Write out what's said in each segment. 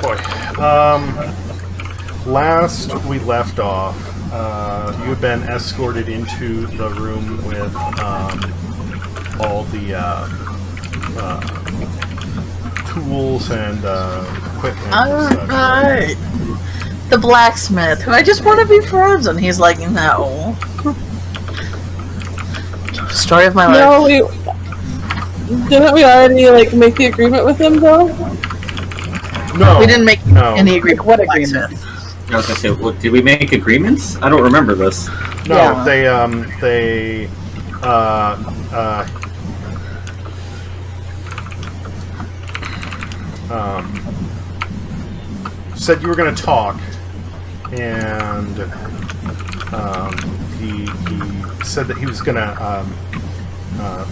Boy. Last we left off, you had been escorted into the room with all the tools and equipment. Alright. The blacksmith, who I just want to be friends, and he's like, no. Story of my life. No, didn't we already make the agreement with him though? No, we didn't make any agreement. What agreement? I was gonna say, well, did we make agreements? I don't remember this. No, Yeah. they said you were going to talk, and he said that he was going to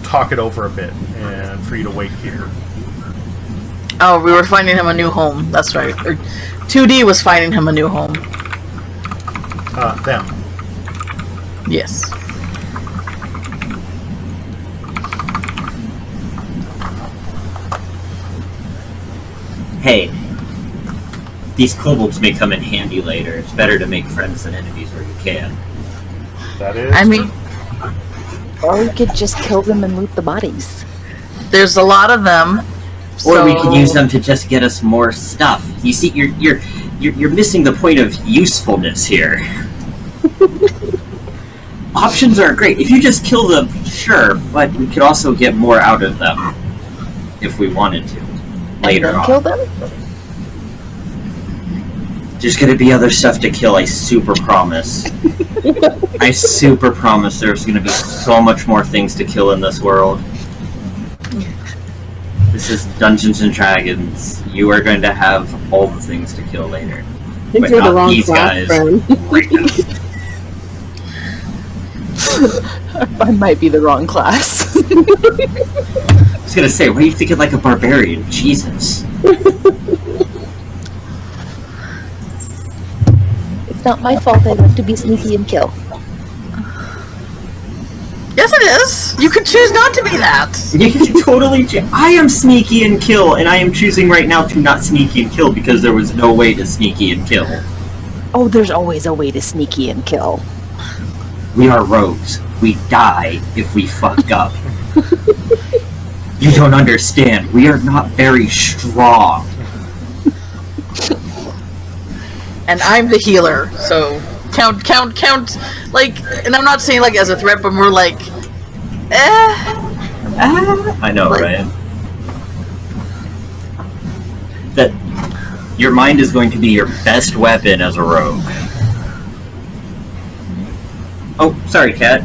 talk it over a bit, and for you to wait here. Oh, we were finding him a new home. That's right. Or 2D was finding him a new home. Them. Yes. Hey, these kobolds may come in handy later. It's better to make friends than enemies where you can. That is. I mean, Or we could just kill them and loot the bodies. there's a lot of them. Or we could use them to just get us more stuff. You see, you're missing the point of usefulness here. Options are great. If you just kill them, sure, but we could also get more out of them if we wanted to later And then on. kill them? There's gonna be other stuff to kill, I super promise. I super promise there's gonna be so much more things to kill in this world. This is Dungeons and Dragons. You are going to have all the things to kill later. I think But you're the not wrong these class, guys friend. right now. I might be the wrong class. I was gonna say, why are you thinking like a barbarian? Jesus. It's not my fault I love to be sneaky and kill. Yes, it is. You could choose not to be that. You can totally I am sneaky and kill, and I am choosing right now to not sneaky and kill because there was no way to sneaky and kill. Oh, there's always a way to sneaky and kill. We are rogues. We die if we fuck up. You don't understand. We are not very strong. And I'm the healer, so count. Like, and I'm not saying as a threat, but more like, I know, Like- right? That your mind is going to be your best weapon as a rogue. Oh, sorry, Kat.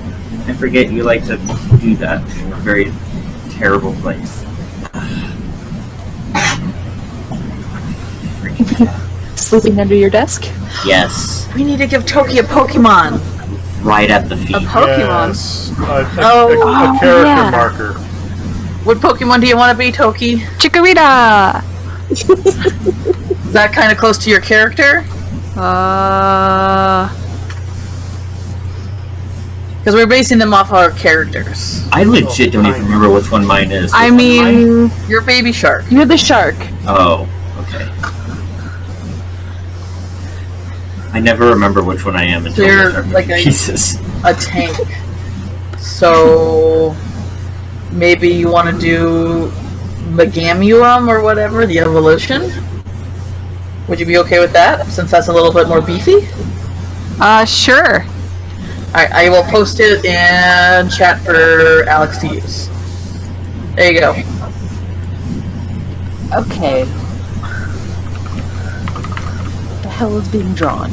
I forget you like to do that in a very terrible place. Freaking cat. Sleeping under your desk? Yes, we need to give Toki a Pokemon. right at the feet. A Pokemon. Yes, a character yeah. marker. What Pokemon do you want to be, Toki? Chikorita! Is that kind of close to your character? Because we're basing them off our characters. I legit don't even remember which one mine is. I mean, You're Baby Shark. You're the shark. Oh, okay. I never remember which one I am until They're I start like moving pieces. a tank. So maybe you want to do Megamuum or whatever, the evolution? Would you be okay with that, since that's a little bit more beefy? sure. I will post it in chat for Alex to use. There you go. Okay. The hell is being drawn?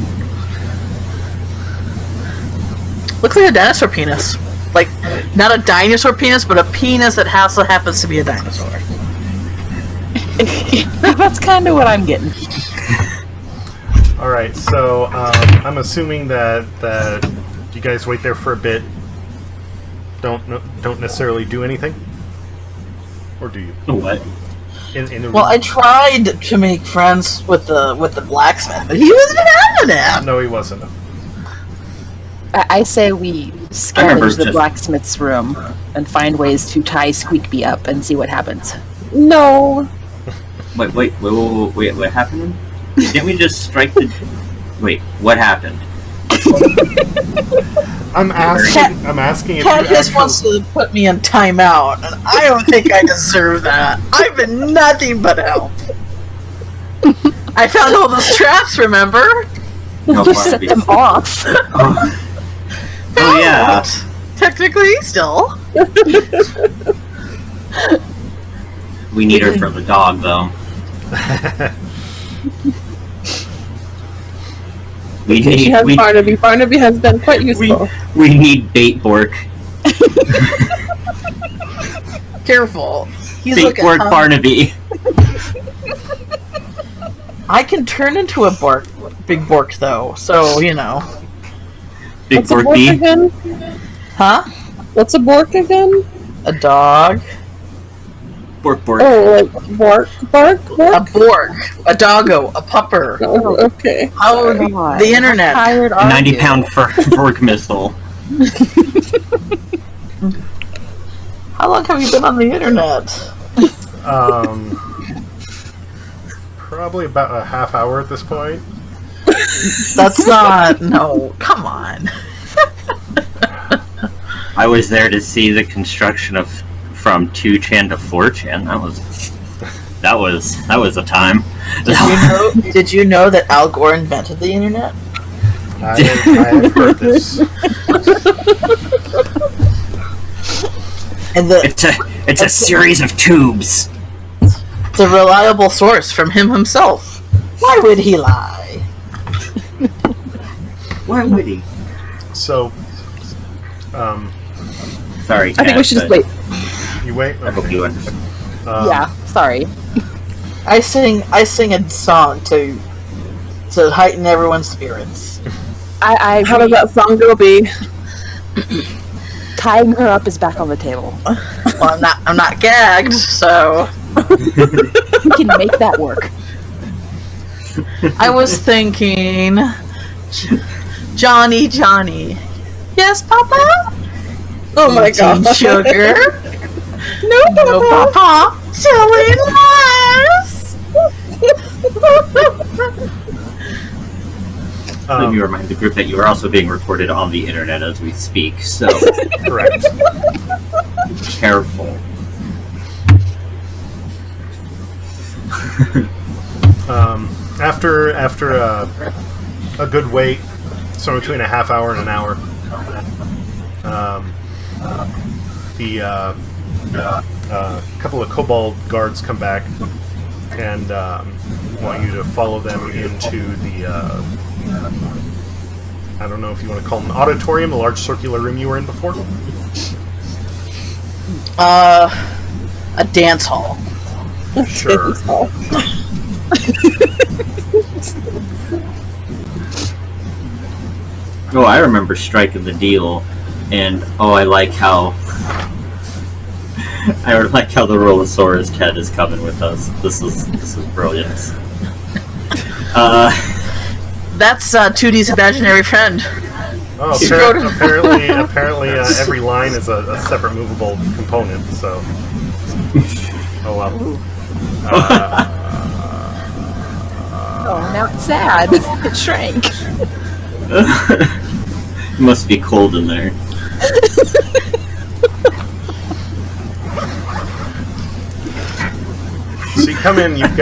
Looks like a dinosaur penis. Like, not a dinosaur penis, but a penis that also happens to be a dinosaur. That's kind of what I'm getting. All right, so I'm assuming that you guys wait there for a bit. Don't necessarily do anything, or do you? What? In the Well, I tried to make friends with the blacksmith, but he wasn't having it. no, he wasn't. I say we remember scavenge the just- blacksmith's room and find ways to tie Squeakby up and see what happens. No. Wait, what happened? Didn't we just strike the... Wait, what happened? I'm asking if Cat you just wants to put me in timeout, and I don't think I deserve that. I've been nothing but help. I found all those traps, remember? No, You set Barnaby. them off. Oh yeah. Technically, still. We need her for the dog, though. She has Barnaby. Barnaby has been quite useful. We need bait Bork. Careful. He's Bait looking Bork hungry. Barnaby. I can turn into a big bork, though, so, you know. Big What's a Bork bork B. again? Huh? What's a bork again? A dog. Bork. Oh, like bark? A bork. A doggo. A pupper. Oh, okay. How God, the internet. How tired A are 90-pound Bork missile. How long have you been on the internet? Probably about a half hour at this point. That's not. No, come on. I was there to see the construction of from 2chan to 4chan. That was a time. Did you know that Al Gore invented the internet? I have heard this. And It's a series of tubes. it's a reliable source from him himself. Why would he lie? Why would he? So, Sorry, I think we should just wait. you wait. I hope Okay. you understand. Yeah, sorry. I sing a song to heighten everyone's spirits. I How does that song go be? tying her up is back on the table. Well, I'm not gagged, so We can make that work. I was thinking, Johnny. Yes, Papa. Oh my Teen god. sugar. No, No, Papa. Telling lies. Let me remind the group that you are also being recorded on the internet as we speak, so Correct. careful. After a good wait, so between a half hour and an hour, the couple of Kobold guards come back and want you to follow them into the I don't know if you want to call it an auditorium, the large circular room you were in before. A dance hall. Sure. Oh, I remember striking the deal, and I like how the Rollosaurus Ted is coming with us. This is brilliant. That's 2D's imaginary friend. Oh, She wrote- apparently, every line is a separate movable component. So, oh well. Oh, now it's sad. It shrank. It must be cold in there. So you come in, you've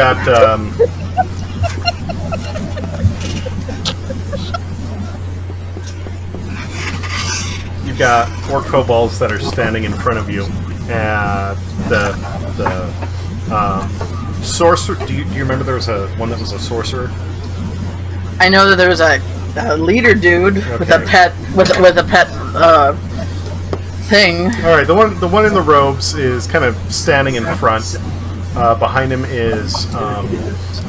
got four kobolds that are standing in front of you. The sorcerer. Do you remember there was one that was a sorcerer? I know that there was a leader dude with a Okay. pet with a pet thing. All right, the one in the robes is kind of standing in front. Behind him is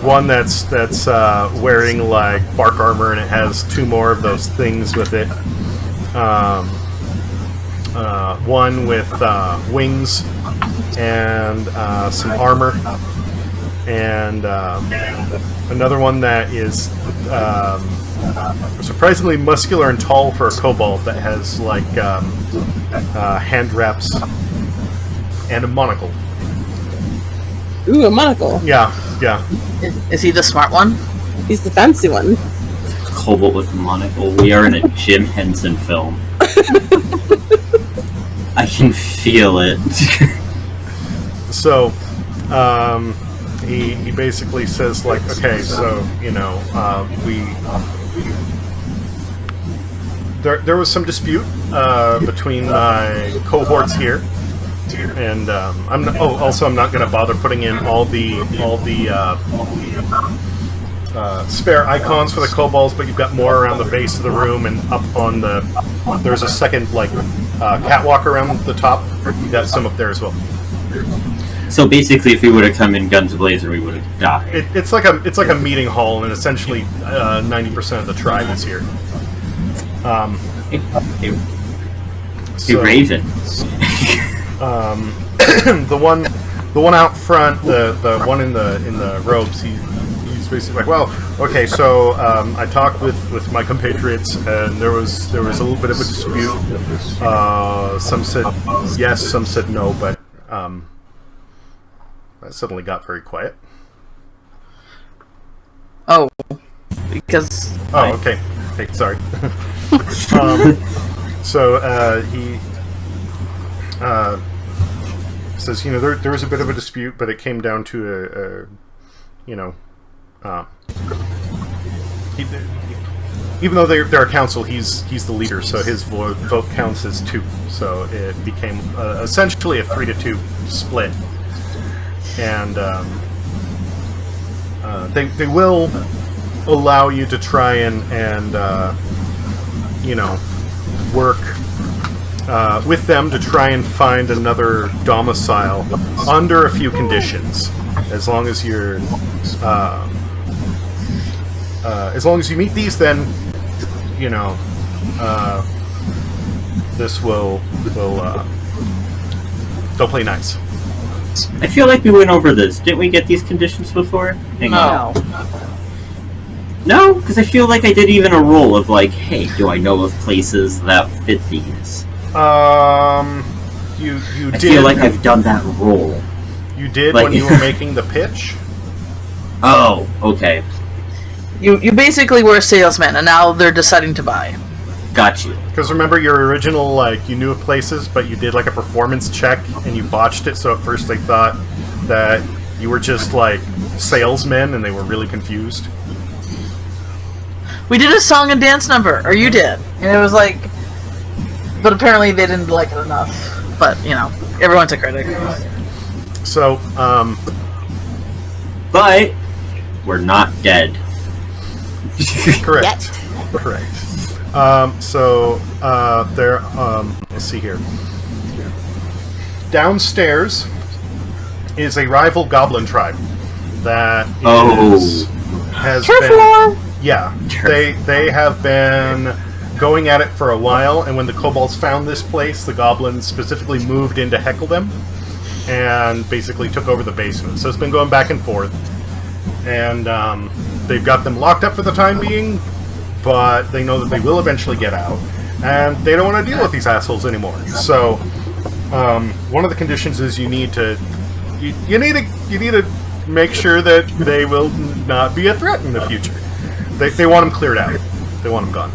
one that's wearing like bark armor, and it has two more of those things with it. One with wings and some armor, and another one that is surprisingly muscular and tall for a kobold, that has like hand wraps and a monocle. Ooh, a monocle. Yeah, Yeah. Is he the smart one? He's the fancy one. Kobold with the monocle. We are in a Jim Henson film. I can feel it. So, he basically says, like, okay, so, you know, there was some dispute between my cohorts here, and I'm not, I'm not going to bother putting in all the spare icons for the kobolds, but you've got more around the base of the room and up on the. There's a second like catwalk around the top. You got some up there as well. So basically, if we would have come in guns blazing, we would have died. It's like a meeting hall, and essentially 90% of the tribe is here. Hey, Raven. The one out front, the one in the robes, he's basically like, well, okay, so I talked with my compatriots, and there was a little bit of a dispute. Some said yes, some said no, but that suddenly got very quiet. Oh, because. Oh, okay. Okay, sorry. So he says, you know, there was a bit of a dispute, but it came down to even though they're a council, he's the leader, so his vote counts as 2. So it became essentially a 3-2 split, and they will allow you to try and work with them to try and find another domicile under a few conditions, as long as you're as long as you meet these, then this will they'll play nice. I feel like we went over this. Didn't we get these conditions before? Hang on. No, because I feel like I did even a roll of like, hey, do I know of places that fit these? You I did. feel like I've done that roll. You did like, when you were making the pitch. Oh, okay. You basically were a salesman, and now they're deciding to buy. Got you. Because remember your original, like, you knew of places, but you did like a performance check and you botched it. So at first they thought that you were just like salesmen, and they were really confused. We did a song and dance number, or you did, and it was like, but apparently they didn't like it enough. But everyone's a critic. So, But we're not dead. correct. Correct. There. Let's see here. Downstairs is a rival goblin tribe that has been. Yeah, they have been going at it for a while, and when the kobolds found this place, the goblins specifically moved in to heckle them and basically took over the basement. So it's been going back and forth, and they've got them locked up for the time being, but they know that they will eventually get out, and they don't want to deal with these assholes anymore. So one of the conditions is you need to make sure that they will not be a threat in the future. They want them cleared out. They want them gone.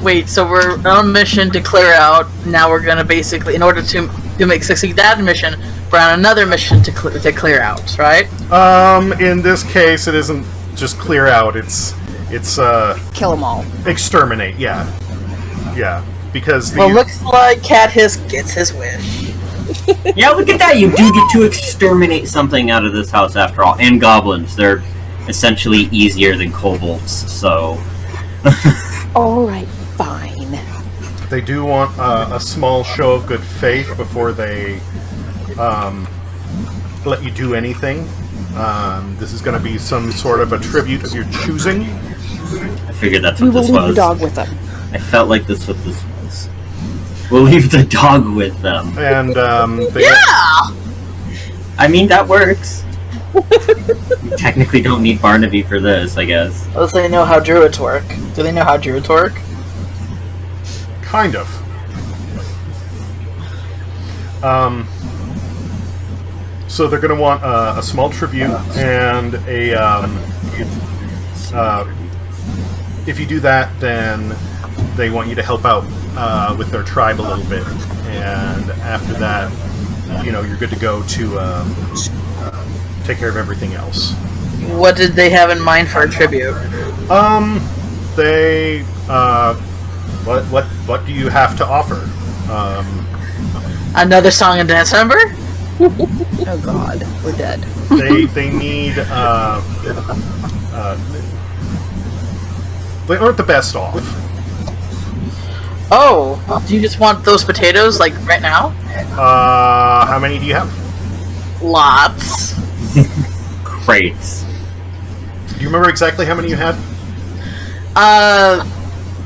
Wait, so we're on a mission to clear out. Now we're gonna basically, in order to succeed that mission, we're on another mission to clear out, right? In this case, it isn't just clear out. It's Kill them all. exterminate. Yeah, because Well, looks like Cat Hiss gets his wish. Yeah, look at that. You do get to exterminate something out of this house after all. And goblins. They're essentially easier than kobolds, so... Alright, fine. they do want a small show of good faith before they let you do anything. This is going to be some sort of a tribute of your choosing. I figured that's We what will this leave was. the dog with them. I felt like that's what this was. We'll leave the dog with them. And they I mean, that works. We technically don't need Barnaby for this, I guess. Unless they know how druids work. Do they know how druids work? kind of. So they're going to want a small tribute and a. If you do that, then they want you to help out with their tribe a little bit, and after that, you're good to go to take care of everything else. What did they have in mind for a tribute? They what do you have to offer? Another song and dance number? Oh God, we're dead. They need they aren't the best off. Oh, do you just want those potatoes, like, right now? How many do you have? Lots. Crates. Do you remember exactly how many you had?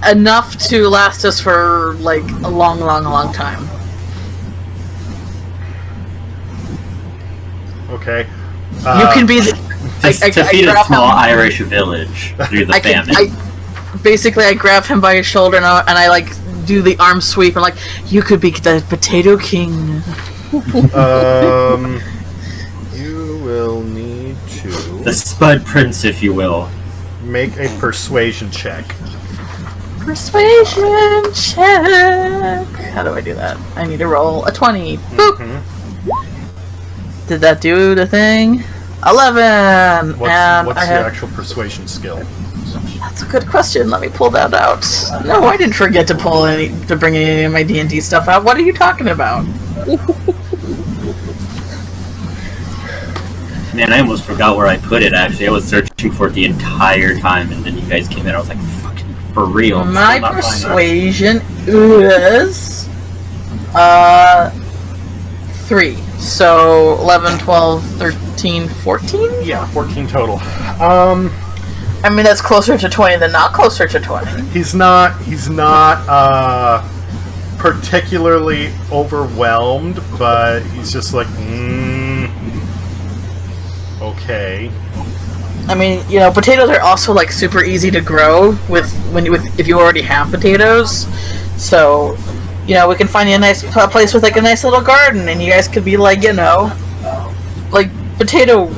Enough to last us for, like, a long time. Okay. You can be the... To feed a small Irish village through the famine. Basically, I grab him by his shoulder and I like do the arm sweep and like, you could be the Potato King. You will need to The Spud Prince, if you will. make a persuasion check. Persuasion check. How do I do that? I need to roll a 20. Boop. Mhm. Did that do the thing? 11. What's and I your had... actual persuasion skill? That's a good question. Let me pull that out. No, I didn't forget to bring any of my D&D stuff out. What are you talking about? Man, I almost forgot where I put it, actually. I was searching for it the entire time, and then you guys came in. I was like, fucking, for real. I'm My still not finding persuasion is 3. So 11, 12, 13, 14? Yeah, 14 total. I mean, that's closer to 20 than not closer to 20. He's not particularly overwhelmed, but he's just like, okay. I mean, potatoes are also like super easy to grow if you already have potatoes. So, we can find you a nice place with like a nice little garden, and you guys could be like, like potato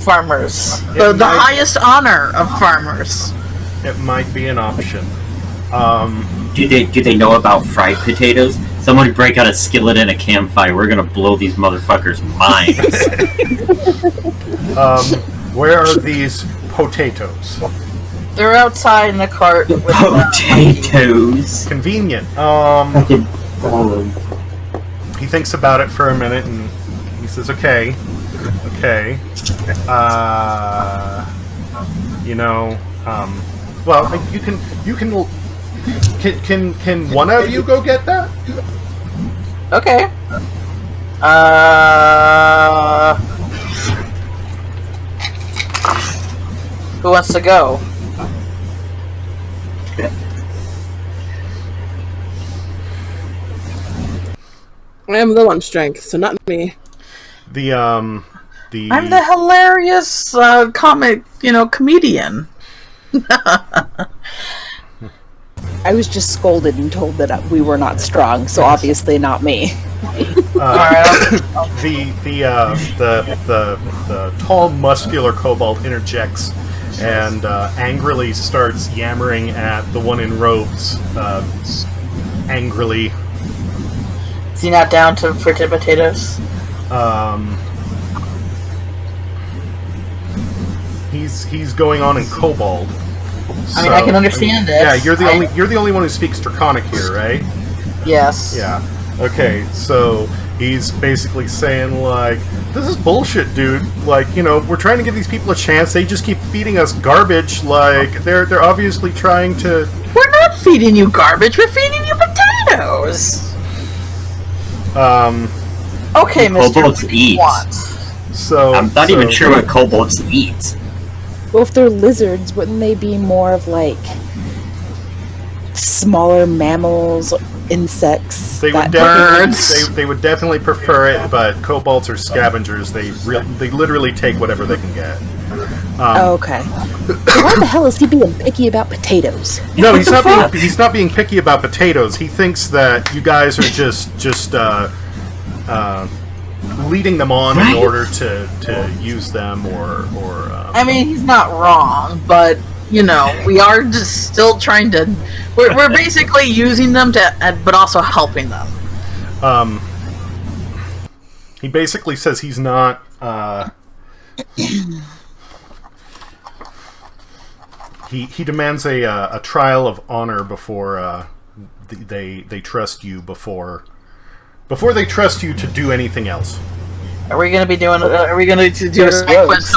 farmers. The highest honor of farmers. It might be an option. Do they know about fried potatoes? Someone break out a skillet and a campfire. We're gonna blow these motherfuckers' minds. Where are these potatoes? They're outside in a cart. With Potatoes. Convenient. He thinks about it for a minute and he says, okay. Well, can one of you go get that? Okay. Who wants to go? I am low on strength, so not me. I'm the hilarious comic, comedian. I was just scolded and told that we were not strong, so obviously not me. The tall, muscular kobold interjects and angrily starts yammering at the one in robes. Angrily. Is he not down to frigid potatoes? He's going on in Kobold. I mean, I can understand it. Yeah, you're the only one who speaks Draconic here, right? Yes. Yeah. Okay, so he's basically saying like, this is bullshit, dude. Like, we're trying to give these people a chance. They just keep feeding us garbage. Like, they're obviously trying to. We're not feeding you garbage. We're feeding you potatoes. Okay, Mr. Kobolds eat. So I'm not even sure what kobolds eat. Well, if they're lizards, wouldn't they be more of like smaller mammals, insects? They would definitely prefer it, but kobolds are scavengers. They literally take whatever they can get. Okay. Why the hell is he being picky about potatoes? No, he's not being picky about potatoes. He thinks that you guys are just leading them on in order to use them or I mean, he's not wrong, but we are just still trying to. We're basically using them but also helping them. He basically says he's not. He demands a trial of honor before they trust you before they trust you to do anything else. Are we going to be doing? Are we going to do a side quest?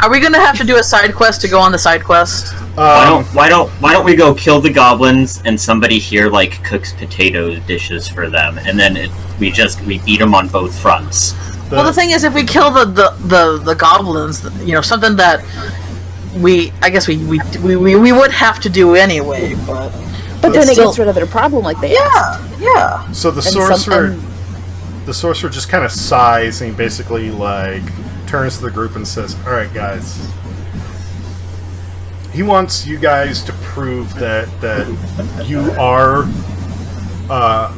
Are we going to have to do a side quest to go on the side quest? Why don't we go kill the goblins and somebody here cooks potato dishes for them, and then we beat them on both fronts. Well, the thing is, if we kill the goblins, something that I guess we would have to do anyway, but then it gets rid of their problem, like they asked. Yeah. So the sorcerer just kind of sighs and he basically turns to the group and says, "All right, guys." He wants you guys to prove that you are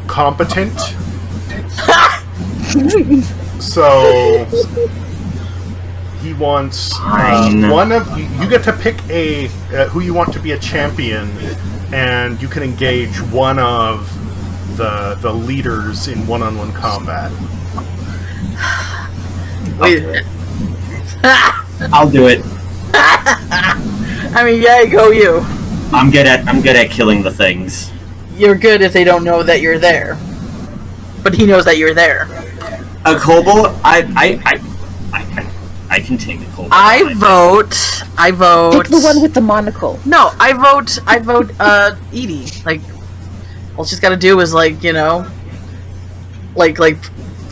competent. So he wants one of you get to pick who you want to be a champion, and you can engage one of the leaders in one-on-one combat. I'll do it. I mean, go you. I'm good at killing the things. You're good if they don't know that you're there, but he knows that you're there. A kobold? I can take a kobold. I vote. Pick the one with the monocle. No, I vote. Edie. All she's got to do is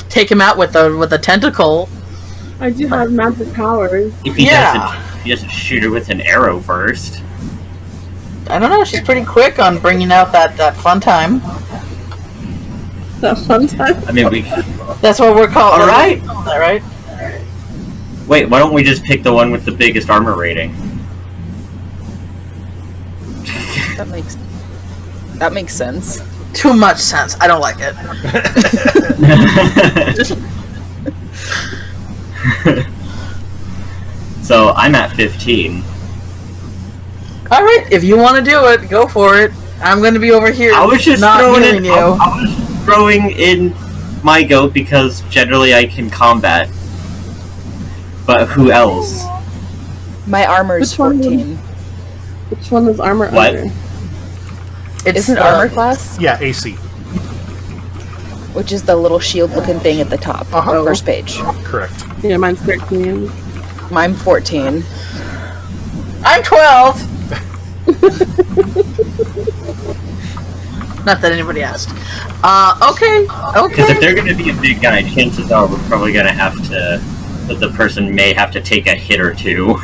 take him out with a tentacle. I do have magic powers. If he doesn't shoot her with an arrow first. I don't know. She's pretty quick on bringing out that fun time. That fun time. I mean, That's what we're calling. All right. All right. Wait, why don't we just pick the one with the biggest armor rating? That makes sense. Too much sense. I don't like it. So I'm at 15. All right. If you want to do it, go for it. I'm going to be over here. I was just not throwing healing you. I was throwing in my goat because generally I can combat. But who else? My armor's Which one 14. Which one is armor What? under? Isn't armor class? Yeah, AC. Which is the little shield-looking thing at the top, first page. Correct. Yeah, mine's 13. Mine 14. I'm 12. Not that anybody asked. Okay. Because if they're going to be a big guy, chances are we're probably going to have to... That the person may have to take a hit or two.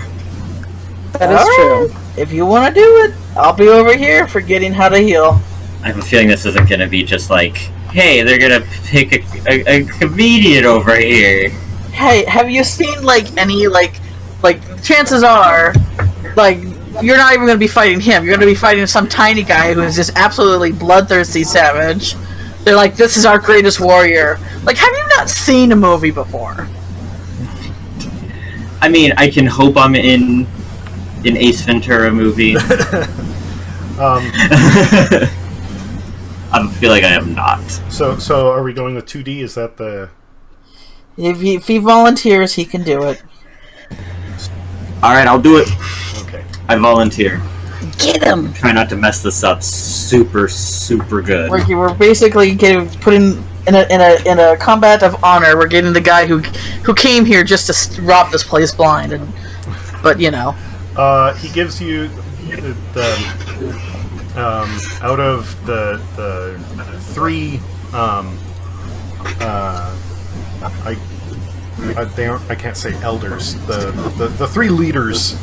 That is true. If you want to do it, I'll be over here forgetting how to heal. I have a feeling this isn't going to be just hey, they're going to pick a comedian over here. Hey, have you seen any chances are you're not even going to be fighting him. You're going to be fighting some tiny guy who is just absolutely bloodthirsty savage. They're like, this is our greatest warrior. Have you not seen a movie before? I mean, I can hope I'm in an Ace Ventura movie. I feel like I am not. So are we going with 2D? Is that the... If he volunteers, he can do it. Alright, I'll do it. Okay. I volunteer. Get him! Try not to mess this up super, super good. We're basically putting in a combat of honor. We're getting the guy who came here just to rob this place blind, but he gives you the out of the three I can't say elders, the three leaders,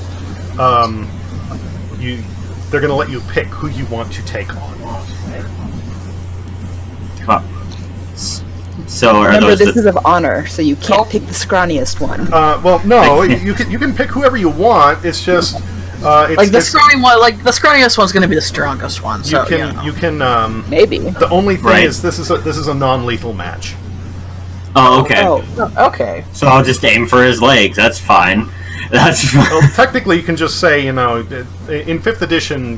they're going to let you pick who you want to take on. So remember, this is of honor, so you can't pick the scrawniest one. Well, no, you can pick whoever you want. It's just the scrawny one. The scrawniest one's going to be the strongest one. So you can maybe. The only thing is this is a non-lethal match. Oh, okay. Oh, Okay. So I'll just aim for his legs. That's fine. That's fine. Well, technically, you can just say, you know, in 5th edition,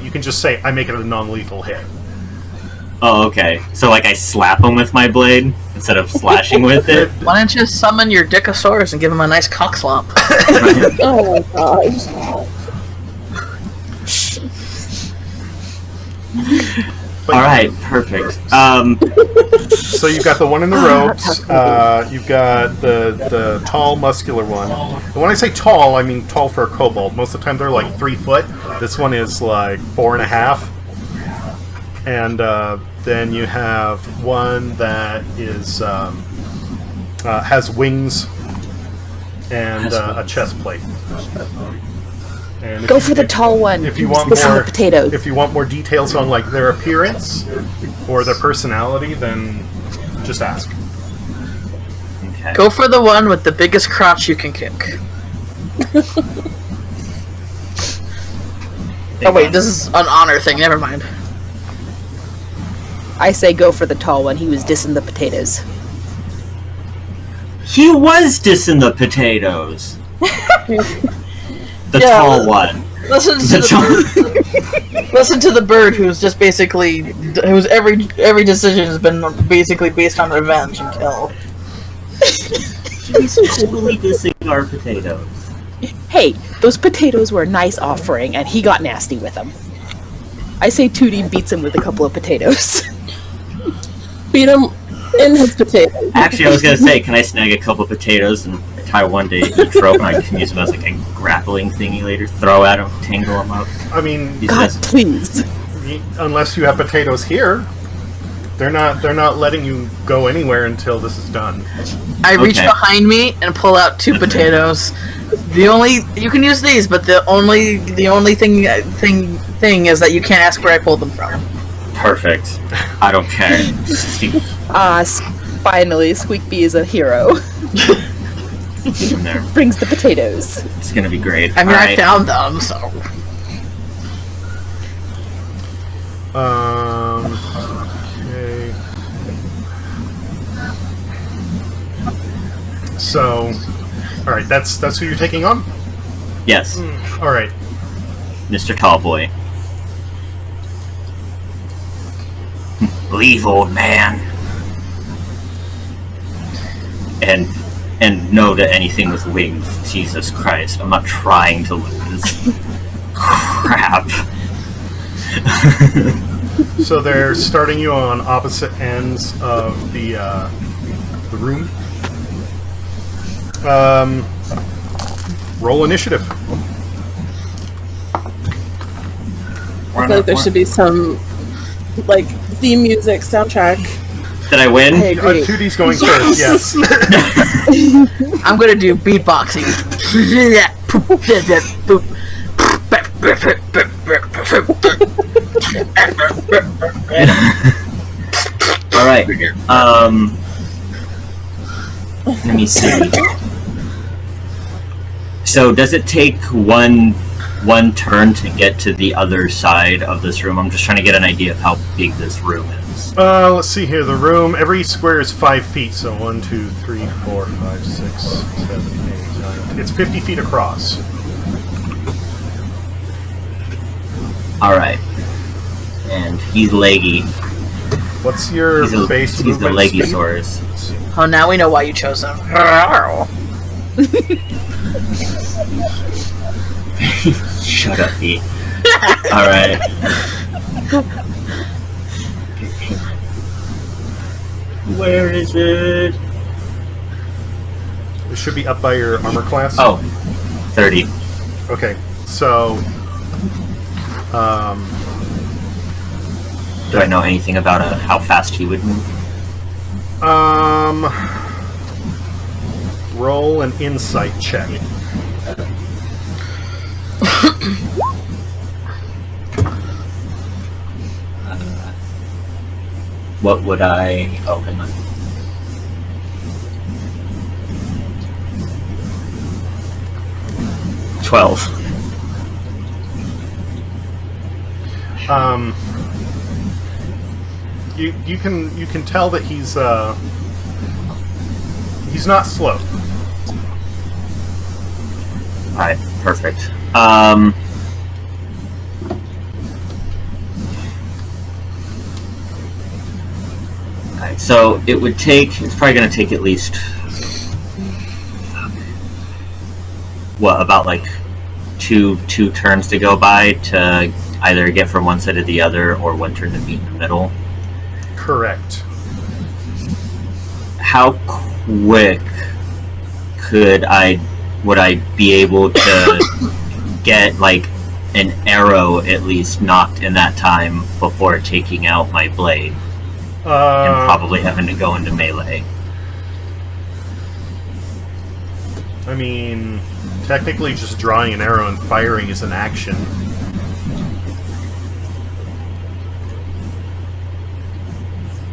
you can just say, I make it a non-lethal hit. Oh, okay. So, like, I slap him with my blade instead of slashing with it? Why don't you summon your Dickosaurus and give him a nice cock slap? Oh my gosh. Alright, perfect. So you've got the one in the robes, you've got the tall, muscular one. And when I say tall, I mean tall for a kobold. Most of the time they're like 3 foot. This one is like 4.5. And then you have one that is has wings and a chest plate. And if go you- for the tall one. If you want This is more the potatoes. if you want more details on like their appearance or their personality, then just ask. Okay. Go for the one with the biggest crotch you can kick. Oh wait, this is an honor thing. Never mind. I say go for the tall one. He was dissing the potatoes. He was dissing the potatoes. The Yeah, tall one. Listen to The the listen to the bird, who's just basically whose every decision has been basically based on revenge and kill. He's totally dissing our potatoes. Hey, those potatoes were a nice offering, and he got nasty with them. I say Tootie beats him with a couple of potatoes. Beat him in his potatoes. Actually, I was gonna say, can I snag a couple potatoes and tie one to each rope, and I can use them as like a grappling thingy later? Throw at him, tangle him up. I mean, Use God, this- please. unless you have potatoes here, they're not letting you go anywhere until this is done. I reach Okay. behind me and pull out 2 potatoes. You can use these, but the only thing is that you can't ask where I pulled them from. Perfect. I don't care. Finally, Squeakbee is a hero. From there. Brings the potatoes. It's gonna be great. I mean, I Alright. found them, so. Okay. So, all right, that's who you're taking on. Yes, All right. Mr. Tallboy. Leave, old man. And no to anything with wings. Jesus Christ, I'm not trying to lose. Crap. So they're starting you on opposite ends of the room. Roll initiative. I feel like there should be some like theme music soundtrack. Did I win? I agree. 2D's going first. Yes. I'm gonna do beatboxing. Alright. Let me see. So does it take one turn to get to the other side of this room? I'm just trying to get an idea of how big this room is. Let's see here. The room, every square is 5 feet. So 1, 2, 3, 4, 5, 6, 7, 8, 9. It's 50 feet across. Alright. And he's leggy. What's your base He's the movement speed? Leggysaurus. Oh, now we know why you chose them. Shut up, Pete. Alright. Where is it? It should be up by your armor class. Oh, 30. Okay. So, Do I know anything about how fast he would move? roll an insight check. What would I... Oh, hang on. $12. You can tell that he's He's not slow. Alright, perfect. Alright, so it's probably gonna take at least, what, about like two turns to go by to either get from one side to the other or one turn to meet in the middle. Correct. How quick would I be able to get like an arrow at least knocked in that time before taking out my blade and probably having to go into melee? I mean, technically just drawing an arrow and firing is an action.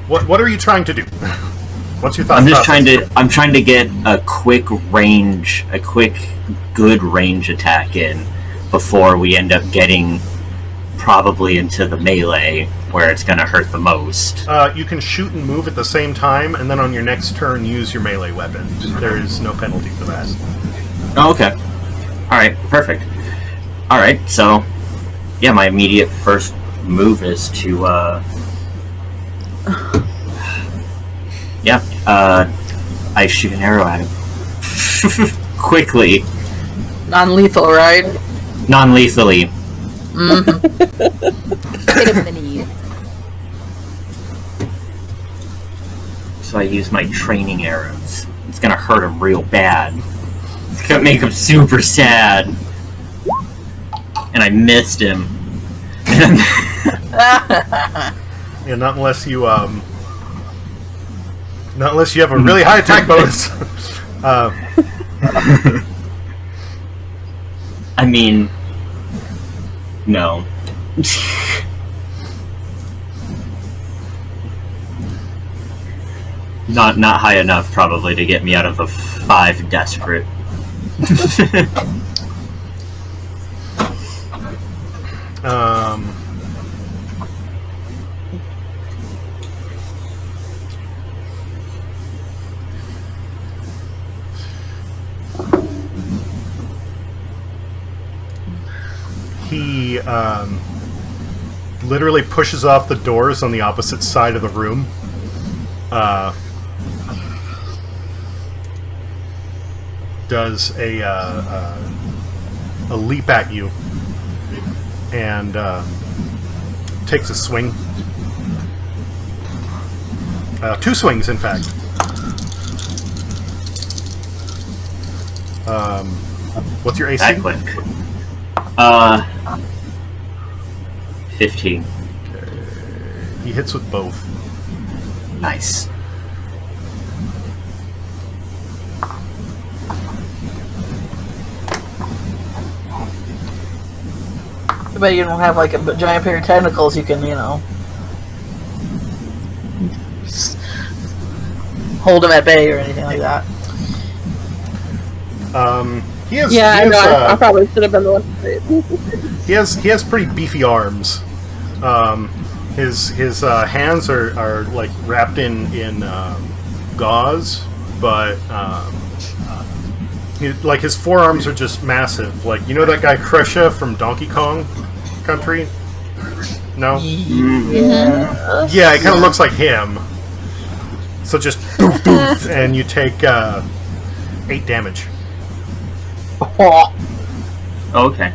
What are you trying to do? What's your thought? I'm trying to get a quick good range attack in before we end up getting probably into the melee where it's going to hurt the most. You can shoot and move at the same time, and then on your next turn use your melee weapon. There is no penalty for that. Oh, okay. Alright, perfect. Alright, so yeah, my immediate first move is to I shoot an arrow at him. Quickly. Non-lethal, right? Non-lethally. Hit him in the knee. So I use my training arrows. It's gonna hurt him real bad. It's gonna make him super sad. And I missed him. Yeah, not unless you have a really high attack bonus. I mean, no. Not high enough, probably, to get me out of a 5 desperate. He literally pushes off the doors on the opposite side of the room. Does a leap at you and takes a swing. 2 swings, in fact. What's your AC? That quick. 15. He hits with both. Nice. I bet you don't have like a giant pair of tentacles you can, hold him at bay or anything like that. He has, Yeah, he I know. has, I probably should have been the one to say it. he has pretty beefy arms. His hands are like wrapped in gauze, but like his forearms are just massive. Like, you know that guy Krusha from Donkey Kong Country? No? Yeah. Yeah, it kind of looks like him. So just doof doof, and you take 8 damage. Okay.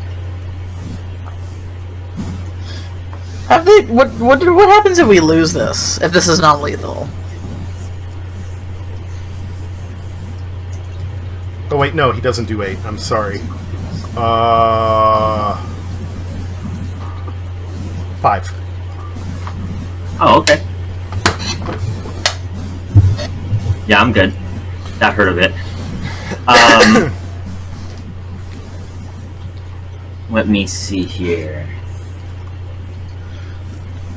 Have they? What happens if we lose this? If this is not lethal? Oh wait, no, he doesn't do 8. I'm sorry. 5. Oh, okay. Yeah, I'm good. That hurt a bit. Let me see here.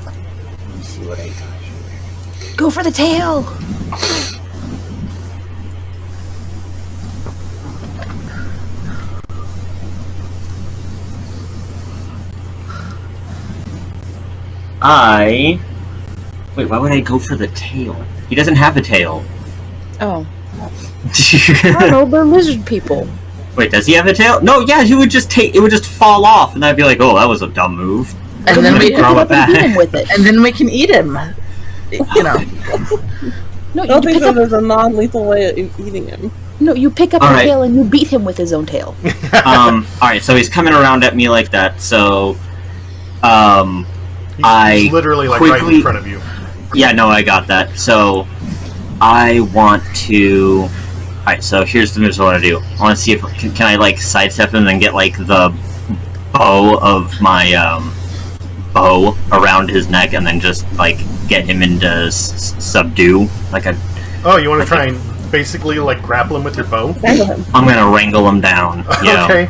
Let me see what I got here. Go for the tail! Wait, why would I go for the tail? He doesn't have a tail. Oh. I don't know, they're lizard people. Wait, does he have a tail? No, yeah, he would just it would just fall off, and I'd be like, oh, that was a dumb move. And then we grow it back. Eat him with it. and then we can eat him. You know. No, I don't you think pick up, there's a non-lethal way of eating him. no, you pick up All the right. tail and you beat him with his own tail. Alright, so he's coming around at me like that, so He's literally like right in front of you. Yeah, no, I got that. So I want to. Alright, so here's the moves I want to do. I want to see if can I like sidestep him and then get like the bow of my bow around his neck and then just like get him into subdue like a. Oh, you want to try and basically like grapple him with your bow? Wrangle him. I'm gonna wrangle him down. Yeah. Okay.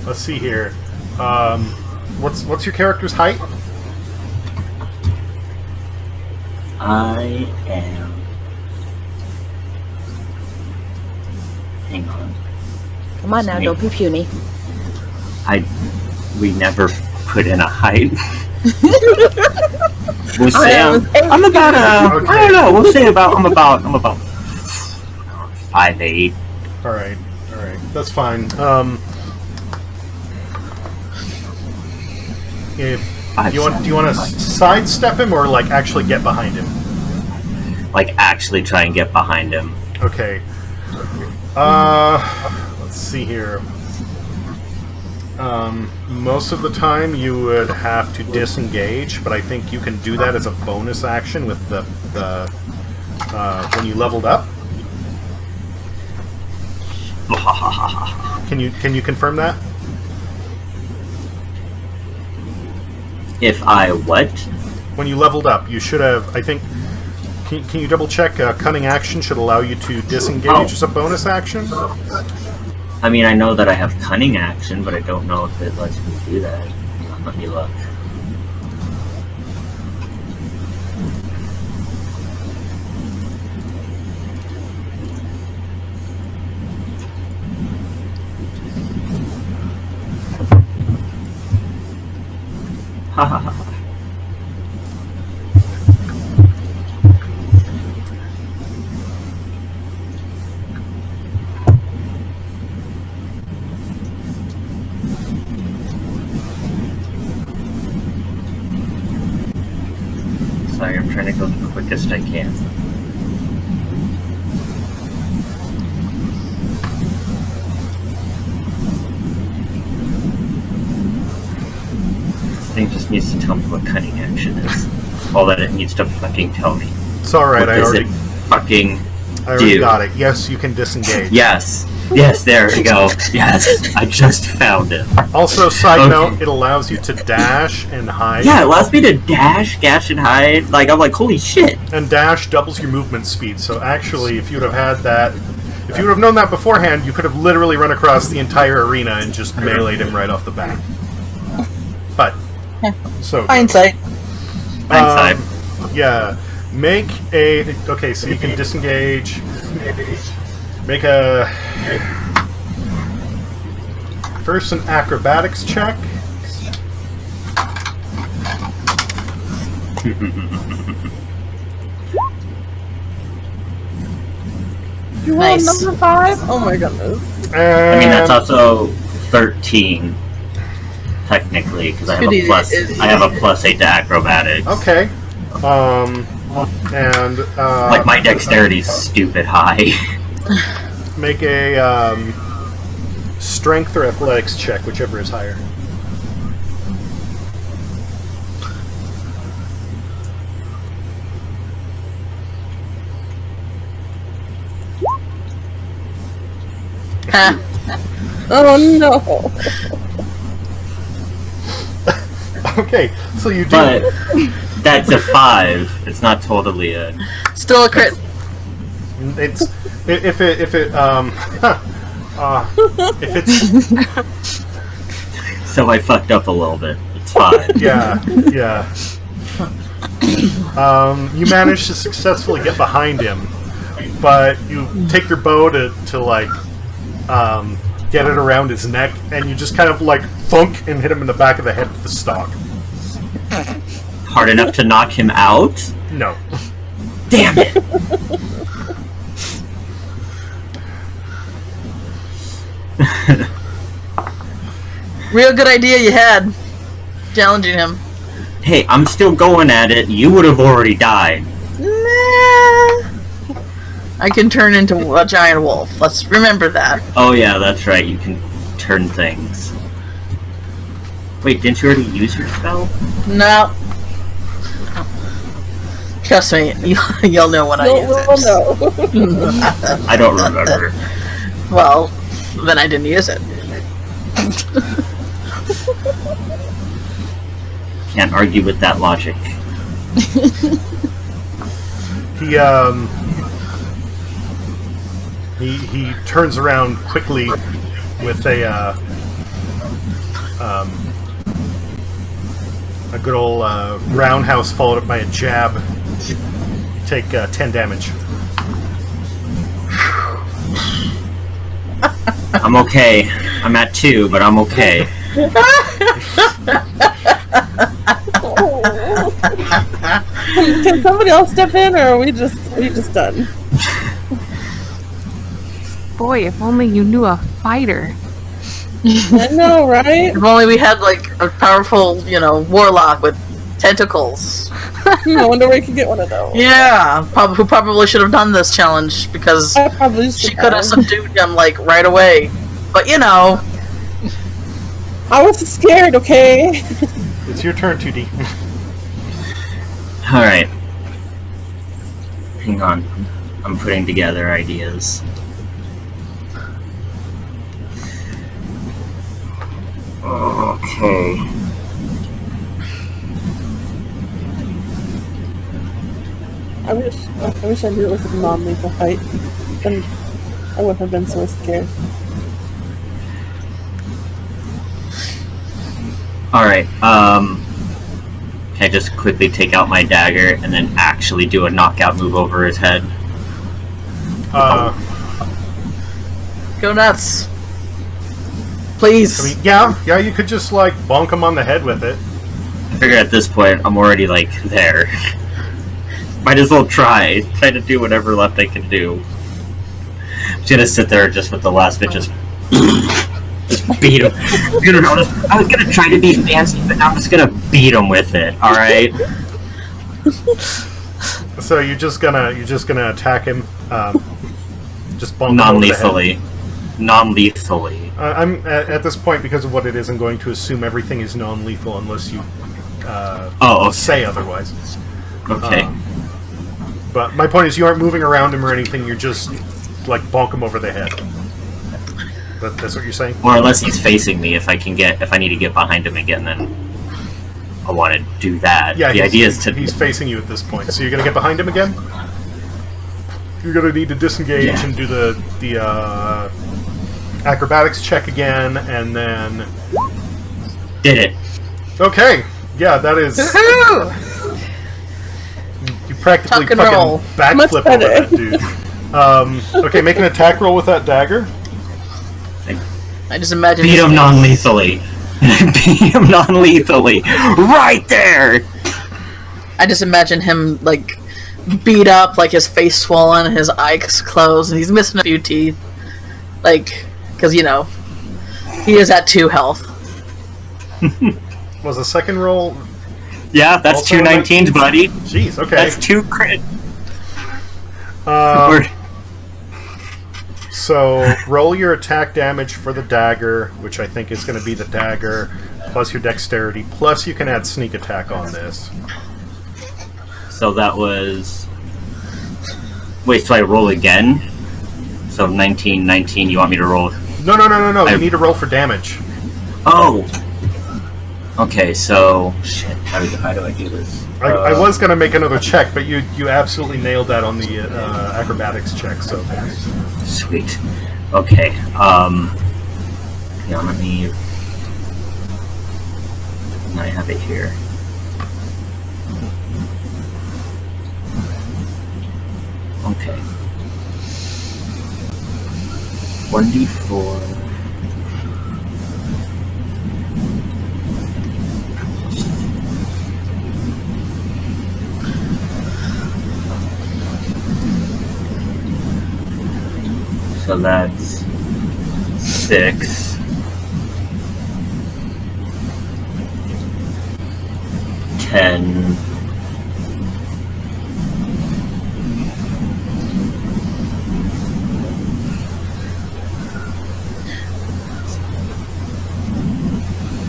Let's see here. What's your character's height? I am. Hang on. Come on now, don't be puny. We never put in a height. We'll say I'm about Okay. I don't know. We'll say I'm about 5'8". All right, that's fine. If do you want to sidestep him or like actually get behind him? Like actually try and get behind him. Okay. Let's see here. Most of the time you would have to disengage, but I think you can do that as a bonus action with the when you leveled up. Can you confirm that? If I what? When you leveled up, you should have. I think. Can you double check? Cunning action should allow you to disengage as a bonus action. I mean, I know that I have cunning action, but I don't know if it lets me do that. Let me look. Ha ha ha. Sorry, I'm trying to go the quickest I can. This thing just needs to tell me what cunning action is. All that it needs to fucking tell me. It's all right. What does it fucking I already do? got it. Yes, you can disengage. Yes. Yes, there we go. Yes, I just found it. Also, side Okay. note, it allows you to dash and hide. Yeah, it allows me to dash, and hide. Like, I'm like, holy shit. And dash doubles your movement speed. So actually, if you would have had that, if you would have known that beforehand, you could have literally run across the entire arena and just meleeed him right off the bat. But so Hindsight. Hindsight. yeah, make a okay. So you can disengage. Make a first an acrobatics check. You rolled Nice. number 5? Oh my goodness. And I mean, that's also 13, technically, because I have a Goody plus. is- I have a +8 to acrobatics. okay. And Like my dexterity's stupid high. make a strength or athletics check, whichever is higher. Huh. Oh no. Okay, so you do. But that's a 5. It's not totally a. Still a crit. It's if it's So I fucked up a little bit. It's 5. yeah. You manage to successfully get behind him, but you take your bow to like get it around his neck, and you just kind of like thunk and hit him in the back of the head with the stock. Hard enough to knock him out? No. Damn it! Real good idea you had. Challenging him. Hey, I'm still going at it. You would have already died. Nah. I can turn into a giant wolf. Let's remember that. Oh yeah, that's right. You can turn things. Wait, didn't you already use your spell? No. Trust me, you'll know when I use it. No. I don't remember. Well, then I didn't use it. Can't argue with that logic. He turns around quickly with a good old roundhouse followed up by a jab. You take 10 damage. I'm okay. I'm at 2, but I'm okay. Can somebody else step in, or are we just done? Boy, if only you knew a fighter. I know, right? If only we had like a powerful, warlock with tentacles. I wonder where we could get one of those. Yeah, who probably should have done this challenge because I probably she could have subdued him like right away. But I was scared. Okay. It's your turn, 2D. Alright. Hang on. I'm putting together ideas. Okay. I wish I knew it was a non-lethal fight. Then I wouldn't have been so scared. Alright, can I just quickly take out my dagger and then actually do a knockout move over his head? go nuts. Please. I mean, yeah, you could just like bonk him on the head with it. I figure at this point I'm already like there. Might as well try to do whatever left I can do. I'm just gonna sit there just with the last bit, just beat him. I was gonna try to be fancy, but I'm just gonna beat him with it. All right. So you're just gonna attack him, just bonk him over the head. Non-lethally. I'm at this point, because of what it is, I'm going to assume everything is non-lethal unless you say otherwise. Okay. But my point is, you aren't moving around him or anything. You're just like bonk him over the head. That's what you're saying? Or unless he's facing me, if I need to get behind him again, then I want to do that. Yeah, the idea is to. He's facing you at this point, so you're gonna get behind him again. You're gonna need to disengage and do the acrobatics check again, and then Did it. okay. Yeah, that is. You practically Tuck and fucking roll. backflip over that dude. Okay, make an attack roll with that dagger. I just imagine Beat him non-lethally. Beat him non-lethally. Right there! I just imagine him like beat up, like his face swollen, and his eyes closed, and he's missing a few teeth. Like, because he is at 2 health. Was the second roll? Yeah, that's Also 2 19s, buddy. Jeez, okay. That's 2 crit. So roll your attack damage for the dagger, which I think is going to be the dagger, plus your dexterity, plus you can add sneak attack on this. So that was... Wait, so I roll again? So 19, 19, you want me to roll? No. You need to roll for damage. Oh! Okay, so... Shit, how do I do this? I was going to make another check, but you absolutely nailed that on the acrobatics check, so... Sweet. Okay, yeah, let me... I have it here. Okay. 1d4... So that's 6. Ten.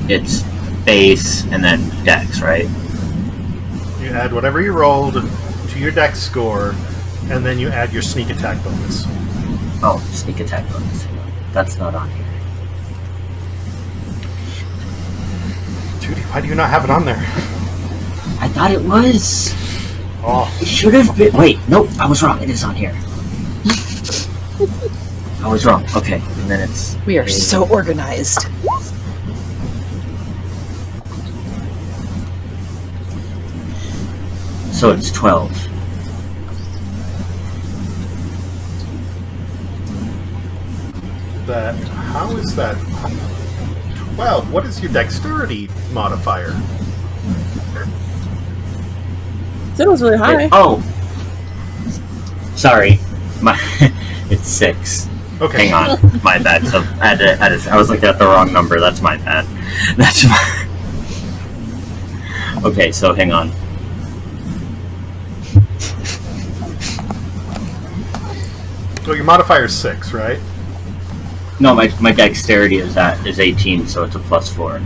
It's base and then dex, right? You add whatever you rolled to your dex score, and then you add your sneak attack bonus. Oh, sneak attack bonus. That's not on here. Judy, why do you not have it on there? I thought it was. Oh, It should have been. Wait, nope, I was wrong. It is on here. I was wrong. Okay, and then it's. We are so organized. So it's 12. that. How is that? 12. What is your dexterity modifier? Said it was really high. Oh, sorry, it's 6. Okay. Hang on, my bad. So I was looking at the wrong number. That's my bad. That's my. Okay, so hang on. So your modifier is 6, right? No, my dexterity is 18, so it's a +4.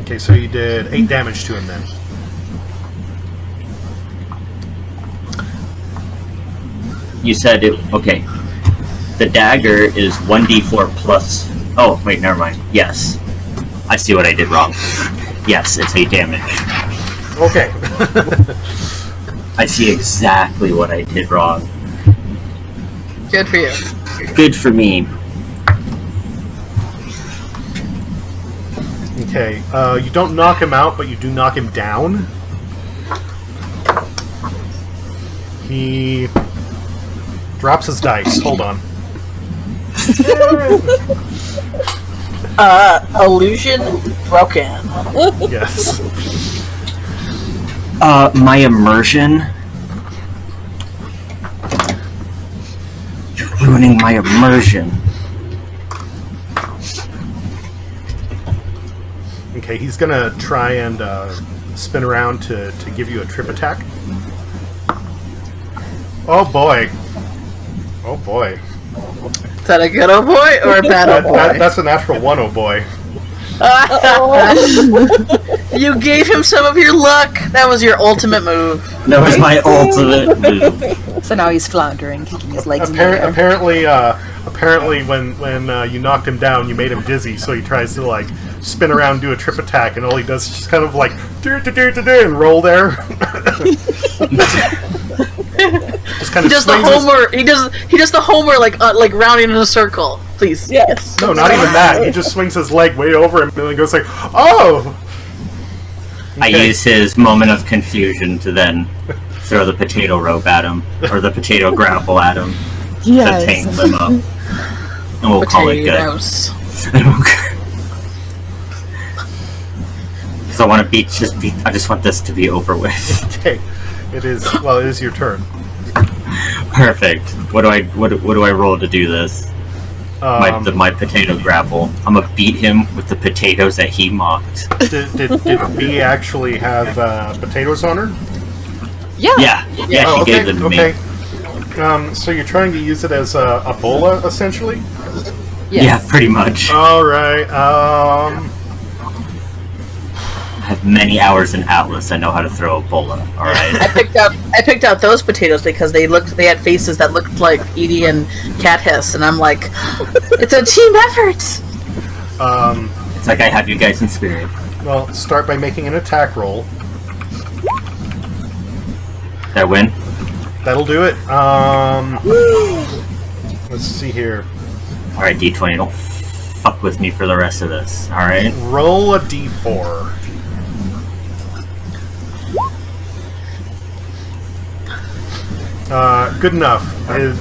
Okay, so you did 8 damage to him then. You said it. Okay. The dagger is 1d4 plus. Oh, wait, never mind. Yes. I see what I did wrong. Yes, it's 8 damage. Okay. I see exactly what I did wrong. Good for you. Good for me. Okay, you don't knock him out, but you do knock him down. He drops his dice. Hold on. Illusion broken. Yes. My immersion. You're ruining my immersion. Okay, he's gonna try and spin around to give you a trip attack. Oh boy. Oh boy. Is that a good oh boy or a bad oh boy? That's a natural 1, oh boy. You gave him some of your luck. That was your ultimate move. That was my ultimate move. So now he's floundering, kicking his legs in the air. Apparently, when you knocked him down, you made him dizzy. So he tries to like spin around, and do a trip attack, and all he does is just kind of like and roll there. Just kind He of does the swings his- homer. He does the homer like rounding in a circle. Please. Yes. No, not even that. He just swings his leg way over him and then goes like, "Oh!" I Okay. use his moment of confusion to then throw the potato rope at him, or the potato grapple at him, to tangle him up. And we'll call it good. Potatoes. Because I want to beat. I just want this to be over with. Okay, it is. Well, it is your turn. Perfect. What do I roll to do this? My potato grapple. I'm gonna beat him with the potatoes that he mocked. Did B actually have potatoes on her? Yeah, Oh, she gave them to me. Okay. So you're trying to use it as a bola, essentially? Yeah, pretty much. All right. I have many hours in Atlas. I know how to throw a bola. All right. I picked out those potatoes because they had faces that looked like Edie and Cat Hiss, and I'm like, it's a team effort. It's like I have you guys in spirit. Well, start by making an attack roll. Did I win? That'll do it. Let's see here. All right, D20. Don't fuck with me for the rest of this. All right. Roll a d4. Good enough.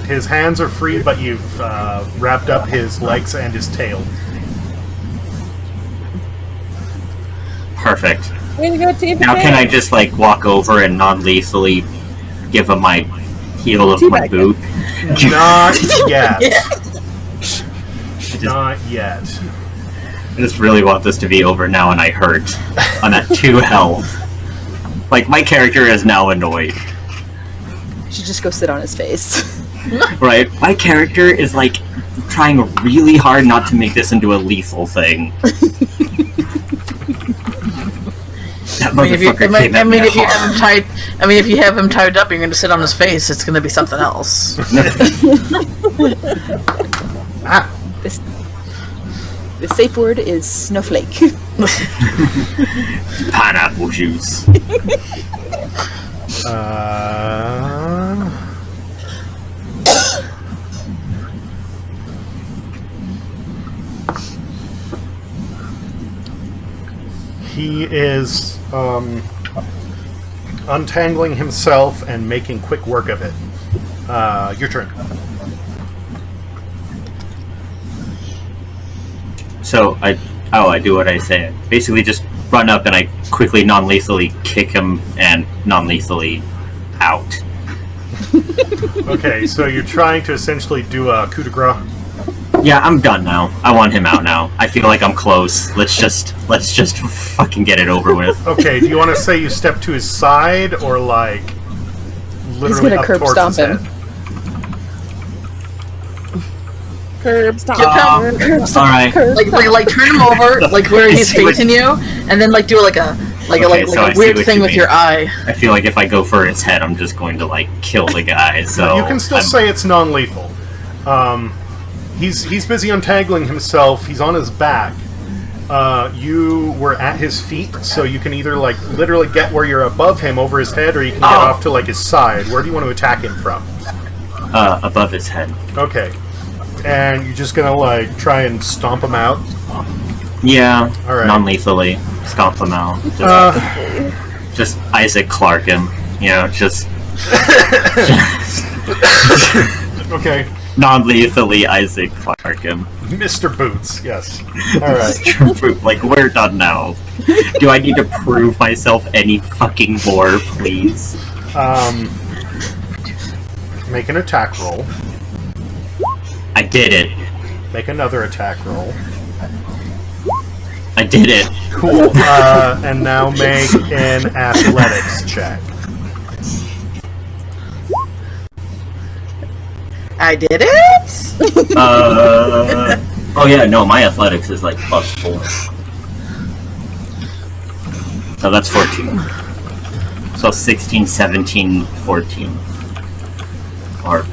His hands are free, but you've wrapped up his legs and his tail. Perfect. Way to go, team. Now can I just like walk over and non-lethally give him my heel of my Teabag boot? Not yet. Not yet. I just really want this to be over now, and I hurt. I'm at 2 health. Like, my character is now annoyed. You should just go sit on his face. Right? My character is, like, trying really hard not to make this into a lethal thing. That motherfucker came at me if you have hard. him tied, if you have him tied up, you're going to sit on his face. It's going to be something else. The safe word is snowflake. Pineapple juice. He is untangling himself and making quick work of it. Your turn. So, I do what I say. Basically just run up and I quickly non-lethally kick him and non-lethally out. Okay, so you're trying to essentially do a coup de grace. Yeah, I'm done now. I want him out now. I feel like I'm close. Let's just fucking get it over with. Okay, do you want to say you step to his side or like literally gonna up curb towards stomp his him. head? Curb stop. Alright. Like turn him over, like where he's see what- facing you, and then like do like a so I see weird what thing you with mean. your eye. I feel like if I go for his head, I'm just going to like kill the guy. So You can still say it's non-lethal. He's busy untangling himself. He's on his back. You were at his feet, so you can either like literally get where you're above him over his head, or you can get off to like his side. Where do you want to attack him from? above his head. Okay. And you're just gonna like try and stomp him out? Yeah, Alright. non-lethally. Stomp him out. Just Isaac Clarke him. You know, just Okay. non-lethally Isaac Clarke him. Mr. Boots, yes. Alright. Like, we're done now. Do I need to prove myself any fucking more, please? Make an attack roll. I did it. Make another attack roll. I did it. Cool. And now make an athletics check. I did it. Oh yeah, no, my athletics is like +4. So that's 14. So 16, 17, 14. Or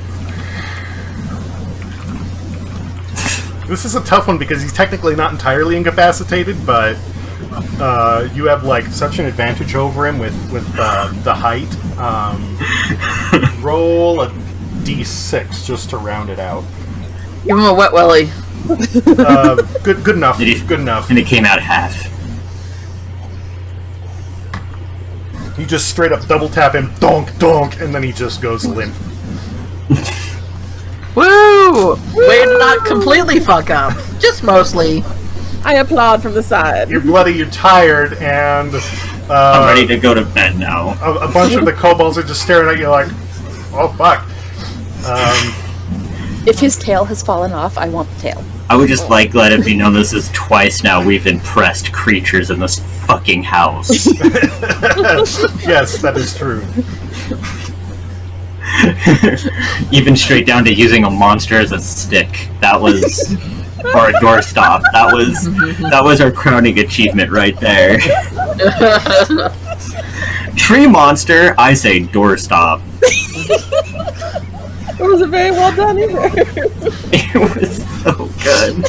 This is a tough one because he's technically not entirely incapacitated, but you have like such an advantage over him with the height. Roll a d6 just to round it out. Give him a wet willy. Good enough. Did he- Good enough. and it came out half. You just straight up double tap him, donk, donk, and then he just goes limp. Woo! Way to not completely fuck up. Just mostly. I applaud from the side. You're bloody, you're tired, and I'm ready to go to bed now. a bunch of the kobolds are just staring at you like, oh fuck. If his tail has fallen off, I want the tail. I would just like let it be known this is twice now we've impressed creatures in this fucking house. Yes, that is true. Even straight down to using a monster as a stick. That was, or a doorstop. That was our crowning achievement right there. Tree monster, I say doorstop. It was very well done either. It was so good.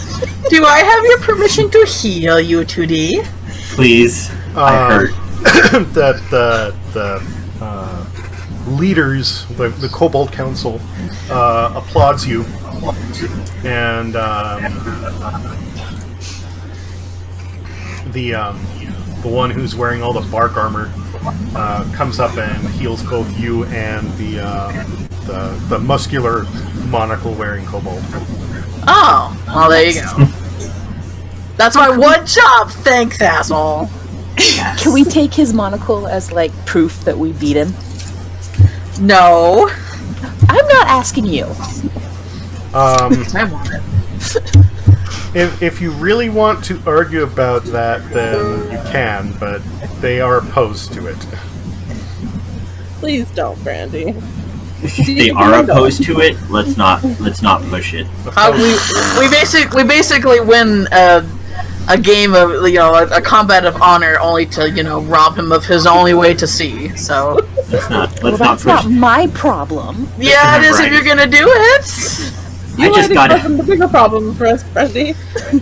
Do I have your permission to heal you, 2D? Please, I hurt. the leaders, the Kobold Council, applauds you, and the one who's wearing all the bark armor comes up and heals both you and the muscular monocle-wearing kobold. Oh, well, there you go. That's my one job. Thanks, asshole. Can we take his monocle as, like, proof that we beat him? No. I'm not asking you. I want it. If you really want to argue about that, then you can, but they are opposed to it. Please don't, Brandy. They are opposed to it. Let's not push it. We basically win a game of a combat of honor only to rob him of his only way to see. So That's not my problem. yeah, it is if you're gonna do it. You the bigger problem for us, Brandy.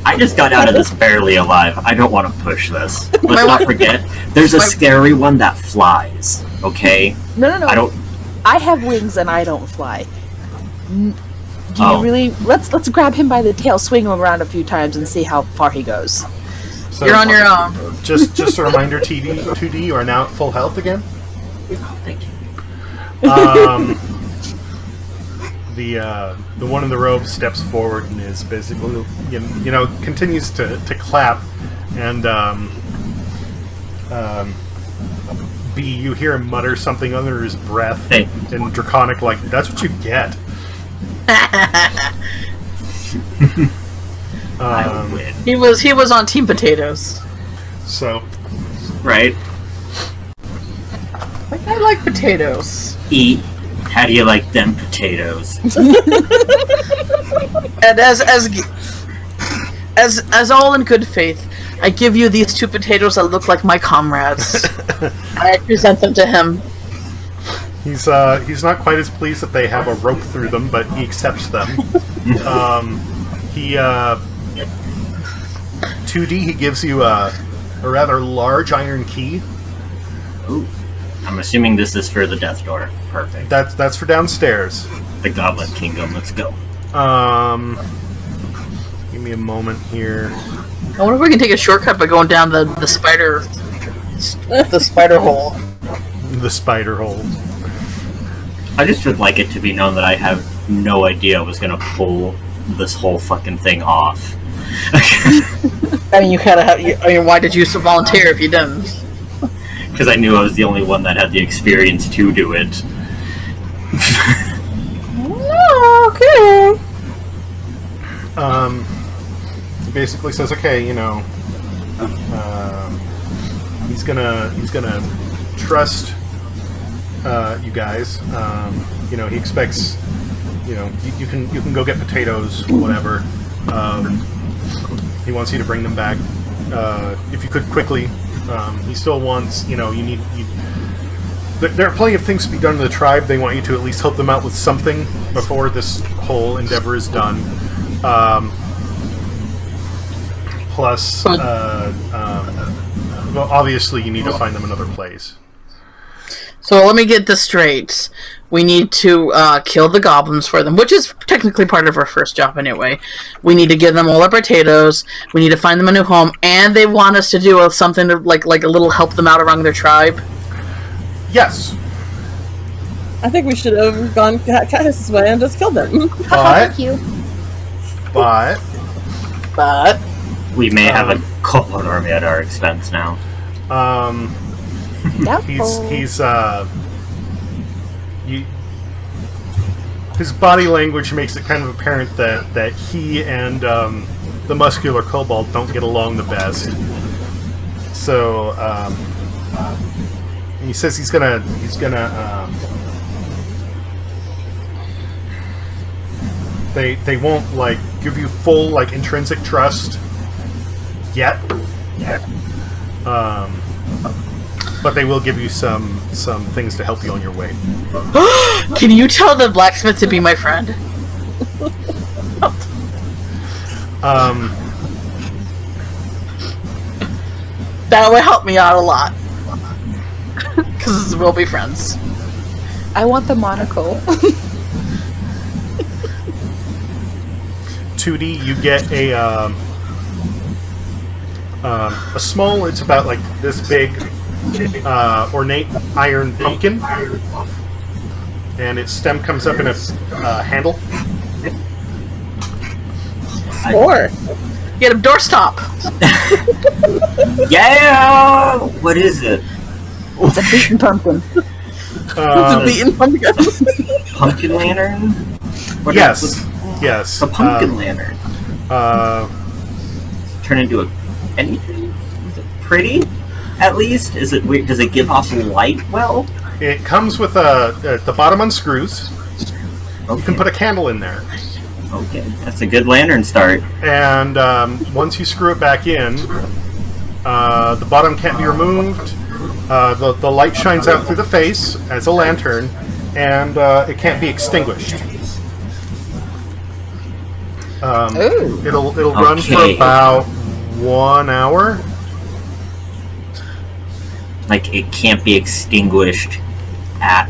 I just got out of this barely alive. I don't want to push this. Let's not forget, there's a scary one that flies. Okay. No. I have wings and I don't fly. Do you really? Let's grab him by the tail, swing him around a few times, and see how far he goes. So, You're on your own. Just a reminder, 2D, you are now at full health again. Thank you. The one in the robe steps forward and is basically, continues to clap, and B, you hear him mutter something under his breath in Draconic, like, that's what you get. I win. He was on Team Potatoes. So, Right? I like potatoes. Eat. How do you like them potatoes? And as all in good faith, I give you these 2 potatoes that look like my comrades. I present them to him. he's not quite as pleased that they have a rope through them, but he accepts them. 2D, he gives you a rather large iron key. Ooh. I'm assuming this is for the death door. Perfect. That's for downstairs. The Goblin Kingdom. Let's go. Give me a moment here. I wonder if we can take a shortcut by going down the spider hole. The spider hole. I just would like it to be known that I have no idea I was gonna pull this whole fucking thing off. I mean, why did you volunteer if you didn't? Because I knew I was the only one that had the experience to do it. Okay. He basically says, okay, he's gonna trust you guys. He expects, you can go get potatoes, whatever. He wants you to bring them back. If you could quickly. He still wants, there are plenty of things to be done to the tribe. They want you to at least help them out with something before this whole endeavor is done. Plus, well, obviously you need to find them another place. So let me get this straight. We need to kill the goblins for them, which is technically part of our first job anyway. We need to give them all our potatoes. We need to find them a new home, and they want us to do something to, like a little help them out around their tribe. Yes. I think we should have gone Caius' way and just killed them. Thank you. But We may have a Kobold army at our expense now. His body language makes it kind of apparent that he and the muscular kobold don't get along the best. So he says he's gonna they won't give you full intrinsic trust yet. But they will give you some things to help you on your way. Can you tell the blacksmith to be my friend? That would help me out a lot. Because we'll be friends. I want the monocle. 2D, you get a small, it's about this big, ornate iron pumpkin, and its stem comes up in a handle. Or Get a doorstop. Yeah! What is it? It's a beaten pumpkin. It's a beaten pumpkin. Pumpkin lantern? What Yes. Yes. A pumpkin lantern. turn into anything? Is it pretty? At least, is it weird? Does it give off light? Well, It comes with the bottom unscrews. okay. You can put a candle in there, Okay, that's a good lantern start. and once you screw it back in, the bottom can't be removed. The light shines out through the face as a lantern, and it can't be extinguished. Ooh. It'll run for Okay. about 1 hour. Like, it can't be extinguished at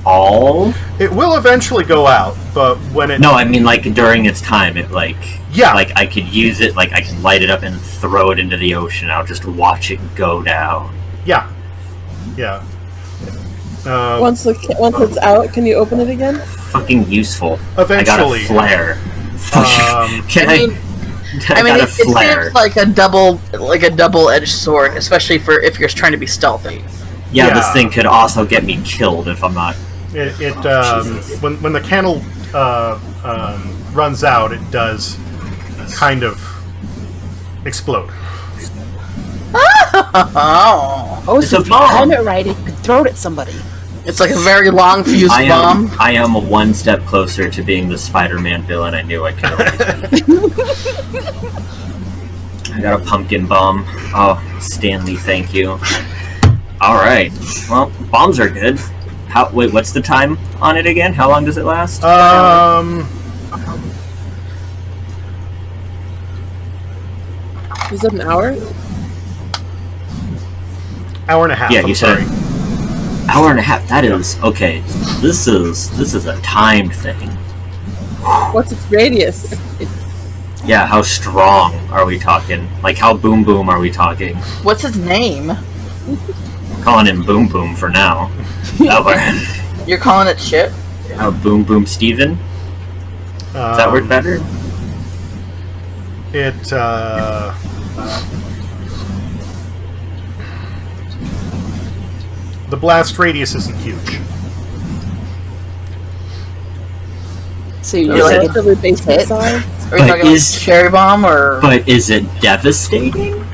all? It will eventually go out, but when it No, I mean, like, during its time, it, like... Yeah. Like, I could use it, like, I can light it up and throw it into the ocean. I'll just watch it go down. yeah. Once it's out, can you open it again? Fucking useful. Eventually. I got a flare. Can I mean, I got a it flare. seems like a double-edged sword, especially for if you're trying to be stealthy. Yeah, this Yeah. thing could also get me killed if I'm not... Jesus. when the candle runs out, it does kind of explode. Oh, Oh, It's so a if you bomb. time it right, it could throw it at somebody. it's like a very long fused bomb. I am one step closer to being the Spider-Man villain I knew I could always be. I got a pumpkin bomb. Oh, Stanley, thank you. Alright. Well, bombs are good. Wait, what's the time on it again? How long does it last? Is it an hour? Hour and a half. Yeah, I'm you said sorry. Hour and a half. That is okay. This is a timed thing. What's its radius? Yeah, how strong are we talking? Like, how boom boom are we talking? What's his name? Calling him boom boom for now. You're calling it shit? Boom boom Steven? Does that work better? The blast radius isn't huge. So you're Is like, it? Relatively basic hit? size. Are you But talking like is- cherry bomb or? But is it devastating?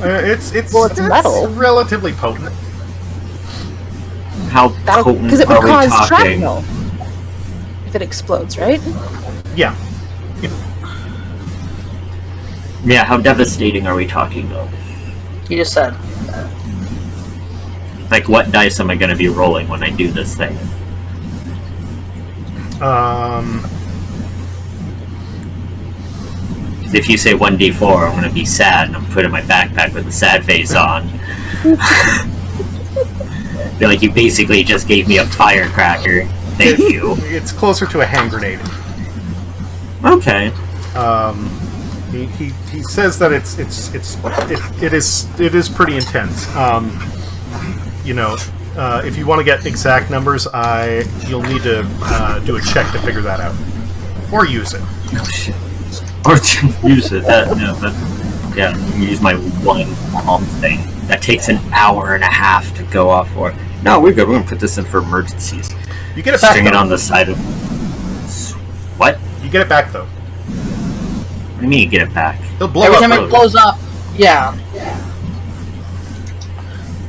It's Well, it's metal. relatively potent. How that'll potent because it would are we cause talking? shrapnel if it explodes, right? Yeah. Yeah, how devastating are we talking though? You just said. Like, what dice am I going to be rolling when I do this thing? If you say 1d4, I'm going to be sad, and I'm putting my backpack with a sad face on. Feel like you basically just gave me a firecracker. Thank you. It's closer to a hand grenade. Okay. He says that it is pretty intense. If you want to get exact numbers, you'll need to do a check to figure that out, or use it. Oh shit. Or to use it. Yeah, use my one palm thing. That takes an hour and a half to go off for. No, we're good. We're gonna put this in for emergencies. You get it back. String it though. on the side of. What? You get it back though. What do you mean you get it back? It'll blow Every up. time it blows up, yeah.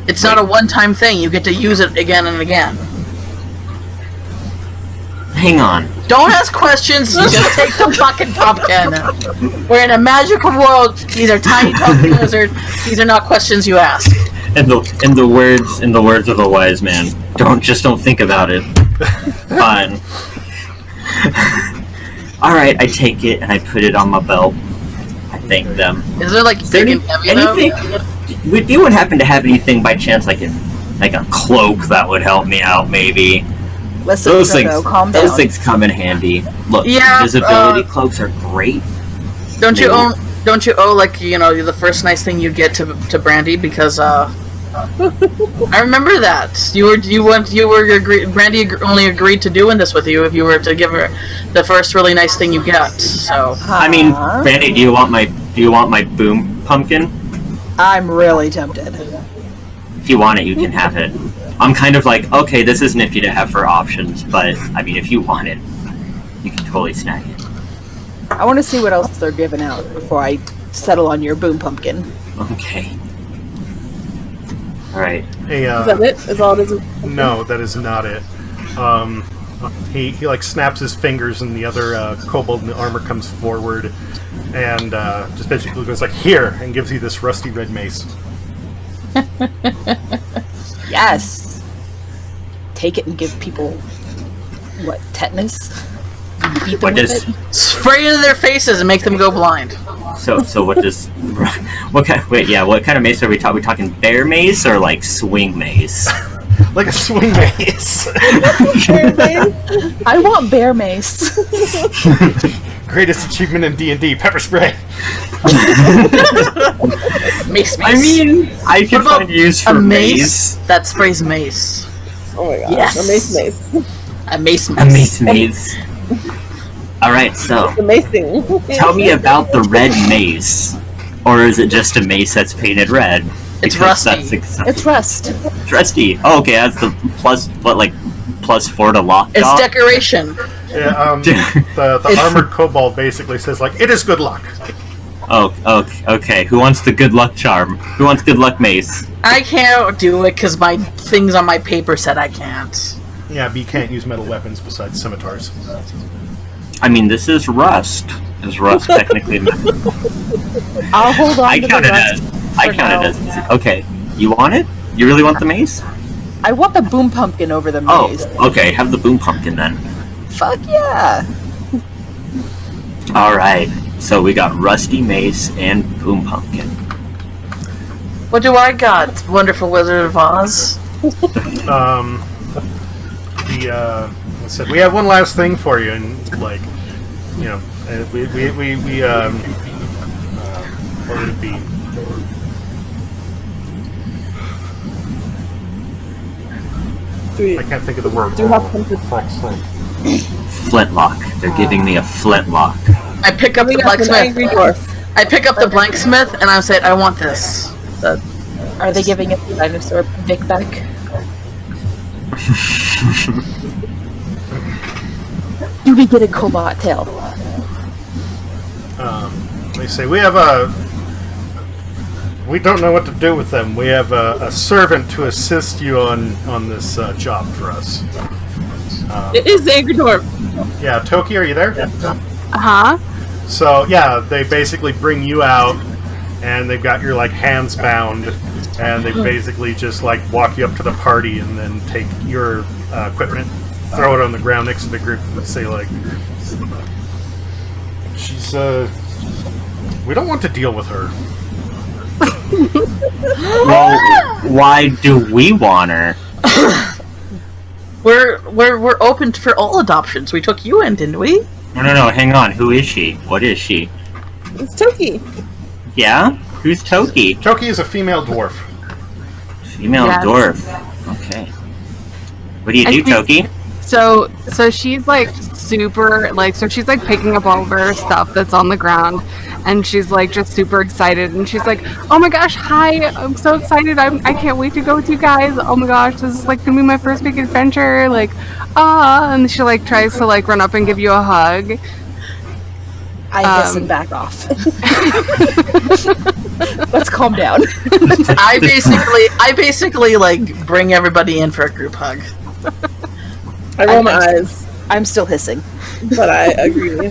It's not a one-time thing. You get to use it again and again. Hang on. Don't ask questions. You just take the fucking pumpkin. We're in a magical world. These are tiny pumpkin lizards. These are not questions you ask. In the words of a wise man, don't think about it. Fine. All right, I take it and I put it on my belt. I thank them. Is there like big and heavy anything? though? Would anyone happen to have anything by chance, like a cloak that would help me out? Maybe Listen, those Frodo, things. calm Those down. things come in handy. Look, Yeah, invisibility cloaks are great. Don't you owe like the first nice thing you get to Brandy because I remember that Brandy only agreed to doing this with you if you were to give her the first really nice thing you get. So I mean, Brandy, do you want my boom pumpkin? I'm really tempted. If you want it, you can have it. I'm kind of like, okay, this is nifty to have for options, but I mean, if you want it, you can totally snag it. I want to see what else they're giving out before I settle on your boom pumpkin. Okay. All right. Hey, Is that it? Is all it is? no, that is not it. He like snaps his fingers, and the other kobold in the armor comes forward, and just basically goes like, "Here," and gives you this rusty red mace. Yes. Take it and give people what, tetanus? Beat them What with does it? Spray it in their faces and make them go blind. so what does what kind? Wait, yeah. What kind of mace are we talking? Are we talking bear mace or like swing mace? Like a swing mace. I want bear mace. Greatest achievement in D&D, pepper spray. Mace. I mean, I can What about find use a for mace that sprays mace. Oh my god. Yes. A mace. A mace. A mace. All right, so The macing. tell me about the red mace, or is it just a mace that's painted red? It's Because rusty. It's rust. It's rusty. Oh, okay, that's the +4 to lock. It's decoration. Yeah, the armored kobold basically says like, "It is good luck." Oh, okay. Who wants the good luck charm? Who wants good luck mace? I can't do it because my things on my paper said I can't. Yeah, but you can't use metal weapons besides scimitars. I mean, this is rust. Is rust technically? I'll hold on I to count the it rust. as. I count it as. Okay, you want it? You really want the mace? I want the boom pumpkin over the Oh, maze. okay. Have the boom pumpkin then. Fuck yeah. All right. So we got rusty mace and boom pumpkin. What do I got? Wonderful Wizard of Oz. I said we have one last thing for you, and like, you know, we what would it be? I can't think of the word. Do you have something? Flintlock. They're giving me a flintlock. I pick up the An blacksmith. angry dwarf. I pick up the blacksmith and I say, I want this. Are they giving us the dinosaur dick back? Do we get a cobalt tail? They say we have we don't know what to do with them. We have a servant to assist you on this job for us. It is the angry dwarf. Yeah, Toki, are you there? Huh? So yeah, they basically bring you out, and they've got your like hands bound, and they basically just like walk you up to the party, and then take your equipment, throw it on the ground next to the group, and say like, "She's we don't want to deal with her." Well, why do we want her? We're open for all adoptions. We took you in, didn't we? No, hang on. Who is she? What is she? It's Toki. Yeah? Who's Toki? Toki is a female dwarf. Female Yes. dwarf. Okay. What do you And do, she's- Toki? So she's like super like so she's like picking up all of her stuff that's on the ground, and she's like just super excited, and she's like, oh my gosh, hi, I'm so excited, I can't wait to go with you guys, oh my gosh, this is like gonna be my first big adventure, like and she like tries to like run up and give you a hug. I hiss and back off. Let's calm down. I basically like bring everybody in for a group hug. I roll my eyes, I'm still hissing. but I agree.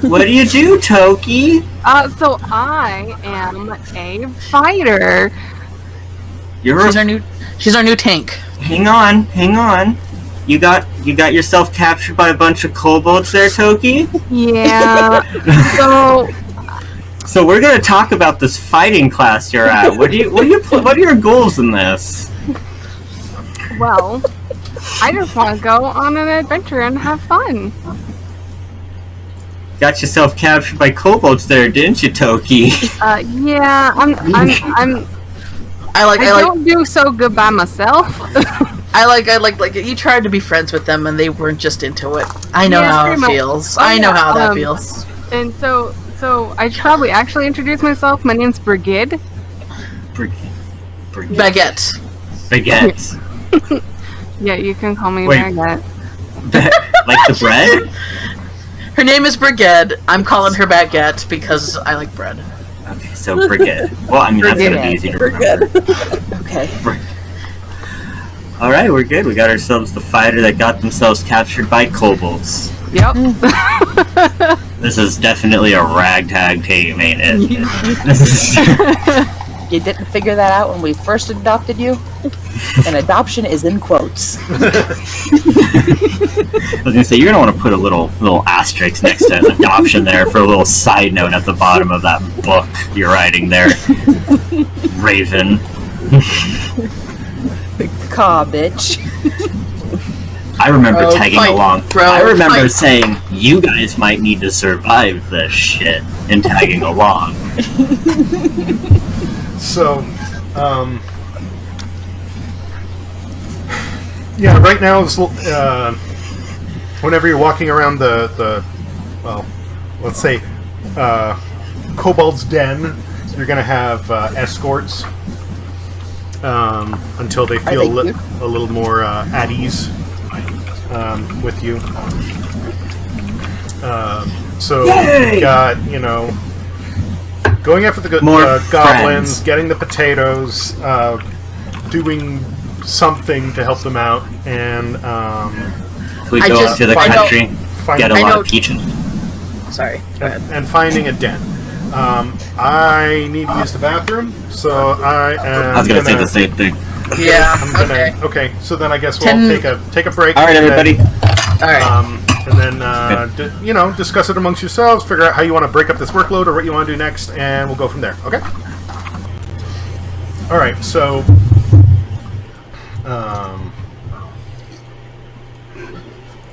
What do you do, Toki? So I am a fighter. You're She's our new tank. Hang on. You got yourself captured by a bunch of kobolds there, Toki? Yeah. So we're gonna talk about this fighting class you're at. What are your goals in this? Well, I just want to go on an adventure and have fun. Got yourself captured by kobolds there, didn't you, Toki? Yeah, I don't do so good by myself. I like you tried to be friends with them and they weren't just into it. I know Yeah, how pretty it much. feels. Oh, I know yeah, how that feels. And so I should probably actually introduce myself. My name's Brigid. Baguette. Baguette. Yeah, you can call me Wait. Baguette. Like the bread? Her name is Brigade. I'm calling her Baguette because I like bread. So brigade. Well, I mean, that's going to be easy to remember. Okay. Alright, we're good. We got ourselves the fighter that got themselves captured by kobolds. Yep. This is definitely a ragtag team, ain't it? This is... You didn't figure that out when we first adopted you? And adoption is in quotes. I was gonna say, you're gonna want to put a little asterisk next to adoption there for a little side note at the bottom of that book you're writing there. Raven. Caw, bitch. I remember tagging fight, along. bro, I remember fight. saying, you guys might need to survive this shit, and tagging along. So, yeah, right now, whenever you're walking around the well, let's say, Kobold's den, you're going to have escorts until they feel a little more at ease with you. So you've got, going after the goblins, friends. getting the potatoes, doing something to help them out, and We I go just- up to the I know- country, get a I lot know- of peaches. Sorry. Go ahead. and finding a den. I need to use the bathroom, so I am. I was gonna say the same thing. Yeah. I'm gonna, Okay. okay, so then I guess we'll 10 take a break. Alright, and then, everybody. All right. and then discuss it amongst yourselves. Figure out how you want to break up this workload or what you want to do next, and we'll go from there. Okay. All right. So,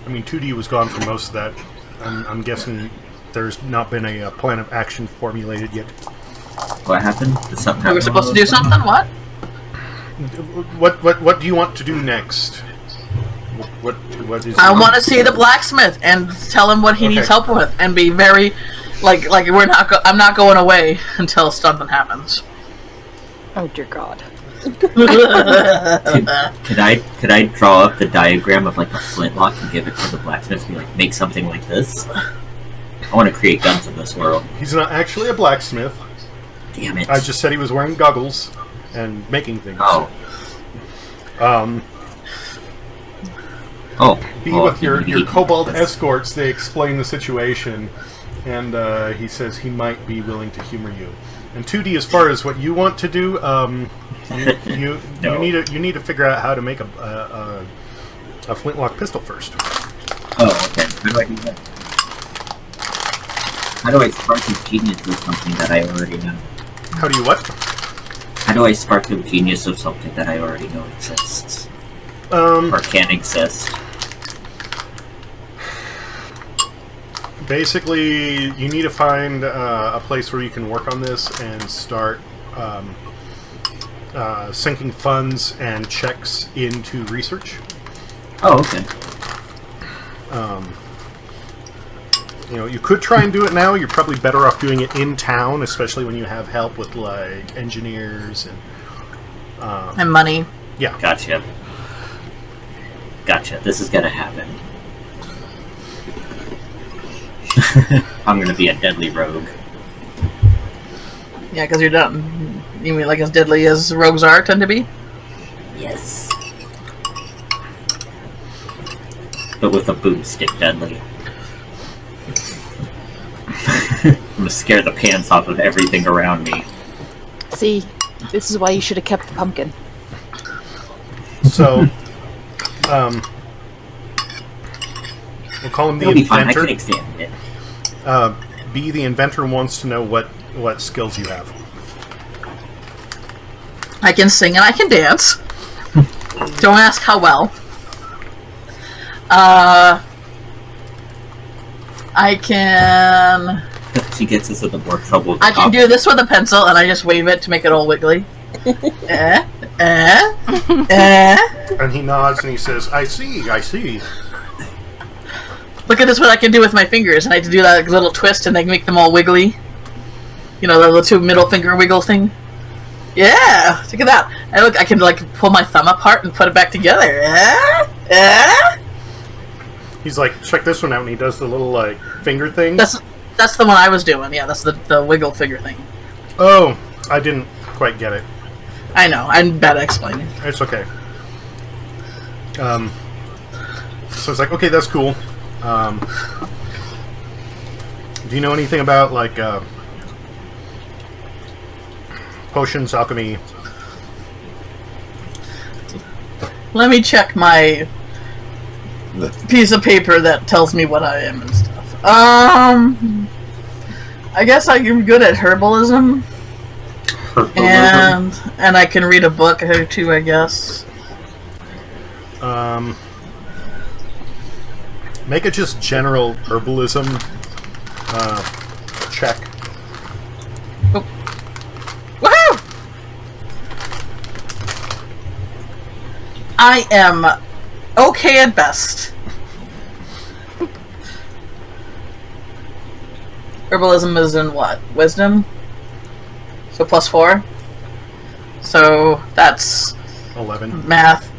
I mean, 2D was gone for most of that. I'm guessing there's not been a plan of action formulated yet. What happened? Did something We were happen? supposed to do something. What? What do you want to do next? What is? I want to see the blacksmith and tell him what he needs Okay. help with, and be very, like we're not. I'm not going away until something happens. Oh dear God. Could I draw up the diagram of like a flintlock and give it to the blacksmith and be like, make something like this? I want to create guns in this world. He's not actually a blacksmith. Damn it. I just said he was wearing goggles and making things. Oh. Be Oh, with your kobold escorts. They explain the situation, and he says he might be willing to humor you. And 2D, as far as what you want to do, you No. you need to figure out how to make a flintlock pistol first. Oh, okay. How do I do that? How do I spark the genius of something that I already know? How do you what? How do I spark the genius of something that I already know exists? Or can exist? Basically, you need to find a place where you can work on this and start sinking funds and checks into research. Oh, okay. You could try and do it now. You're probably better off doing it in town, especially when you have help with like engineers and And money. yeah. Gotcha. This is gonna happen. I'm gonna be a deadly rogue. Yeah, because you're done. You mean like as deadly as rogues tend to be? Yes. But with a boomstick deadly. I'm gonna scare the pants off of everything around me. See, this is why you should have kept the pumpkin. So, we'll call him the It'll be fine. I inventor. can examine it. B, the inventor wants to know what skills you have. I can sing and I can dance. Don't ask how well. I can. She gets us into more trouble. I can do this with a pencil, and I just wave it to make it all wiggly. eh. And he nods and he says, I see. Look at this! What I can do with my fingers, and I have to do that little twist, and they make them all wiggly. You know, the little two middle finger wiggle thing. Yeah, look at that! And look, I can like pull my thumb apart and put it back together. He's like, check this one out, and he does the little like finger thing. That's the one I was doing. Yeah, that's the wiggle finger thing. Oh, I didn't quite get it. I know, I'm bad at explaining. It's okay. So it's like, okay, that's cool. Do you know anything about, like, potions, alchemy? Let me check my piece of paper that tells me what I am and stuff. I guess I'm good at herbalism. And I can read a book or two, I guess. Make a just general herbalism check. Oh. Woohoo! I am okay at best. Herbalism is in what? Wisdom? So +4. So that's 11. math.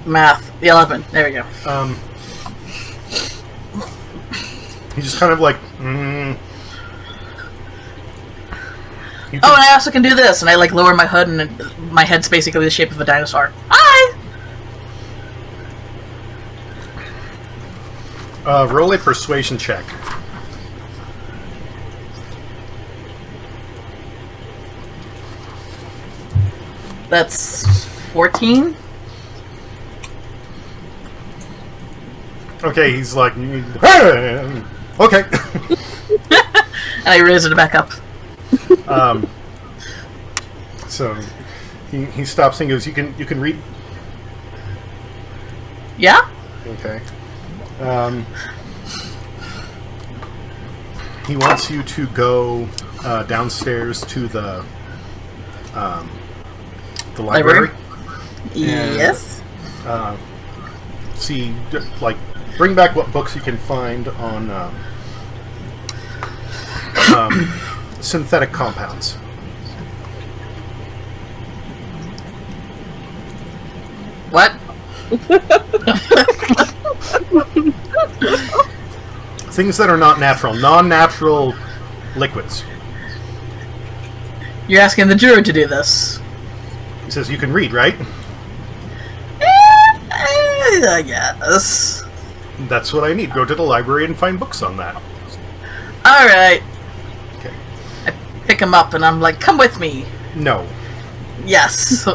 11. There we go. He's just kind of like, You Oh, and I also can do this, and I like lower my hood, and my head's basically the shape of a dinosaur. Hi! Roll a persuasion check. That's 14. Okay, he's like, "Hey!" Okay. And I raise it back up. So he stops and goes, "You can read." Yeah? Okay. He wants you to go downstairs to the library. Yes. See, like, bring back what books you can find on synthetic compounds. What? Things that are not natural, non-natural liquids. You're asking the druid to do this. He says you can read, right? I guess. That's what I need. Go to the library and find books on that. Alright. Okay. I pick him up and I'm like, come with me. No. Yes.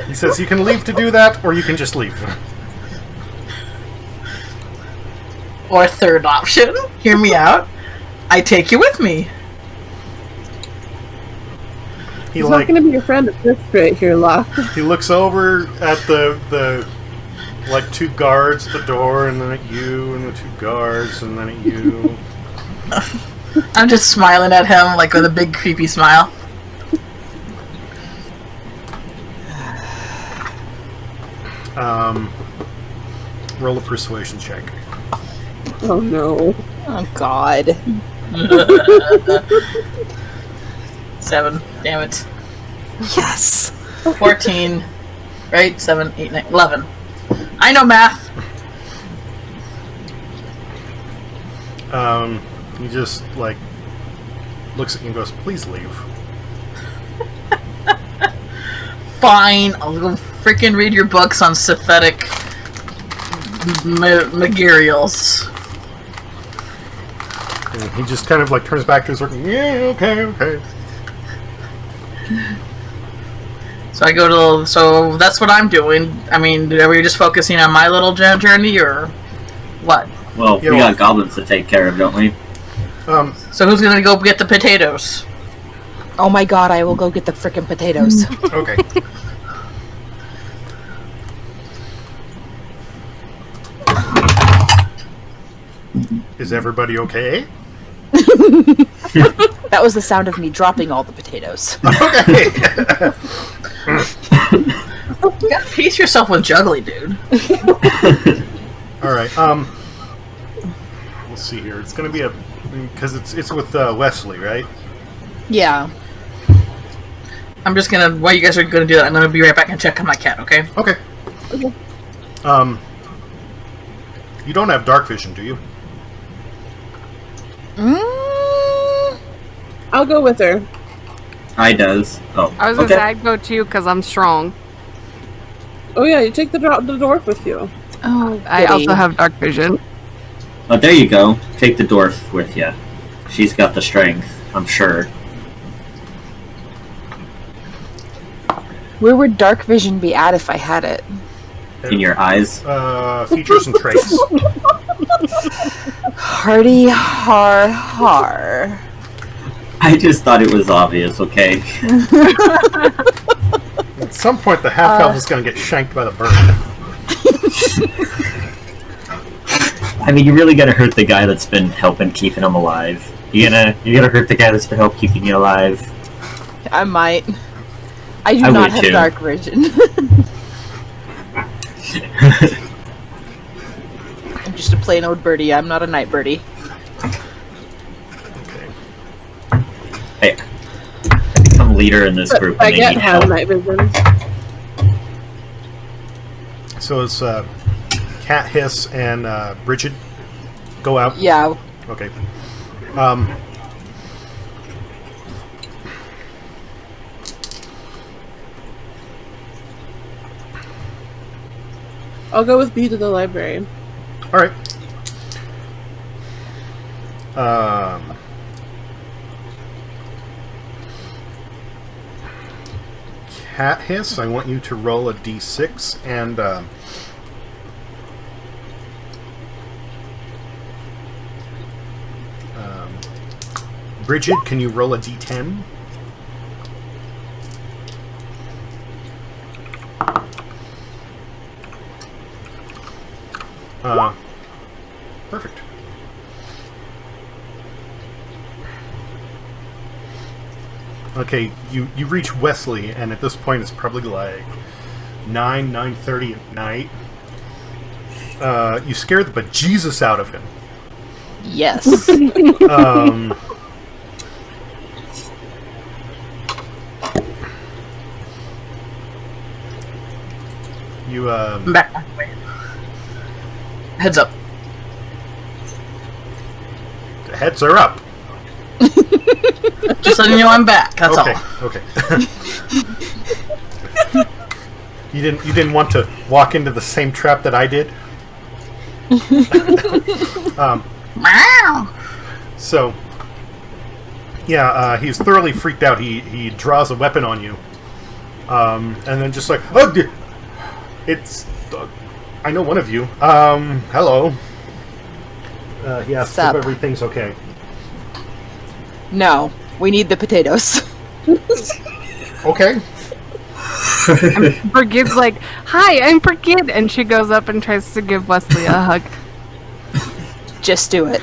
He says you can leave to do that, or you can just leave. Or third option, hear me out, I take you with me. He He's like not going to be your friend at this rate here, Locke. he looks over at the like two guards at the door, and then at you, and the two guards, and then at you. I'm just smiling at him, like with a big creepy smile. Roll a persuasion check. Oh no. Oh God. 7, damn it. Yes. 14, right? 7, 8, 9, 11. I know math. He just like looks at you and goes, "Please leave." Fine, I'll go freaking read your books on synthetic materials. And he just kind of like turns back to his work. Yeah, okay. So I go to, so that's what I'm doing. I mean, are we just focusing on my little journey, or what? Well, Yeah, we well- got goblins to take care of, don't we? So who's gonna go get the potatoes? Oh my God! I will go get the frickin' potatoes. Okay. Is everybody okay? That was the sound of me dropping all the potatoes. Okay. You gotta pace yourself with juggling, dude. All right. Let's see here. It's gonna be because it's with Wesley, right? Yeah. I'm just gonna, while you guys are gonna do that, I'm gonna be right back and check on my cat, okay? Okay. Okay. You don't have dark vision, do you? I'll go with her. I does. Oh, I was gonna say I'd go too because I'm strong. Oh yeah, you take the dwarf with you. Oh, I also have dark vision. Oh, there you go. Take the dwarf with you. She's got the strength, I'm sure. Where would dark vision be at if I had it? In your eyes. Features and traits. Hardy har har. I just thought it was obvious, okay? At some point, the half-elf is going to get shanked by the bird. I mean, you really gotta hurt the guy that's been helping keeping him alive. You gotta hurt the guy that's been helping keeping you alive. I might. I do I not would have too. dark vision. I'm just a plain old birdie. I'm not a night birdie. Hey, I become leader in this group and I they get need have help. night vision. So it's Cat, Hiss, and Bridget go out. Yeah. Okay. I'll go with B to the library. All right. Cat Hiss, I want you to roll a d6, and Bridget, can you roll a d10? Perfect. Okay, you reach Wesley, and at this point it's probably like 9:30 at night. You scare the bejesus out of him. Yes. You I'm back. Heads up. the heads are up. Just letting you know I'm back. That's Okay, all. okay. You didn't want to walk into the same trap that I did. So, yeah, he's thoroughly freaked out. He draws a weapon on you, and then just like, oh, it's. I know one of you. Hello. He asks Sup? if everything's okay. No, we need the potatoes. Okay. Brigitte's like, "Hi, I'm Brigitte," and she goes up and tries to give Wesley a hug. Just do it.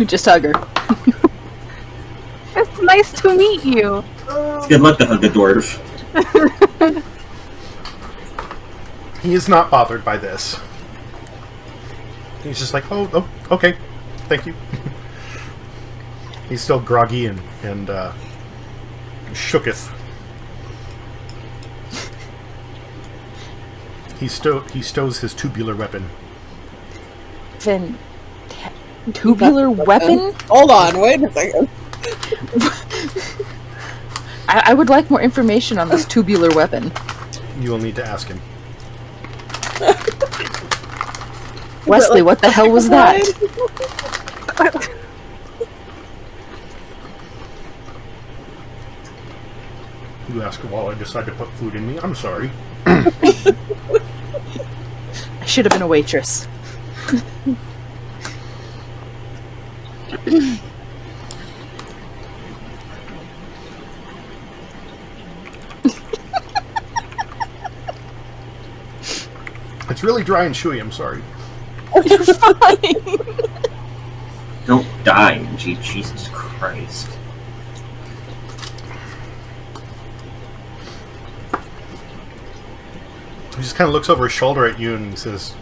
Just hug her. It's nice to meet you. It's good luck to hug the dwarf. He is not bothered by this. He's just like, oh okay, thank you. He's still groggy and shooketh. He stows his tubular weapon. Tubular weapon? Hold on, wait a second. I would like more information on this tubular weapon. You will need to ask him. Wesley, what the hell was that? You ask while I decide to put food in me. I'm sorry. I should have been a waitress. It's really dry and chewy. I'm sorry. You're fine. Don't die, Jesus Christ. He just kind of looks over his shoulder at you and says,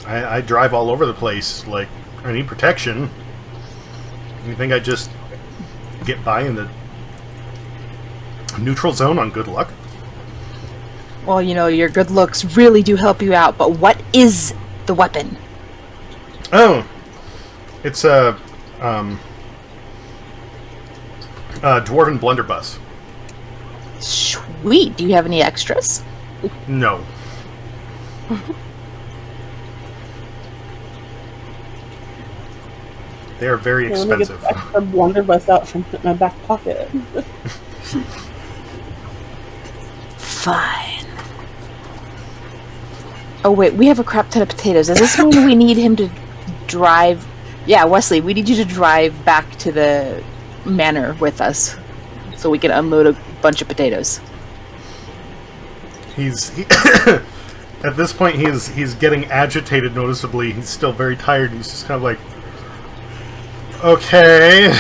I drive all over the place. Like, I need protection. You think I just get by in the neutral zone on good luck? Well, you know, your good looks really do help you out, but what is the weapon? Oh, it's a Dwarven blunderbuss. Sweet. Do you have any extras? No. They are very Let me get expensive. the extra blunderbuss out from my back pocket. Fine. Oh wait, we have a crap ton of potatoes. Does this mean we need him to drive? Yeah, Wesley, we need you to drive back to the manor with us, so we can unload a bunch of potatoes. At this point, he's getting agitated noticeably. He's still very tired. He's just kind of like, okay.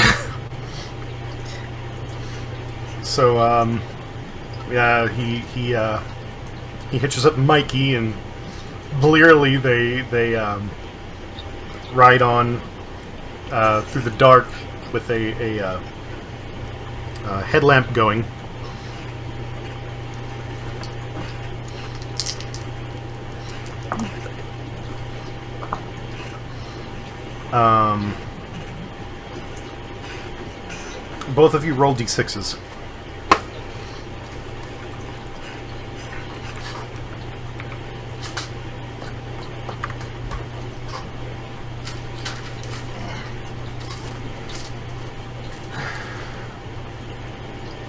So, yeah, he hitches up Mikey, and blearily they ride on through the dark with a headlamp going. Both of you roll d6s.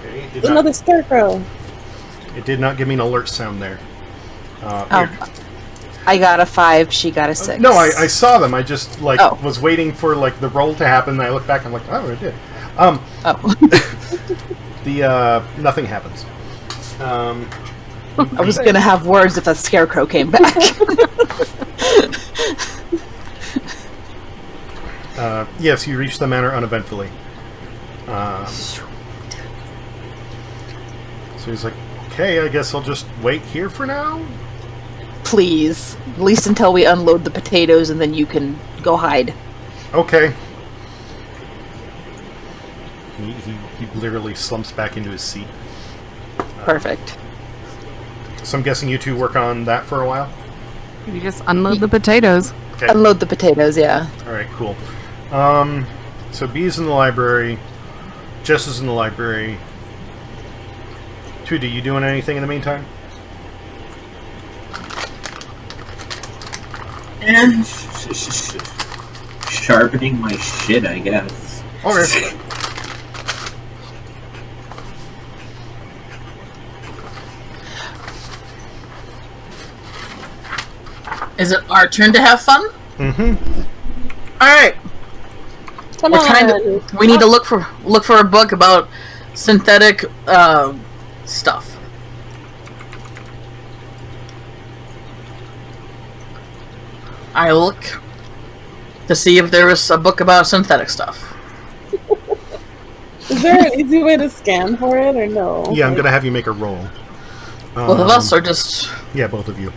Okay, Another scarecrow. it did not give me an alert sound there. Oh, Weird. I got a 5. She got a 6. No, I saw them. I just Oh. was waiting for the roll to happen. And I look back. I'm like, oh, it did. Oh. Nothing happens. I was gonna have words if that scarecrow came back. Yes, you reach the manor uneventfully. So he's like, okay, I guess I'll just wait here for now. Please, at least until we unload the potatoes, and then you can go hide. Okay. He literally slumps back into his seat. Perfect. So I'm guessing you two work on that for a while? You just unload the potatoes. Okay. Unload the potatoes, yeah. Alright, cool. So B's in the library. Jess is in the library. Tudy, you doing anything in the meantime? Sharpening my shit, I guess. Okay. Is it our turn to have fun? Mm-hmm. Alright. Come We're on. trying to. We need to look for a book about synthetic stuff. I look to see if there is a book about synthetic stuff. Is there an easy way to scan for it, or no? Yeah, I'm gonna have you make a roll. Both of us are just. Yeah, both of you.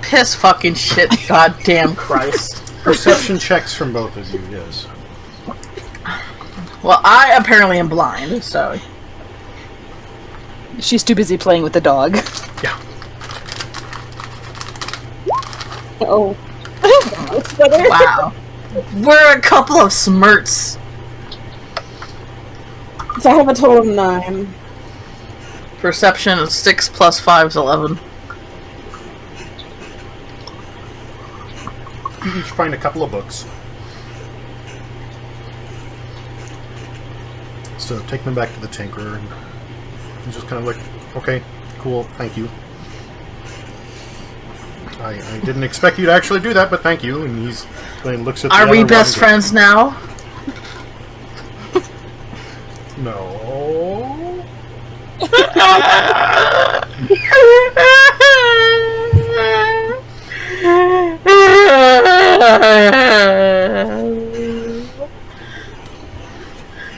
Piss fucking shit. Goddamn Christ. Perception checks from both of you, yes. Well, I apparently am blind, so. She's too busy playing with the dog. Yeah. Oh. What's better? Wow. We're a couple of smirts. So I have a total of 9. Perception is 6 plus 5 is 11. You each find a couple of books. So take them back to the tinkerer and he's just kind of like, okay, cool, thank you. I didn't expect you to actually do that, but thank you. And he looks at the Are we other best one. friends now? No.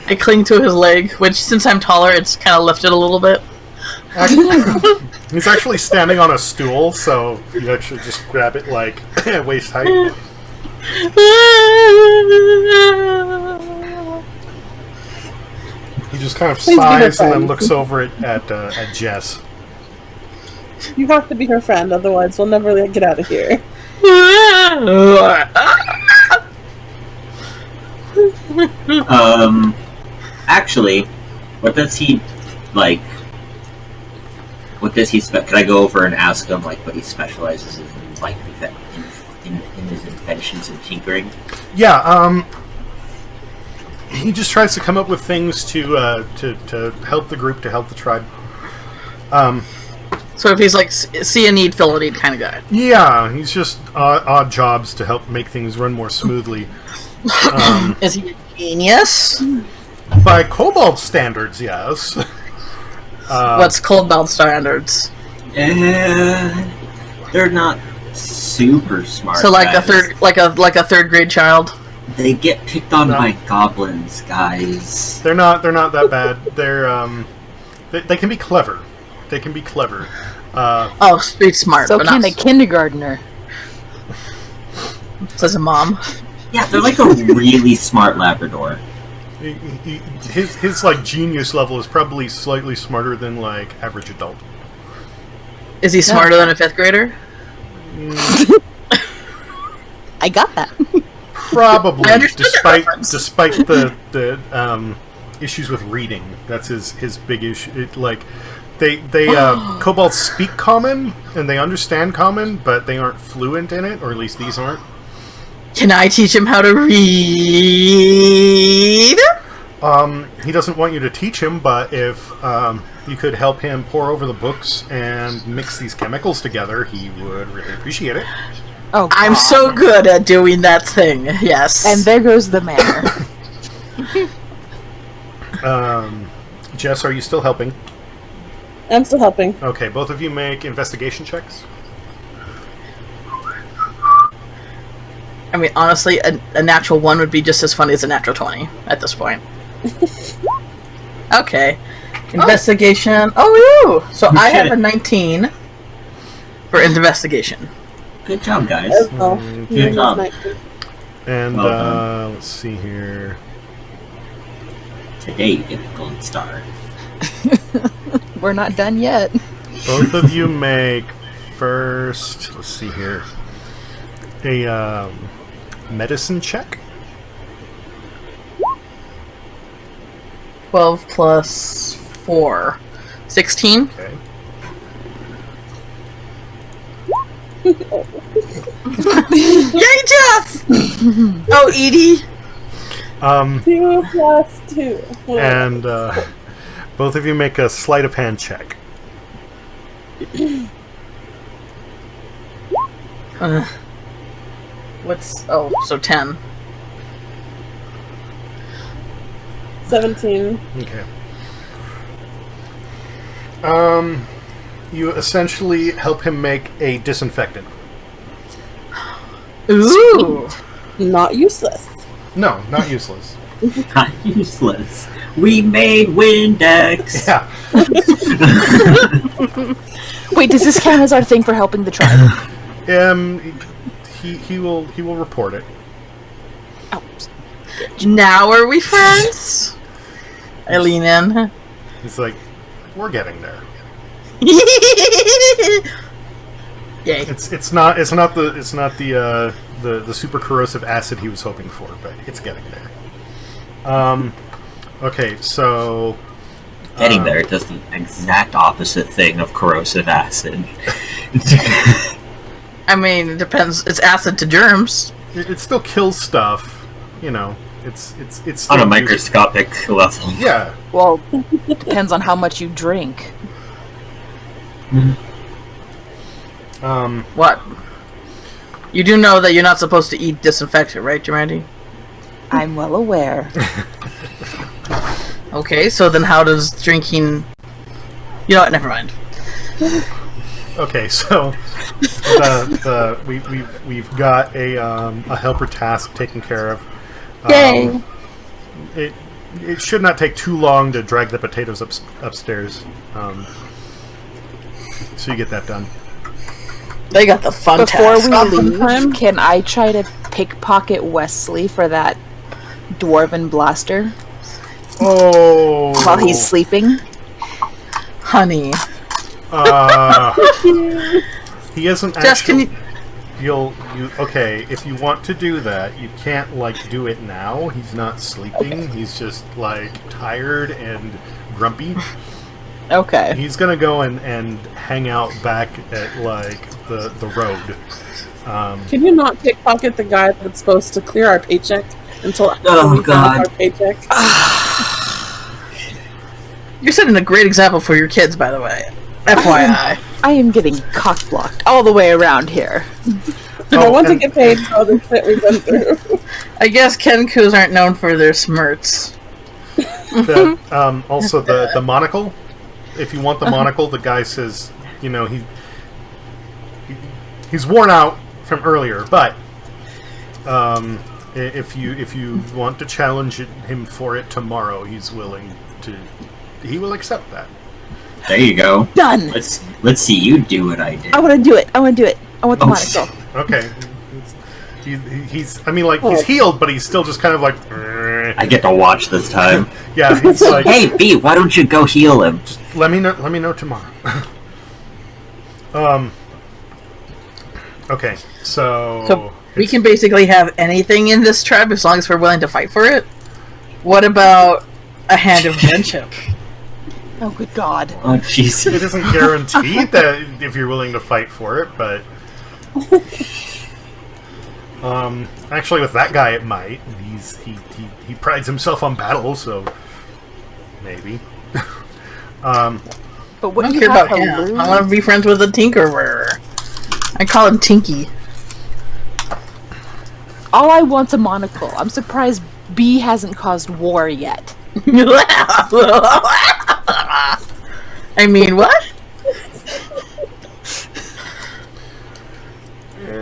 I cling to his leg, which since I'm taller, it's kind of lifted a little bit. He's actually standing on a stool, so you actually just grab it like waist height. He just kind of Please be her sighs and then friend. looks over at Jess. You have to be her friend, otherwise we'll never get out of here. Actually, what does he like? What does he? Could I go over and ask him like what he specializes in, like in his inventions and tinkering? Yeah. He just tries to come up with things to help the group, to help the tribe. So if he's like see a need, fill a need kind of guy. Yeah, he's just odd jobs to help make things run more smoothly. Is he a genius? By Kobold standards, yes. What's Kobold standards? They're not super smart. So like guys. a third grade child. They get picked on by goblins, guys. They're not that bad. They can be clever. They can be clever. Street smart. So but can not a kindergartner. says a mom. Yeah, they're like a really smart Labrador. His like genius level is probably slightly smarter than like average adult. Is he smarter than a 5th grader? I got that. Probably, I understood that reference. despite the issues with reading. That's his big issue. They Kobolds speak Common and they understand Common, but they aren't fluent in it, or at least these aren't. Can I teach him how to read? He doesn't want you to teach him, but if you could help him pour over the books and mix these chemicals together, he would really appreciate it. Oh, I'm God. so good at doing that thing. Yes. And there goes the manor. Jess, are you still helping? I'm still helping. Okay, both of you make investigation checks. I mean, honestly, a natural 1 would be just as funny as a natural 20 at this point. Okay. Investigation. Oh, so I have a 19 for investigation. Good job, guys. As well. Good job. And Well done. let's see here. Today you get a gold star. We're not done yet. Both of you make first. Let's see here. A medicine check. 12 plus 4. 16? Okay. Yay, Jess! Oh, Edie. 2 plus 2. And both of you make a sleight of hand check. So 10. 17. Okay. You essentially help him make a disinfectant. Ooh. Not useless. No, not useless. Not useless. We made Windex. Yeah. Wait, does this count as our thing for helping the tribe? He will report it. Oh, Now are we friends? I lean in. He's like, we're getting there. Yay. It's not the super corrosive acid he was hoping for, but it's getting there. Okay, so Getting there does the exact opposite thing of corrosive acid. I mean, it depends. It's acid to germs. it still kills stuff, you know. It's still On a used- microscopic level. Yeah. well, depends on how much you drink. What? You do know that you're not supposed to eat disinfectant, right, Jamandy? I'm well aware. Okay, so then how does drinking... You know what, never mind. Okay, so we've got a helper task taken care of. Yay! It should not take too long to drag the potatoes upstairs. So you get that done. They got the fun Before task. we leave, can I try to pickpocket Wesley for that dwarven blaster Oh. while he's sleeping? Honey. He isn't Jess, can actually. you... Okay, if you want to do that, you can't like do it now. He's not sleeping. He's just like tired and grumpy. Okay. He's gonna go and hang out back at like the road. Can you not pickpocket the guy that's supposed to clear our paycheck until after Oh, we found God. our paycheck? You're setting a great example for your kids, by the way. FYI. I am getting cock blocked all the way around here. I want to and- get paid for all the shit we've been through. I guess Kenkus aren't known for their smirts. Also the monocle. If you want the monocle, the guy says, he's worn out from earlier, but if you want to challenge him for it tomorrow, he's willing to. He will accept that. There you go. Done. Let's see you do what I did. I want to do it. I want to do it. I want the Oh, monocle. Okay. He's healed, but he's still just kind of like. I get to watch this time. Yeah, he's like. Hey, B, why don't you go heal him? Let me know tomorrow. Okay, So we can basically have anything in this tribe as long as we're willing to fight for it. What about a hand of friendship? Oh, good God. Oh, jeez. it isn't guaranteed that if you're willing to fight for it, but actually with that guy it might. He prides himself on battle, so maybe. But I what don't do care you have about to him. lose? I want to be friends with a tinkerer. I call him Tinky. All I want's a monocle. I'm surprised B hasn't caused war yet. I mean, what?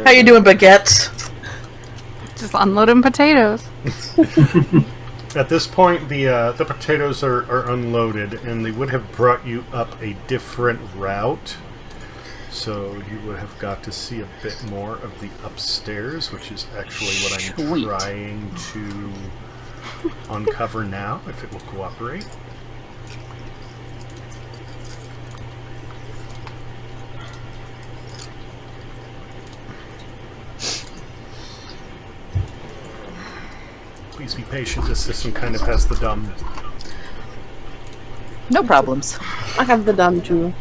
How you doing, baguettes? Just unloading potatoes. At this point, the potatoes are unloaded, and they would have brought you up a different route. So you would have got to see a bit more of the upstairs, which is actually what I'm Sweet. trying to uncover now, if it will cooperate. Please be patient, this system kind of has the dumb... No problems. I have the dumb too.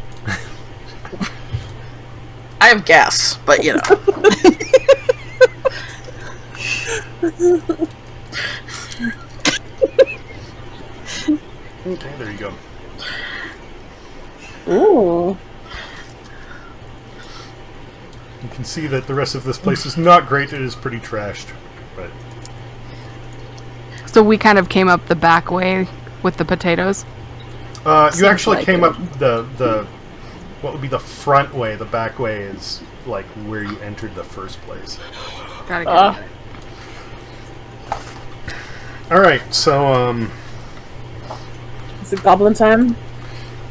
I have gas, but you know. Okay, there you go. Ooh. You can see that the rest of this place is not great, it is pretty trashed. But So we kind of came up the back way with the potatoes. you actually like came it. up the what would be the front way. The back way is like where you entered the first place. Gotta get it. All right, so Is it goblin time?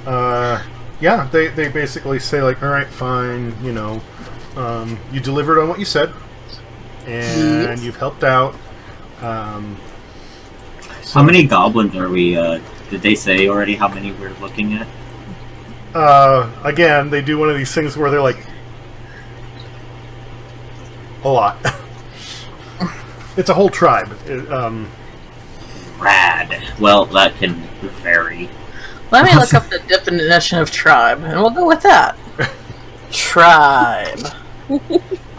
yeah, they basically say like, all right, fine, you delivered on what you said, and you've helped out. How many goblins are we, did they say already how many we're looking at? Again, they do one of these things where they're like, a lot. It's a whole tribe. Rad. Well, that can vary. Let me look up the definition of tribe, and we'll go with that. Tribe. I'm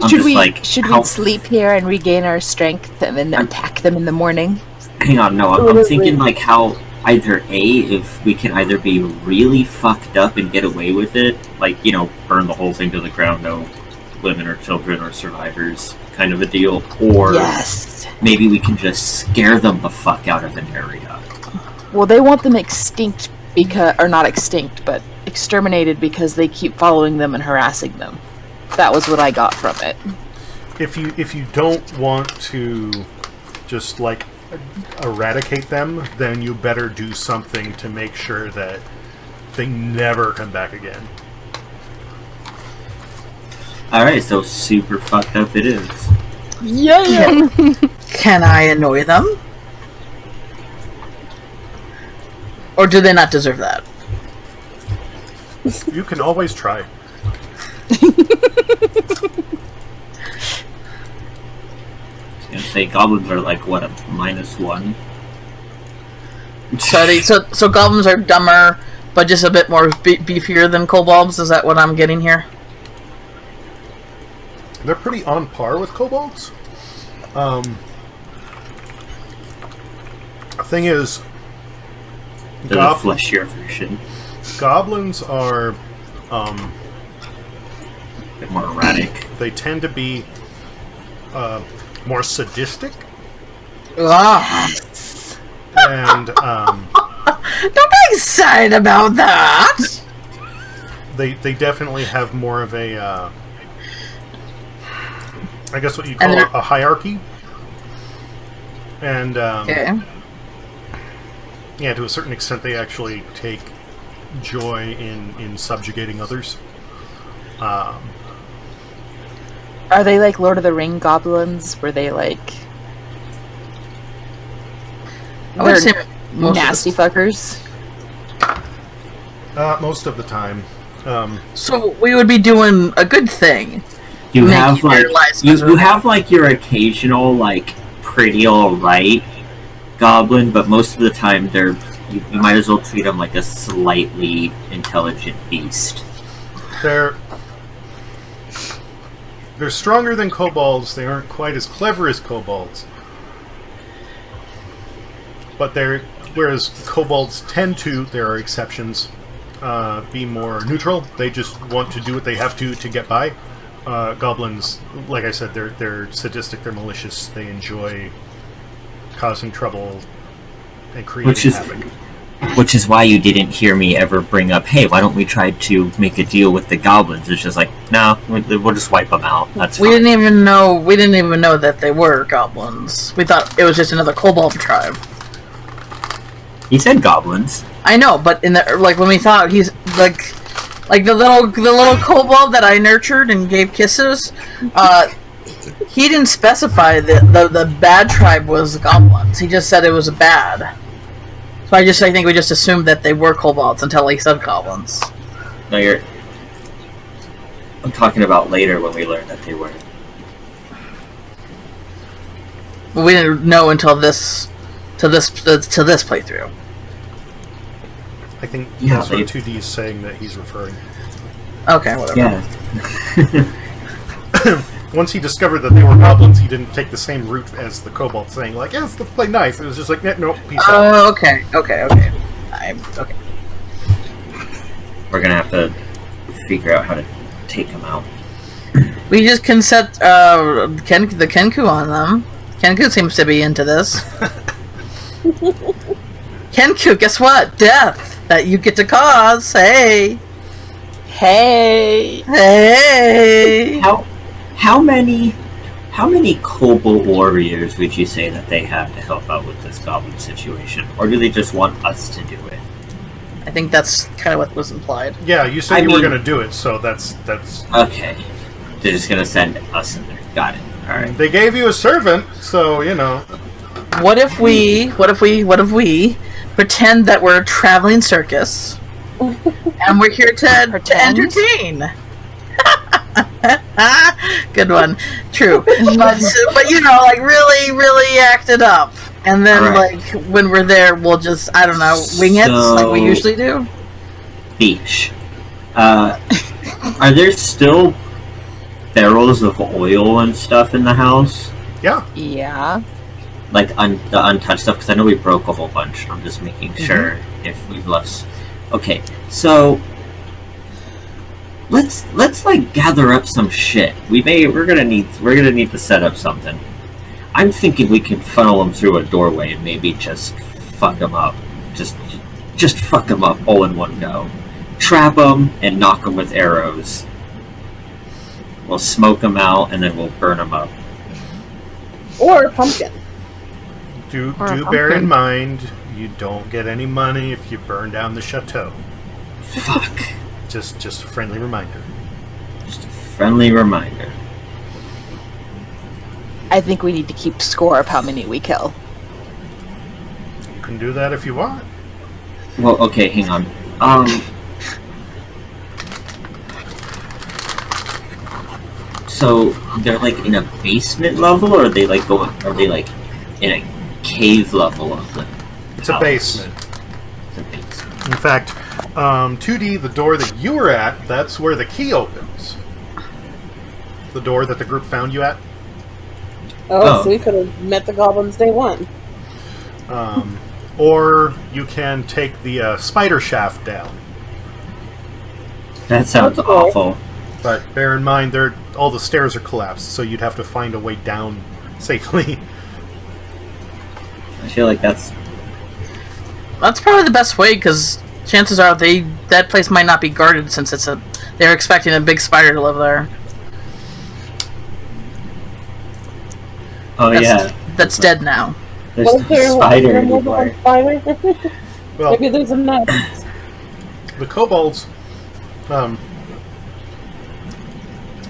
Should just we like, should how, we sleep here and regain our strength and then attack them in the morning? hang on, no, I'm thinking like how either A, if we can either be really fucked up and get away with it, like, burn the whole thing to the ground, no women or children or survivors kind of a deal, or Yes. maybe we can just scare them the fuck out of an area. Well, they want them extinct or not extinct, but exterminated because they keep following them and harassing them. That was what I got from it. If you don't want to just like eradicate them, then you better do something to make sure that they never come back again. Alright, so super fucked up it is. Yeah. Can I annoy them? Or do they not deserve that? You can always try. say goblins are like what, a -1? So goblins are dumber, but just a bit more beefier than kobolds. Is that what I'm getting here? They're pretty on par with kobolds. The thing is, The fleshier version. goblins are A bit more erratic. they tend to be more sadistic, Ah. and Don't be excited about that. they definitely have more of a I guess what you call a hierarchy. And Okay. yeah, to a certain extent, they actually take joy in subjugating others. Are they like Lord of the Ring goblins? Were they like I would say most nasty fuckers? Most of the time. So we would be doing a good thing. You Make have you like realize you miserable. have like your occasional like pretty alright goblin, but most of the time you might as well treat them like a slightly intelligent beast. They're stronger than kobolds. They aren't quite as clever as kobolds. But whereas kobolds tend to, there are exceptions, be more neutral. They just want to do what they have to get by. Goblins, like I said, they're sadistic, they're malicious, they enjoy causing trouble and creating havoc. Which is why you didn't hear me ever bring up, hey, why don't we try to make a deal with the goblins? It's just like, no, we'll just wipe them out. That's We fine. didn't even know that they were goblins. We thought it was just another kobold tribe. He said goblins. I know, but in the when we thought he's like the little kobold that I nurtured and gave kisses, he didn't specify that the bad tribe was goblins. He just said it was bad. So I think we just assumed that they were kobolds until he said goblins. No, I'm talking about later when we learned that they were. But we didn't know until this playthrough. I think Yeah, that's what 2D is saying that he's referring. Okay, whatever. Yeah. Once he discovered that they were goblins, he didn't take the same route as the kobold, saying like, "Yes, let's play nice." It was just like, "No, peace out." Oh, okay. Okay. We're gonna have to figure out how to take them out. We just can set the Kenku on them. Kenku seems to be into this. Kenku, guess what? Death that you get to cause. Hey. How many kobold warriors would you say that they have to help out with this goblin situation, or do they just want us to do it? I think that's kind of what was implied. Yeah, you said you were going to do it, so that's. Okay. They're just gonna send us in there. Got it. All right. They gave you a servant, so you know. What if we pretend that we're a traveling circus and we're here to entertain? Good one. True. But you know, like really act it up. And then Alright. like when we're there we'll just, I don't know, wing it like we usually do. Beach. Are there still barrels of oil and stuff in the house? Yeah. Yeah. Like the untouched stuff, because I know we broke a whole bunch. I'm just making sure if we've left. Okay, so let's like gather up some shit. We're gonna need to set up something. I'm thinking we can funnel them through a doorway and maybe just fuck them up. Just fuck them up all in one go. Trap them and knock them with arrows. We'll smoke them out and then we'll burn them up. Or a pumpkin. Do Or a bear in pumpkin. mind, you don't get any money if you burn down the chateau. Fuck. Just a friendly reminder. Just a friendly reminder. I think we need to keep score of how many we kill. You can do that if you want. Well, okay, hang on. So they're like in a basement level, or are they like going? Are they like in a cave level of the? It's a basement. It's a basement. In fact, 2D, the door that you were at, that's where the key opens. The door that the group found you at. Oh, so we could have met the goblins day one. Or you can take the spider shaft down. That sounds Okay. awful. But bear in mind, all the stairs are collapsed, so you'd have to find a way down safely. I feel like that's probably the best way, because chances are that place might not be guarded since they're expecting a big spider to live there. Oh yeah, That's dead now. there's What if no there spider was more than anymore. one spider? Well, Maybe there's a nest. the kobolds,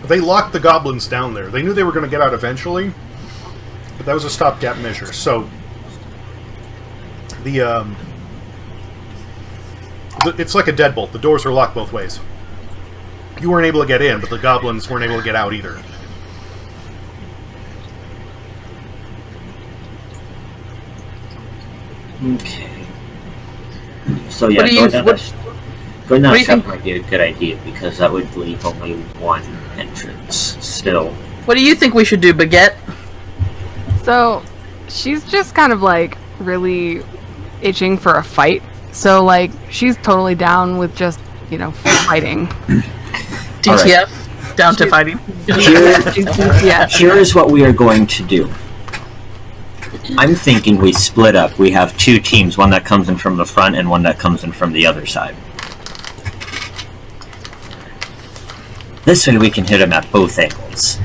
they locked the goblins down there. They knew they were going to get out eventually, but that was a stopgap measure. So it's like a deadbolt. The doors are locked both ways. You weren't able to get in, but the goblins weren't able to get out either. Okay. So yeah, What do you- going down what- that going down what that do you shaft think- might be a good idea because that would leave only one entrance still. What do you think we should do, Baguette? So she's just kind of like really itching for a fight. So like she's totally down with just, fighting. DTF? Down to fighting? Yeah. Here is what we are going to do. I'm thinking we split up. We have two teams, one that comes in from the front and one that comes in from the other side. This way we can hit them at both angles.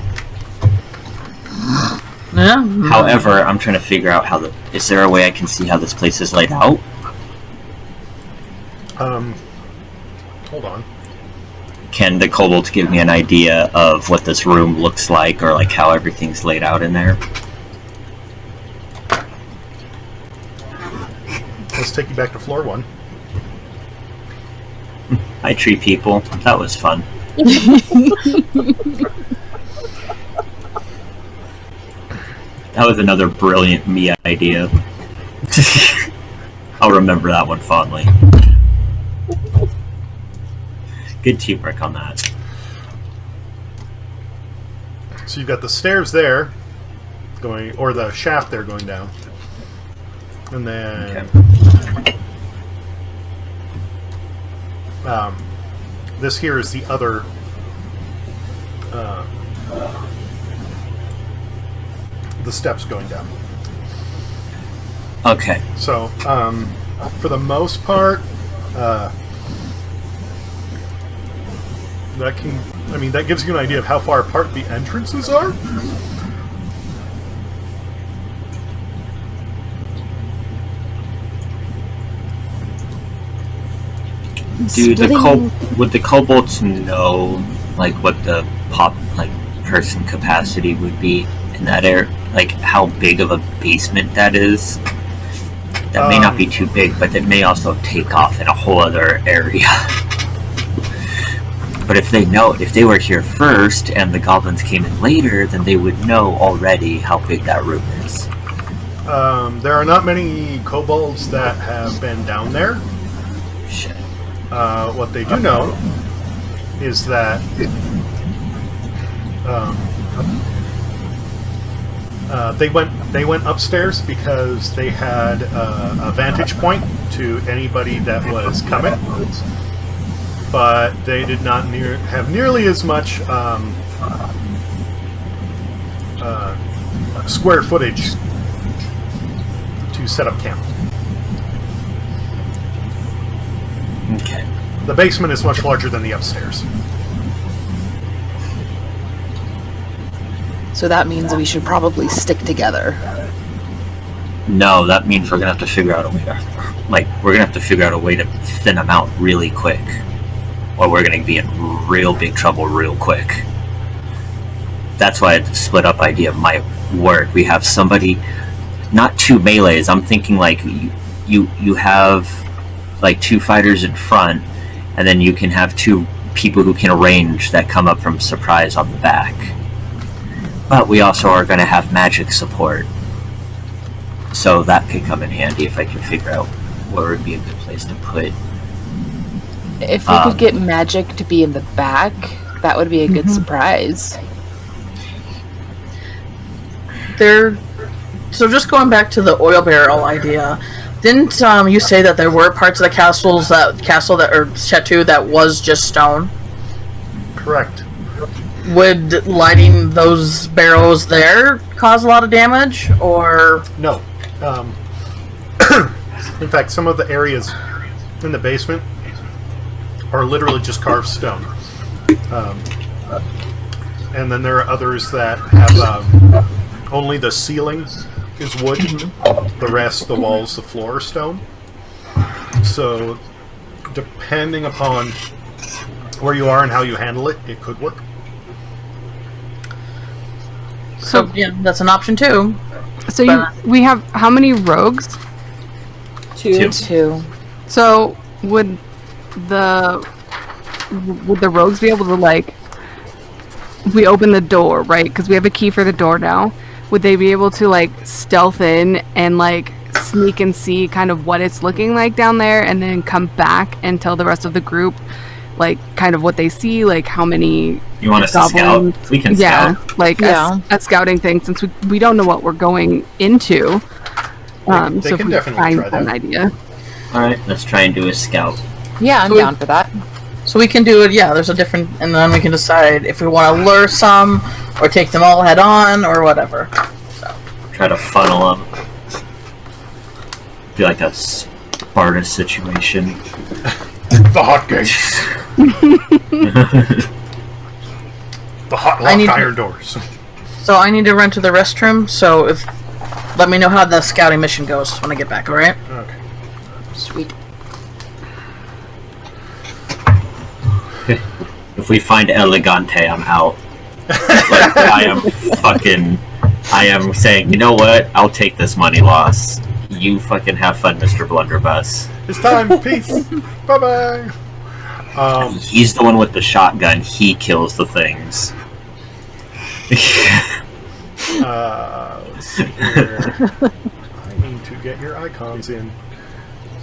Yeah. However, I'm trying to figure out is there a way I can see how this place is laid out? Hold on. Can the kobolds give me an idea of what this room looks like or like how everything's laid out in there? Let's take you back to floor 1. Hi, tree people. That was fun. That was another brilliant me idea. I'll remember that one fondly. Good teamwork on that. So you've got the stairs there, or the shaft there going down. And then this here is the other the steps going down. Okay. So for the most part, that gives you an idea of how far apart the entrances are. Would the kobolds know like what the person capacity would be in that area? Like how big of a basement that is? That may not be too big, but it may also take off in a whole other area. But if they were here first and the goblins came in later, then they would know already how big that room is. There are not many kobolds that have been down there. Shit. What they do know is that they went upstairs because they had a vantage point to anybody that was coming, but they did not have nearly as much square footage to set up camp. Okay. The basement is much larger than the upstairs. So that means we should probably stick together. No, that means we're gonna have to figure out a way to thin them out really quick, or we're gonna be in real big trouble real quick. That's why the split up idea might work. We have somebody, not two melees. I'm thinking like you have like two fighters in front, and then you can have two people who can arrange that come up from surprise on the back. But we also are going to have magic support. So that could come in handy if I can figure out where would be a good place to put. If we could get magic to be in the back, that would be a good surprise. So just going back to the oil barrel idea, didn't you say that there were parts of the castle or chateau that was just stone? Correct. Would lighting those barrels there cause a lot of damage, or No. In fact, some of the areas in the basement are literally just carved stone. And then there are others that have only the ceiling is wood. The rest, the walls, the floor are stone. So, depending upon where you are and how you handle it, it could work. so yeah, that's an option too. So we have how many rogues? 2. 2. So would the rogues be able to, like, if we open the door, right? Because we have a key for the door now. Would they be able to, like, stealth in and, like, sneak and see kind of what it's looking like down there, and then come back and tell the rest of the group, like, kind of what they see, like how many You want us to goblins? scout? We can Yeah, scout. like a scouting thing, since we don't know what we're going into. They So if can we definitely find try that. an idea. Alright, let's try and do a scout. Yeah, I'm So we- down for that. So we can do it. Yeah, there's a different, and then we can decide if we want to lure some or take them all head on or whatever. Try to funnel them. Be like a Sparta situation. The hot gates. The hot I locked need to- iron doors. So I need to run to the restroom. So let me know how the scouting mission goes when I get back. All right. Okay. Sweet. If we find Elegante, I'm out. Like, I am saying, you know what? I'll take this money loss. You fucking have fun, Mr. Blunderbuss. It's time. Peace. Bye-bye. He's the one with the shotgun. He kills the things. Let's see here. I need to get your icons in.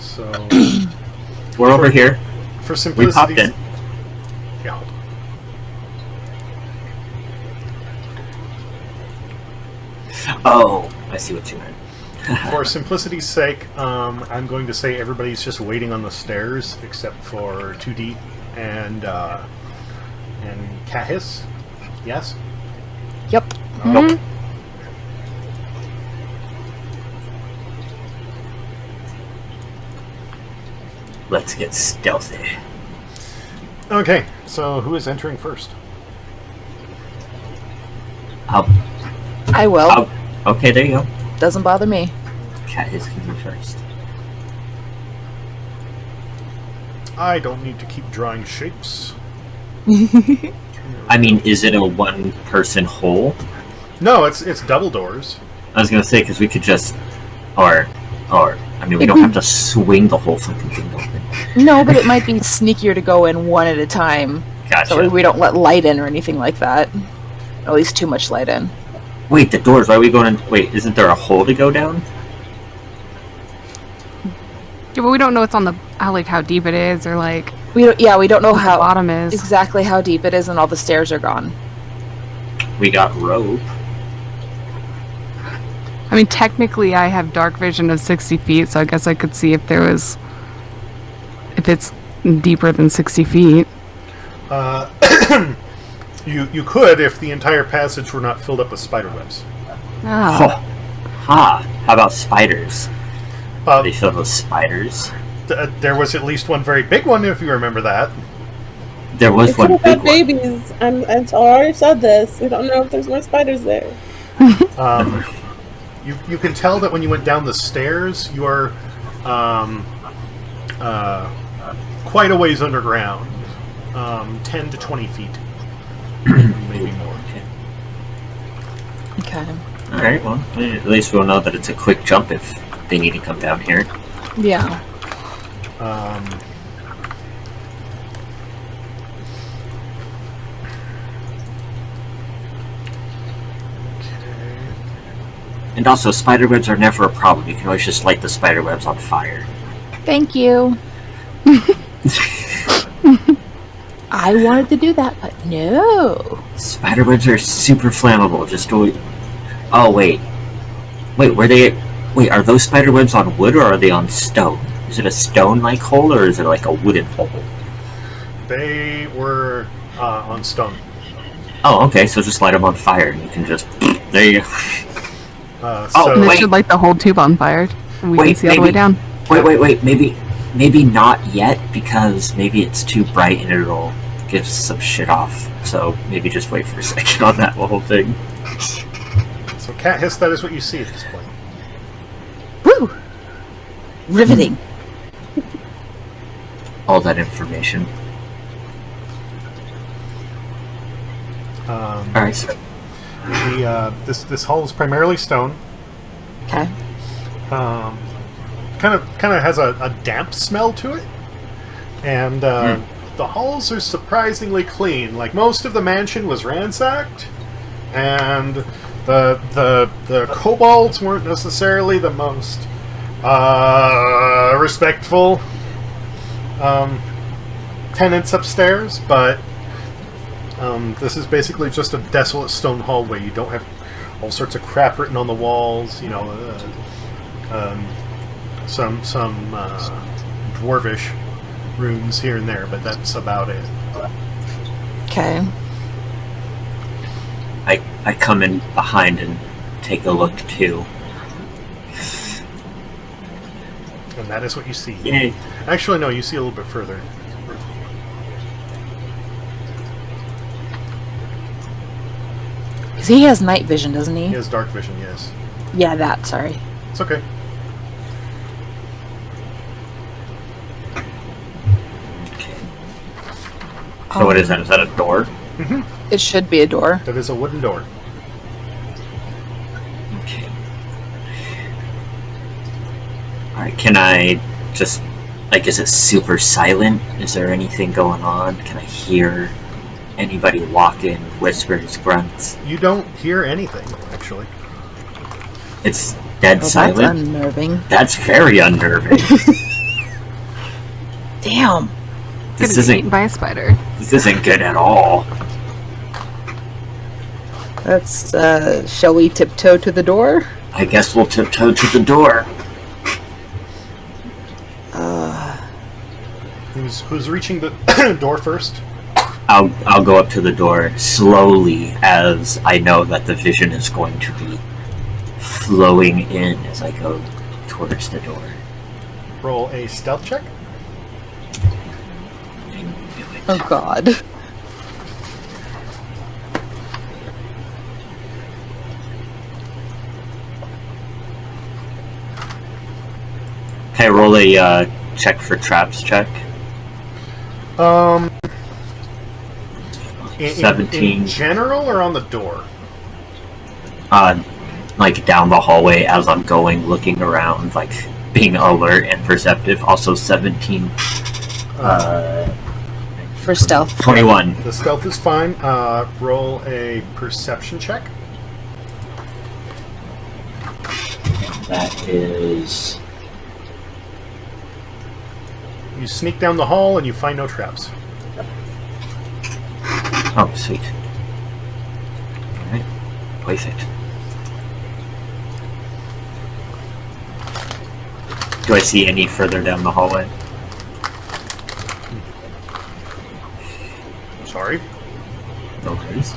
So, We're over here. for We simplicity, popped in. Yeah, hold on. Oh, I see what you meant. For simplicity's sake, I'm going to say everybody's just waiting on the stairs, except for 2D and Kahis. Yes. Yep. Nope. Let's get stealthy. Okay. So who is entering first? I will. Okay, there you go. Doesn't bother me. Cat is going to be first. I don't need to keep drawing shapes. I mean, is it a one-person hole? No, it's double doors. I was going to say, because we could just... Or... I mean, we don't have to swing the whole fucking thing open. No, but it might be sneakier to go in one at a time. Gotcha. So we don't let light in or anything like that. At least too much light in. Wait, the doors. Why are we going in? Wait, isn't there a hole to go down? Yeah, but we don't know what's on the how deep it is, or like We don't know what the how bottom is. exactly how deep it is, and all the stairs are gone. We got rope. I mean, technically, I have dark vision of 60 feet, so I guess I could see if it's deeper than 60 feet. You could if the entire passage were not filled up with spider webs. Ah. How about spiders? Are they Uh, filled with spiders? there was at least one very big one, if you remember that. There was They could one have big had one. babies. I already said this. We don't know if there's more spiders there. You can tell that when you went down the stairs, you are quite a ways underground, 10 to 20 feet, maybe more. Okay. Alright, well, at least we'll know that it's a quick jump if they need to come down here. Yeah. And also, spiderwebs are never a problem. You can always just light the spiderwebs on fire. Thank you. I wanted to do that, but no. Spiderwebs are super flammable. Just do it. Oh, wait. Wait, are those spiderwebs on wood or are they on stone? Is it a stone-like hole or is it like a wooden hole? They were on stone. Oh, okay, so just light them on fire and you can just... There you go. So And it wait. should light the whole tube on fire, and we can Wait, see all the way down. Wait, maybe not yet, because maybe it's too bright and it'll give some shit off. So maybe just wait for a second on that whole thing. So Cat Hiss, that is what you see at this point. Woo! Riveting. All that information. Alright, so This hull is primarily stone. Okay. Kind of has a damp smell to it, and the halls are surprisingly clean. Like, most of the mansion was ransacked, and the kobolds weren't necessarily the most respectful tenants upstairs, but this is basically just a desolate stone hallway. You don't have all sorts of crap written on the walls, you know, some dwarvish runes here and there, but that's about it. Okay. I come in behind and take a look too. And that is what you see. Yay. Actually, no, you see a little bit further. Because he has night vision, doesn't he? He has dark vision, yes. Yeah, that, sorry. It's okay. So what is that? Is that a door? It should be a door. That is a wooden door. Okay. Alright, can I just... Like, is it super silent? Is there anything going on? Can I hear anybody walking, whispers, grunts? You don't hear anything, actually. It's dead Well, silent? that's unnerving. That's very unnerving. Damn. This Gonna be eaten isn't by a spider. this isn't good at all. That's, shall we tiptoe to the door? I guess we'll tiptoe to the door. Who's reaching the door first? I'll go up to the door slowly, as I know that the vision is going to be flowing in as I go towards the door. Roll a stealth check. I knew it. Oh god. Can I roll a check for traps check? In 17. general, or on the door? Like down the hallway as I'm going, looking around, like being alert and perceptive. Also 17. For stealth. 21. The stealth is fine. Roll a perception check. That is... You sneak down the hall and you find no traps. Oh, sweet. Alright. Perfect. Do I see any further down the hallway? Sorry. No worries.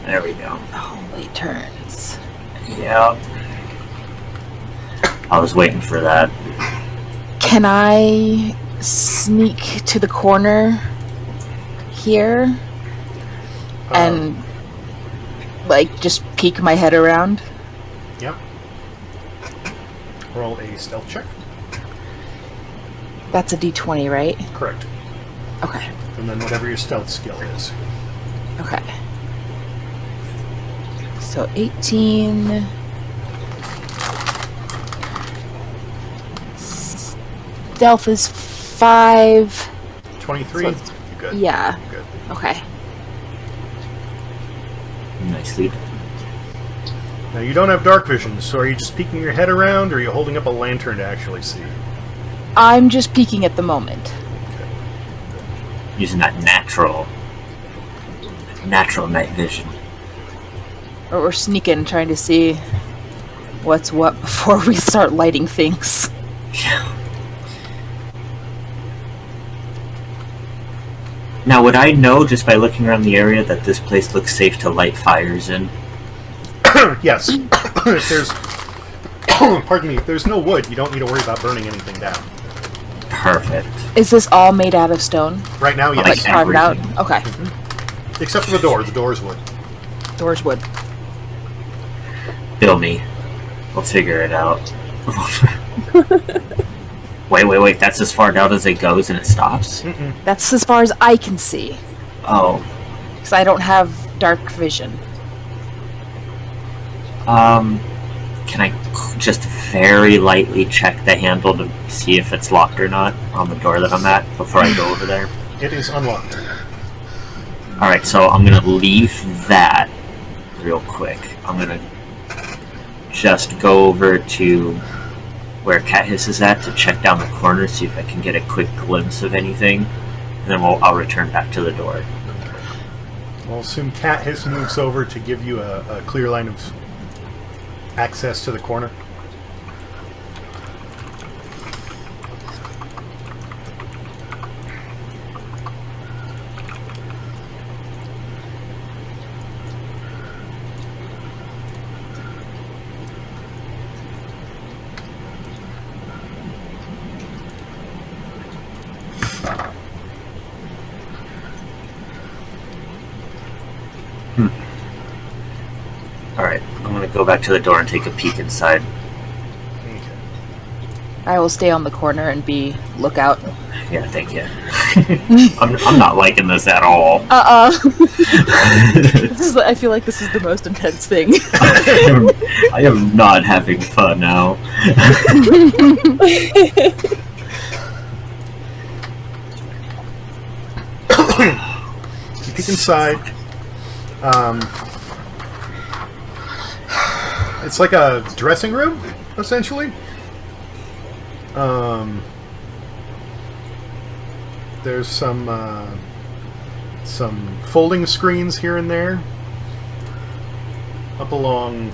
There we go. Hallway turns. Yep. I was waiting for that. Can I sneak to the corner here and like just peek my head around? Yep. Roll a stealth check. That's a d20, right? Correct. Okay. And then whatever your stealth skill is. Okay. So 18. Stealth is 5. 23. So You good? Yeah. You good. Okay. Nicely done. Now you don't have dark vision, so are you just peeking your head around, or are you holding up a lantern to actually see? I'm just peeking at the moment. Using that natural night vision. Or we're sneaking, trying to see what's what before we start lighting things. Yeah. Now, would I know just by looking around the area that this place looks safe to light fires in? Yes. If there's, pardon me, if there's no wood, you don't need to worry about burning anything down. Perfect. Is this all made out of stone? Right now, yes. Like carved out? everything. Okay. Except for the door. The door's wood. Doors wood. Bill me. We'll figure it out. Wait. That's as far down as it goes and it stops? Mm-mm. That's as far as I can see. Oh. Because I don't have dark vision. Can I just very lightly check the handle to see if it's locked or not on the door that I'm at before I go over there? It is unlocked. Alright, so I'm gonna leave that real quick. I'm gonna just go over to where Cat Hiss is at to check down the corner, see if I can get a quick glimpse of anything, and then I'll return back to the door. I'll assume Cat Hiss moves over to give you a clear line of access to the corner. Alright, I'm gonna go back to the door and take a peek inside. Okay. I will stay on the corner and be lookout. Yeah, thank you. I'm not liking this at all. I feel like this is the most intense thing. I am not having fun now. You peek inside. It's like a dressing room, essentially. There's some folding screens here and there. Up along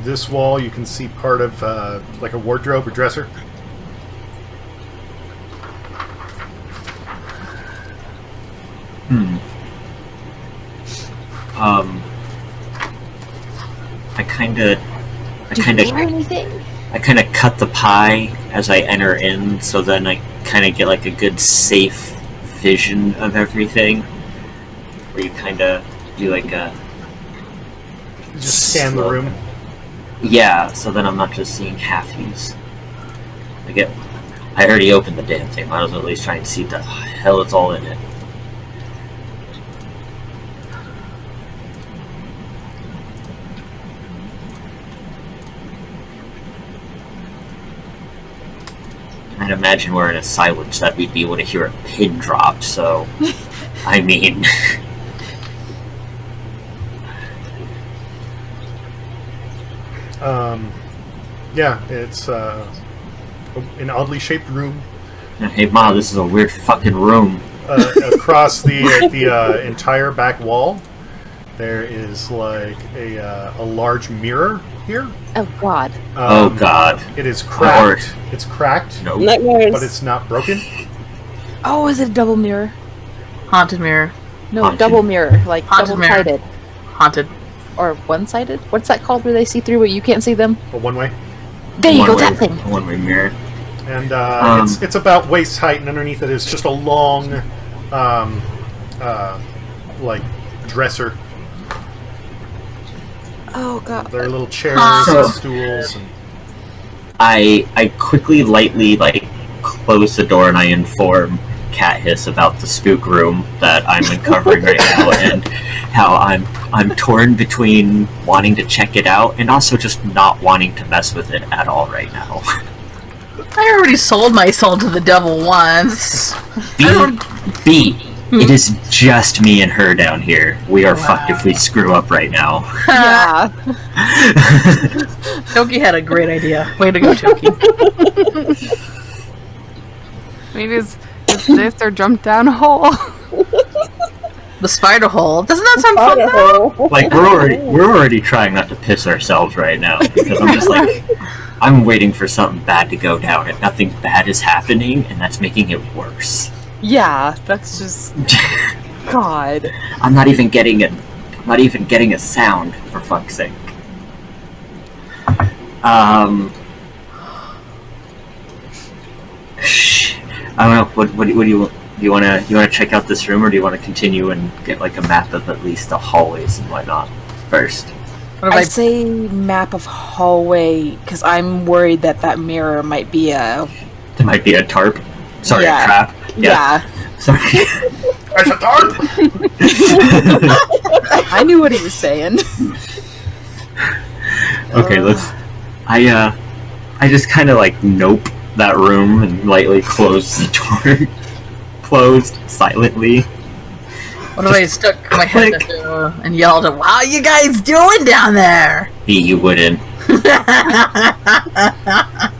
this wall, you can see part of like a wardrobe or dresser. I kind of cut the pie as I enter in, so then I kind of get like a good safe vision of everything. Where you kind of do like a You just scan the room. Yeah, so then I'm not just seeing halfies. I already opened the damn thing. Might as well at least try and see what the hell it's all in it. I'd imagine we're in a silence that we'd be able to hear a pin drop, so I mean yeah, it's an oddly shaped room. hey Ma, this is a weird fucking room. Across the entire back wall, there is like a large mirror here. Oh God. Oh God. It is cracked. It's cracked, No. Nightmares. but it's not broken. Oh, is it a double mirror? Haunted mirror. No, Haunted. double mirror, like Haunted mirror. double-sided Haunted. or one-sided. What's that called? Where they see through, but you can't see them? But one way. There you go, One-way- that thing. One-way mirror. And it's about waist height, and underneath it is just a long, like dresser. Oh God. There are little chairs So- and stools. And I quickly, lightly, like, close the door and I inform cat hiss about the spook room that I'm uncovering right now, and how I'm torn between wanting to check it out and also just not wanting to mess with it at all right now. I already sold my soul to the devil once. B. It is just me and her down here. We are fucked if we screw up right now. Yeah. Toki had a great idea. Way to go, Toki. I mean, is this or jump down a hole? The spider hole. Doesn't that sound fun, Spider though? hole. Like, we're already trying not to piss ourselves right now, because I'm just like, I'm waiting for something bad to go down, and nothing bad is happening, and that's making it worse. Yeah, that's just... God. I'm not even getting a sound, for fuck's sake. I don't know. What do you want to check out this room, or do you want to continue and get like a map of at least the hallways and whatnot first? What I if say map of hallway, because I'm worried that mirror might be a... It might be a tarp. Sorry, Yeah. a trap. Yeah. Sorry. There's a tarp! I knew what he was saying. Okay, let's. I just kind of like nope that room and lightly close the door. Closed silently. What if I stuck my head click. into and yelled, "Wow, you guys doing down there?" B, you wouldn't.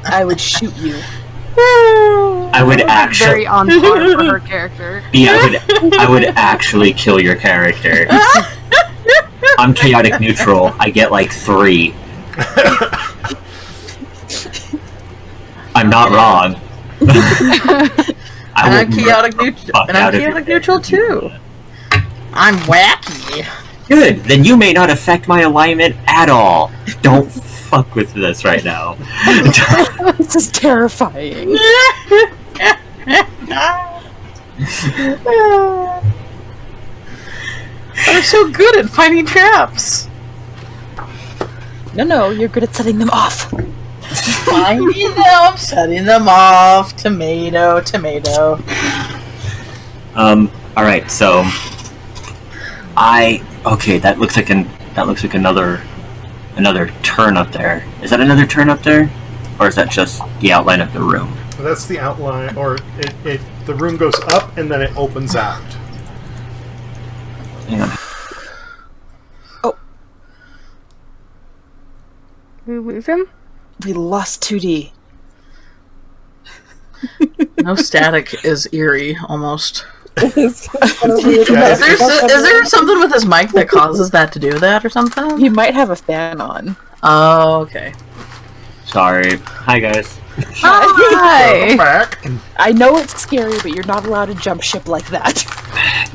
I would shoot you. I would Very actually. on par for her character. B, I would actually kill your character. I'm chaotic neutral. I get like 3. I'm not wrong. And I'm will chaotic murder the neutral. fuck And out I'm of your chaotic neutral character. too. I'm wacky. Good. Then you may not affect my alignment at all. Don't fuck with this right now. This is terrifying. I'm so good at finding traps. No, you're good at setting them off. Finding them, setting them off. Tomato, tomato. All right. So, okay. That looks like another turn up there. Is that another turn up there, or is that just the outline of the room? That's the outline, or the room goes up and then it opens out. Hang on. We lose him? We lost 2D. No static is eerie, almost. It's kind of weird. Yeah, Is there something with his mic that causes that to do that or something? He might have a fan on. Oh, okay. Sorry. Hi guys. Hi! Back. I know it's scary, but you're not allowed to jump ship like that.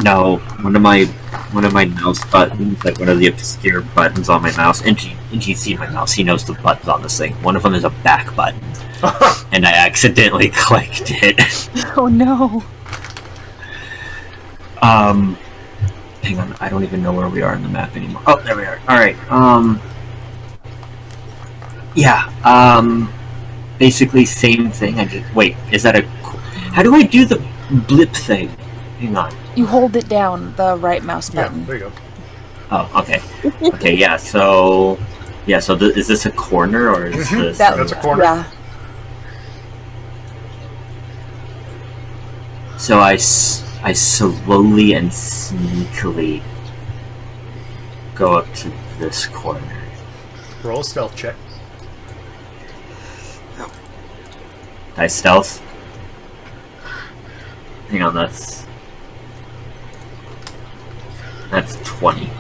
No, one of my mouse buttons, like one of the obscure buttons on my mouse, and she's seen my mouse. He knows the buttons on this thing. One of them is a back button, and I accidentally clicked it. Oh no. Hang on, I don't even know where we are in the map anymore. Oh, there we are. All right. Yeah. Basically same thing. Wait. Is that a? How do I do the blip thing? Hang on. You hold it down, the right mouse Yeah, button. there you go. Oh, okay. Okay, yeah. So, is this a corner or is this? That's a corner. Yeah. So I slowly and sneakily go up to this corner. Roll a stealth check. I stealth. Hang on, that's 20.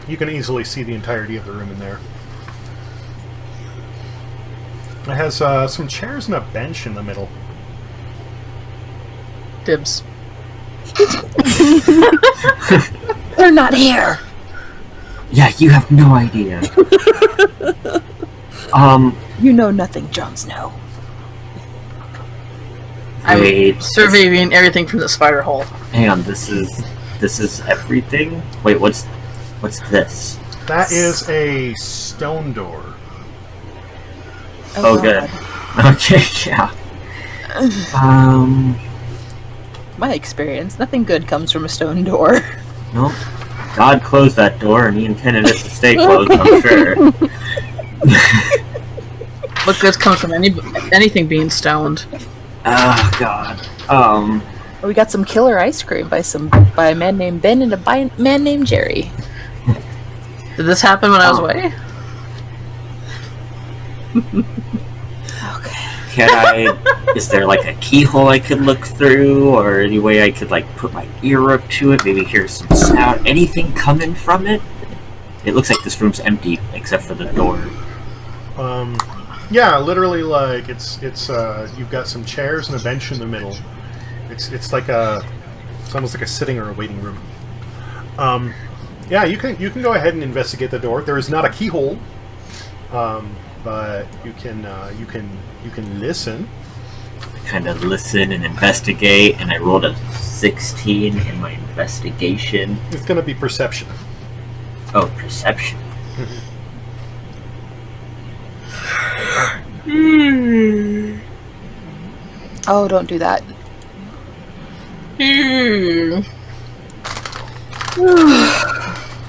You can easily see the entirety of the room in there. It has some chairs and a bench in the middle. Dibs. They're not here. Yeah, you have no idea. You know nothing, Jon Snow. I'm Wait. surveying everything from the spider hole. Hang on, this is everything? Wait, what's this? That is a stone door. Oh, good. Okay, yeah. My experience, nothing good comes from a stone door. Nope. God closed that door, and he intended it to stay closed, I'm sure. What good comes from anything being stoned? Oh, God. We got some killer ice cream by a man named Ben and a man named Jerry. Did this happen when I was away? Okay. Is there like a keyhole I could look through, or any way I could like put my ear up to it, maybe hear some sound, anything coming from it? It looks like this room's empty except for the door. Yeah, literally, like it's you've got some chairs and a bench in the middle. It's almost like a sitting or a waiting room. Yeah, you can go ahead and investigate the door. There is not a keyhole, but you can listen. I kind of listen and investigate, and I rolled a 16 in my investigation. It's going to be perception. Oh, perception. Oh, don't do that.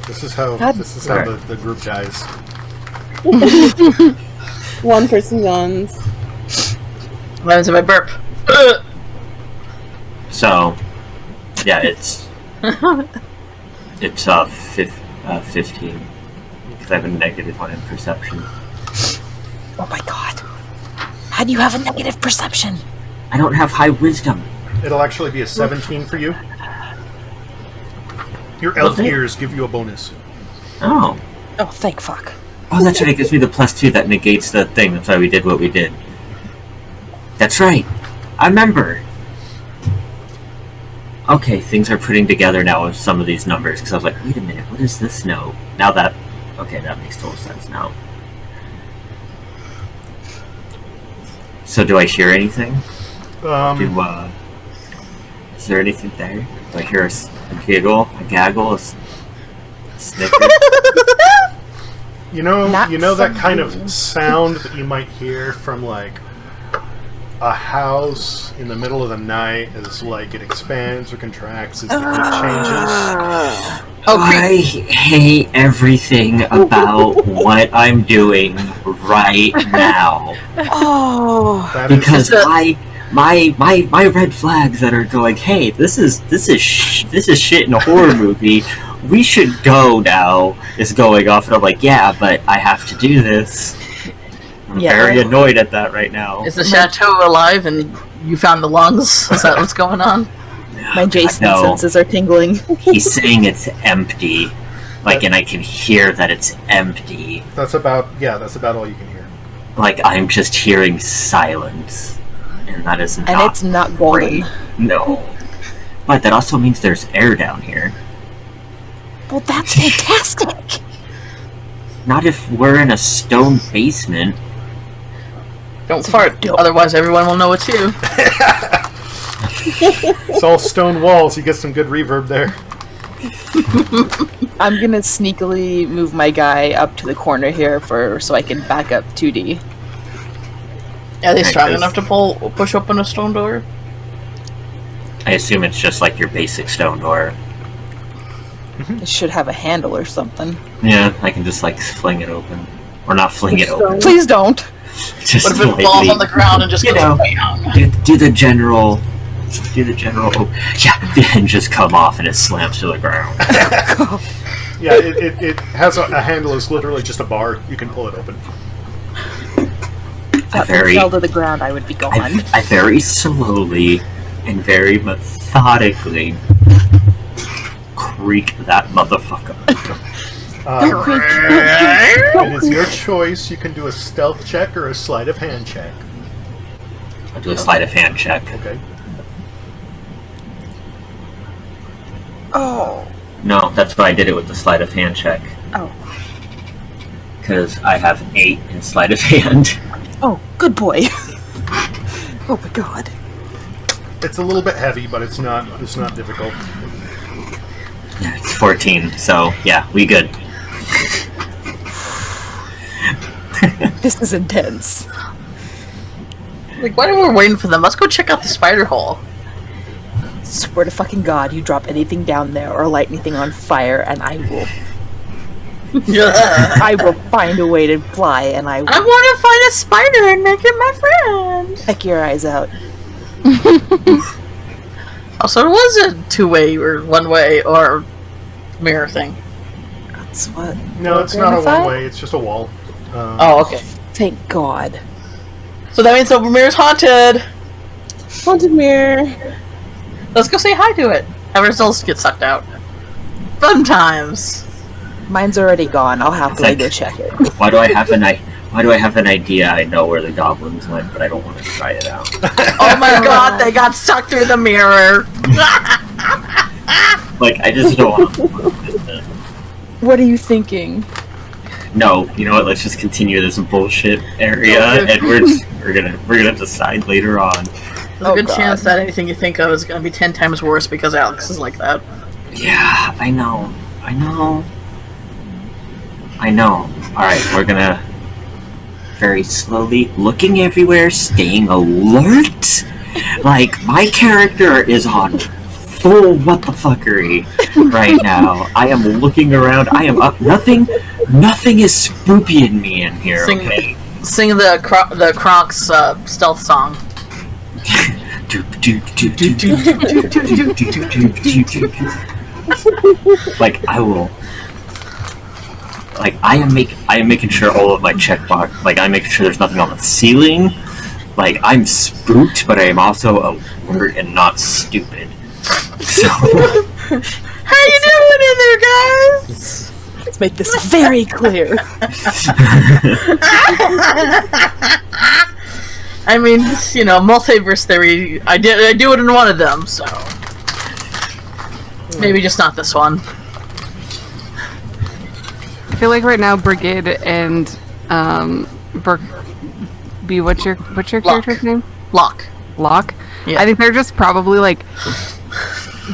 This is how the group dies. One person yawns. What happens if I burp? So, yeah, it's 15 because I have a negative one in perception. Oh my god. How do you have a negative perception? I don't have high wisdom. It'll actually be a 17 for you. Your elf ears give you a bonus. Oh. Oh, thank fuck. Oh, that's right. It gives me the +2 that negates the thing. That's why we did what we did. That's right. I remember. Okay, things are putting together now with some of these numbers, because I was like, wait a minute, what is this note? Now that... Okay, that makes total sense now. So do I hear anything? Is there anything there? Do I hear a giggle, a gaggle, a snicker? You know that kind of you. sound that you might hear from like a house in the middle of the night as like it expands or contracts as the beat changes. I hate everything about what I'm doing right now. Oh. Because my red flags that are going, hey, this is shit in a horror movie. We should go now. Is going off, and I'm like, yeah, but I have to do this. I'm very annoyed at that right now. Is the chateau alive and you found the lungs? Is that what's going on? My Jason senses are tingling. He's saying it's empty. Like, and I can hear that it's empty. That's about all you can hear. Like, I'm just hearing silence. And that is not And it's not golden. great. No. But that also means there's air down here. Well, that's fantastic. Not if we're in a stone basement. Don't fart, otherwise everyone will know it's you. It's all stone walls. You get some good reverb there. I'm gonna sneakily move my guy up to the corner here so I can back up 2D. Are they strong enough to push open a stone door? I assume it's just like your basic stone door. It should have a handle or something. Yeah, I can just like fling it open. Or not fling it open. Please don't. Just What if it falls on the ground and just goes bam? do the general yeah, the hinges come off and it slams to the ground. Yeah, it has a handle. It's literally just a bar. You can pull it open. If that thing fell to the ground, I would be gone. I very slowly and very methodically creak that motherfucker. It is your choice. You can do a stealth check or a sleight of hand check. I'll do a sleight of hand check. Okay. Oh. No, that's why I did it with the sleight of hand check. Oh. Because I have 8 in sleight of hand. Oh, good boy. Oh my god. It's a little bit heavy, but it's not difficult. It's 14, so yeah, we good. This is intense. Like, why are we waiting for them? Let's go check out the spider hole. Swear to fucking God, you drop anything down there or light anything on fire, and I will. I will find a way to fly, and I will I want to find a spider and make it my friend. peck your eyes out. Also, it was a two-way or one-way or mirror thing. That's what. No, it's not a Identify? one-way. It's just a wall. Oh, okay. Thank God. So that means the mirror's haunted. Haunted mirror. Let's go say hi to it. Have ourselves get sucked out. Fun times. Mine's already gone. I'll happily Like- go check it. Why do I have an idea I know where the goblins went, but I don't want to try it out. Oh my God, they got sucked through the mirror. Like, I just don't want to. What are you thinking? No, you know what? Let's just continue this bullshit area, and we're gonna decide later on. There's a Oh, good God. chance that anything you think of is going to be 10 times worse because Alex is like that. Yeah, I know. Alright, we're gonna very slowly looking everywhere, staying alert. Like, my character is on full what the fuckery right now. I am looking around, I am up. Nothing is spoopying me in here, Sing- okay? Sing the Crocs stealth song. Like, I will. Like, I am making sure all of my checkbox. Like, I'm making sure there's nothing on the ceiling. Like, I'm spooked, but I am also alert and not stupid. So, How you doing in there, guys? Let's make this very clear. I mean, you know, multiverse theory. I do it in one of them, so maybe just not this one. I feel like right now Brigid and Burke B, what's your character's name? Locke. Locke? Yeah. I think they're just probably like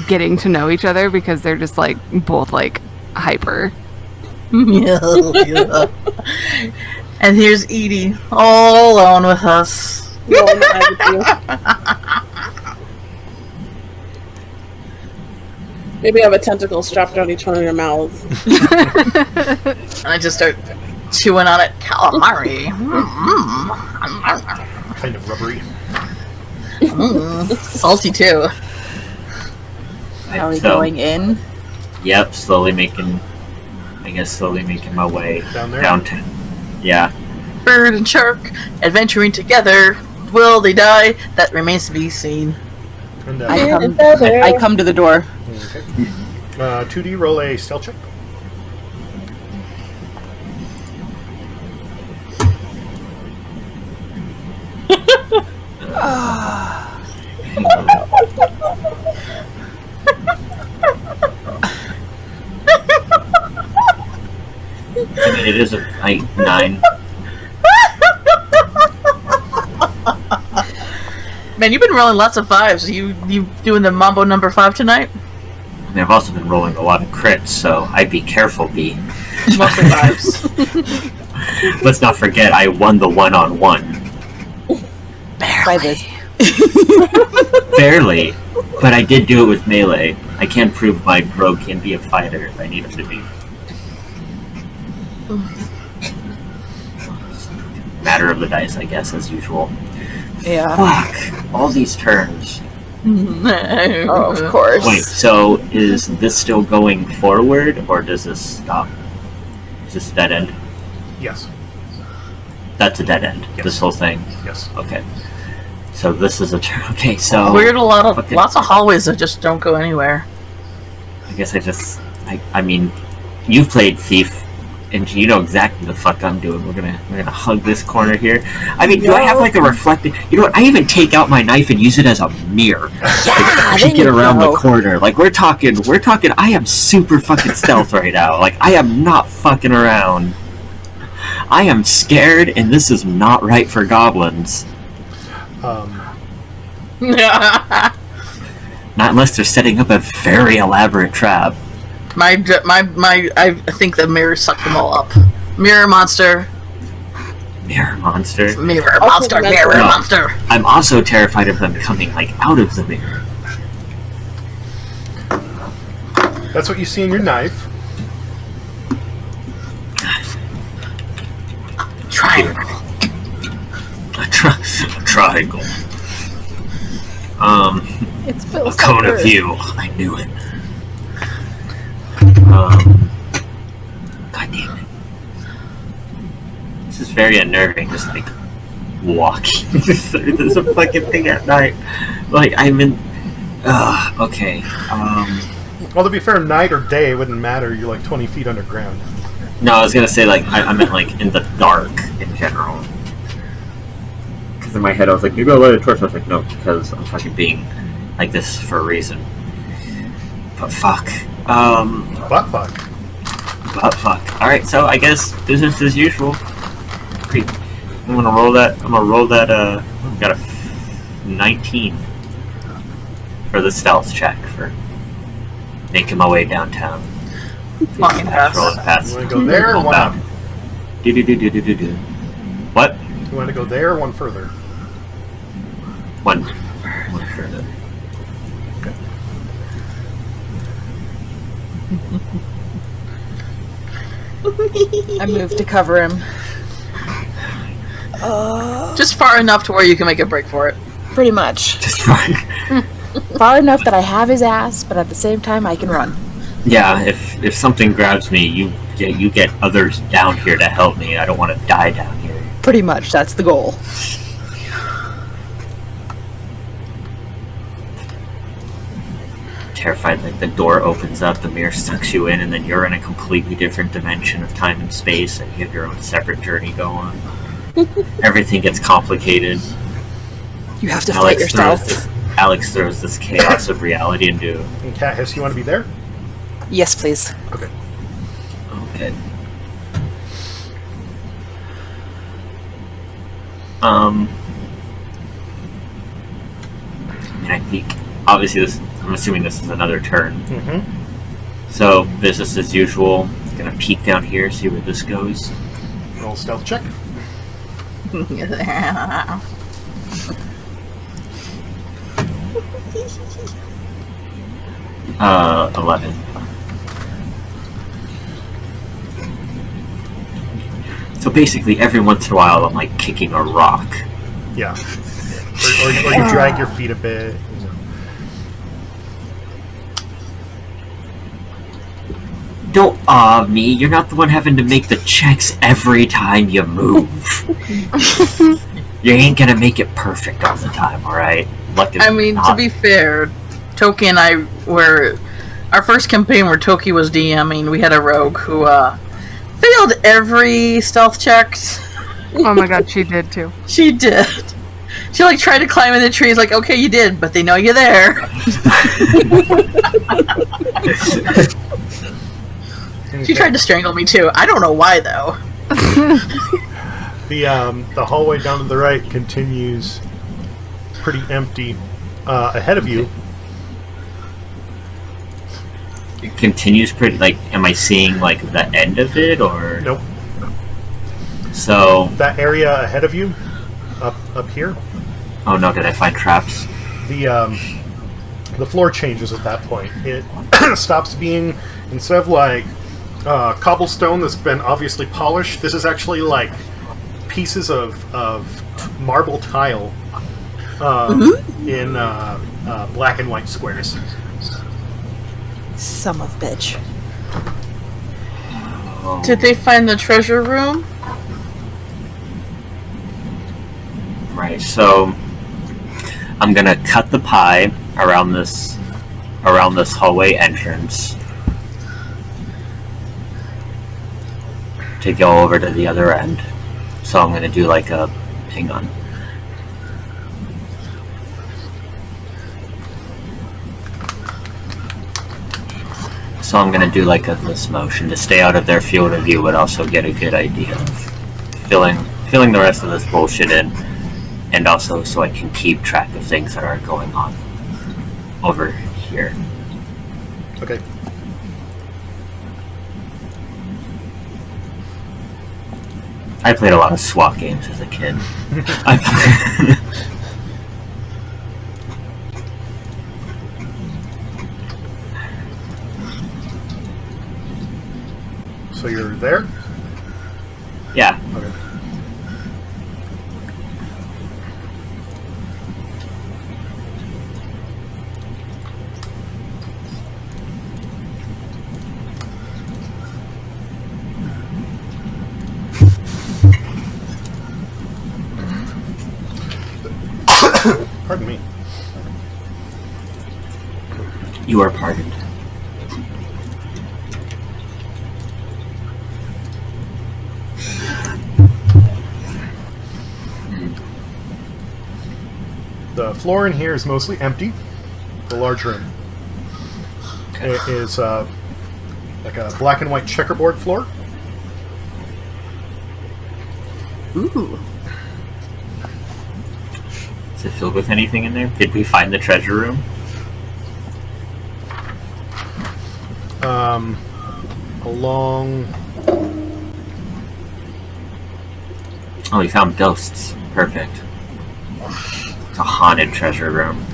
getting to know each other because they're just like both like hyper. Yeah. And here's Edie, all alone with us. No, I'm not with you. Maybe have a tentacle strapped on each one of your mouths. And I just start chewing on it. Calamari. Kind of rubbery. Salty too. Are we so, going in? Yep, slowly making my way Down there? downtown. Yeah. Bird and shark adventuring together. Will they die? That remains to be seen. And I come to the door. okay. 2D, roll a stealth check. I mean, it is a 9. Man, you've been rolling lots of fives. You doing the Mambo number 5 tonight? And I've also been rolling a lot of crits, so I'd be careful, B. Mostly fives. Let's not forget, I won the one-on-one. By this. Barely, but I did do it with melee. I can prove my rogue can be a fighter if I need him to be. Matter of the dice, I guess, as usual. Yeah. Fuck! All these turns. Oh, of course. Wait, so is this still going forward, or does this stop? Is this a dead end? Yes. That's a dead end, Yes. this whole thing. Yes. Okay. So this is a turn. Okay, so... Weird, Okay. lots of hallways that just don't go anywhere. I guess I mean, you've played Thief, and you know exactly the fuck I'm doing. We're gonna hug this corner here. I mean, do I have like a reflective? You know what? I even take out my knife and use it as a mirror. Yeah, To there get you around go. the corner. Like we're talking. I am super fucking stealth right now. Like I am not fucking around. I am scared, and this is not right for goblins. Not unless they're setting up a very elaborate trap. I think the mirror sucked them all up. Mirror monster. Mirror monster. Mirror monster. Mirror No. monster. I'm also terrified of them coming like out of the mirror. That's what you see in your knife. Triangle. A triangle. It's A Bill's cone of bird. view. I knew it. God damn it. This is very unnerving, just like walking through this fucking thing at night. Like, I'm in. Okay. Well, to be fair, night or day, it wouldn't matter. You're like 20 feet underground. No, I was gonna say, like, I meant, like, in the dark in general. Because in my head, I was like, you go light a torch. I was like, no, because I'm fucking being like this for a reason. But fuck. Butt fuck. But fuck. Alright, so I guess business as usual. I'm gonna roll that. Got a 19 for the stealth check for making my way downtown. Walking past. Rolling past. You want to go there or one up? Do. What? You want to go there or one further? One further. I moved to cover him. Just far enough to where you can make a break for it. Pretty much. Just fine. Far enough that I have his ass, but at the same time I can run. Yeah, if something grabs me, you get others down here to help me. I don't want to die down here. Pretty much, that's the goal. Terrified, like the door opens up, the mirror sucks you in, and then you're in a completely different dimension of time and space, and you have your own separate journey go on. Everything gets complicated. You have to fight yourself. Alex throws this chaos of reality into. And Cat Hiss, you want to be there? Yes, please. Okay. Okay. I mean, I think obviously this. I'm assuming this is another turn. Mm-hmm. So business as usual. Gonna peek down here, see where this goes. Roll stealth check. 11. So basically, every once in a while, I'm like kicking a rock. Yeah. Or you drag your feet a bit. Don't me. You're not the one having to make the checks every time you move. You ain't gonna make it perfect all the time, alright? I mean, to be fair, Toki and I were... Our first campaign where Toki was DMing, we had a rogue who failed every stealth check. Oh my god, she did too. She did. She like tried to climb in the trees, like, okay, you did, but they know you're there. She tried to strangle me too. I don't know why though. The hallway down to the right continues pretty empty. Ahead of you, It continues pretty, like, am I seeing, like, the end of it, or? nope. So, That area ahead of you, up here, oh no, did I find traps? the floor changes at that point. It stops being, instead of like cobblestone that's been obviously polished, this is actually like pieces of marble tile in black and white squares. Son of a bitch. Did they find the treasure room? Right, so I'm gonna cut the pie around this hallway entrance to go over to the other end. So I'm gonna do like a hang on. So I'm gonna do like this motion to stay out of their field of view, but also get a good idea of filling the rest of this bullshit in. and also so I can keep track of things that are going on over here. Okay. I played a lot of SWAT games as a kid. So you're there? Yeah. Okay. Pardon me. You are pardoned. The floor in here is mostly empty. The large room. It is like a black and white checkerboard floor. Ooh. Is it filled with anything in there? Did we find the treasure room? Along... Oh, we found ghosts. Perfect. It's a haunted treasure room.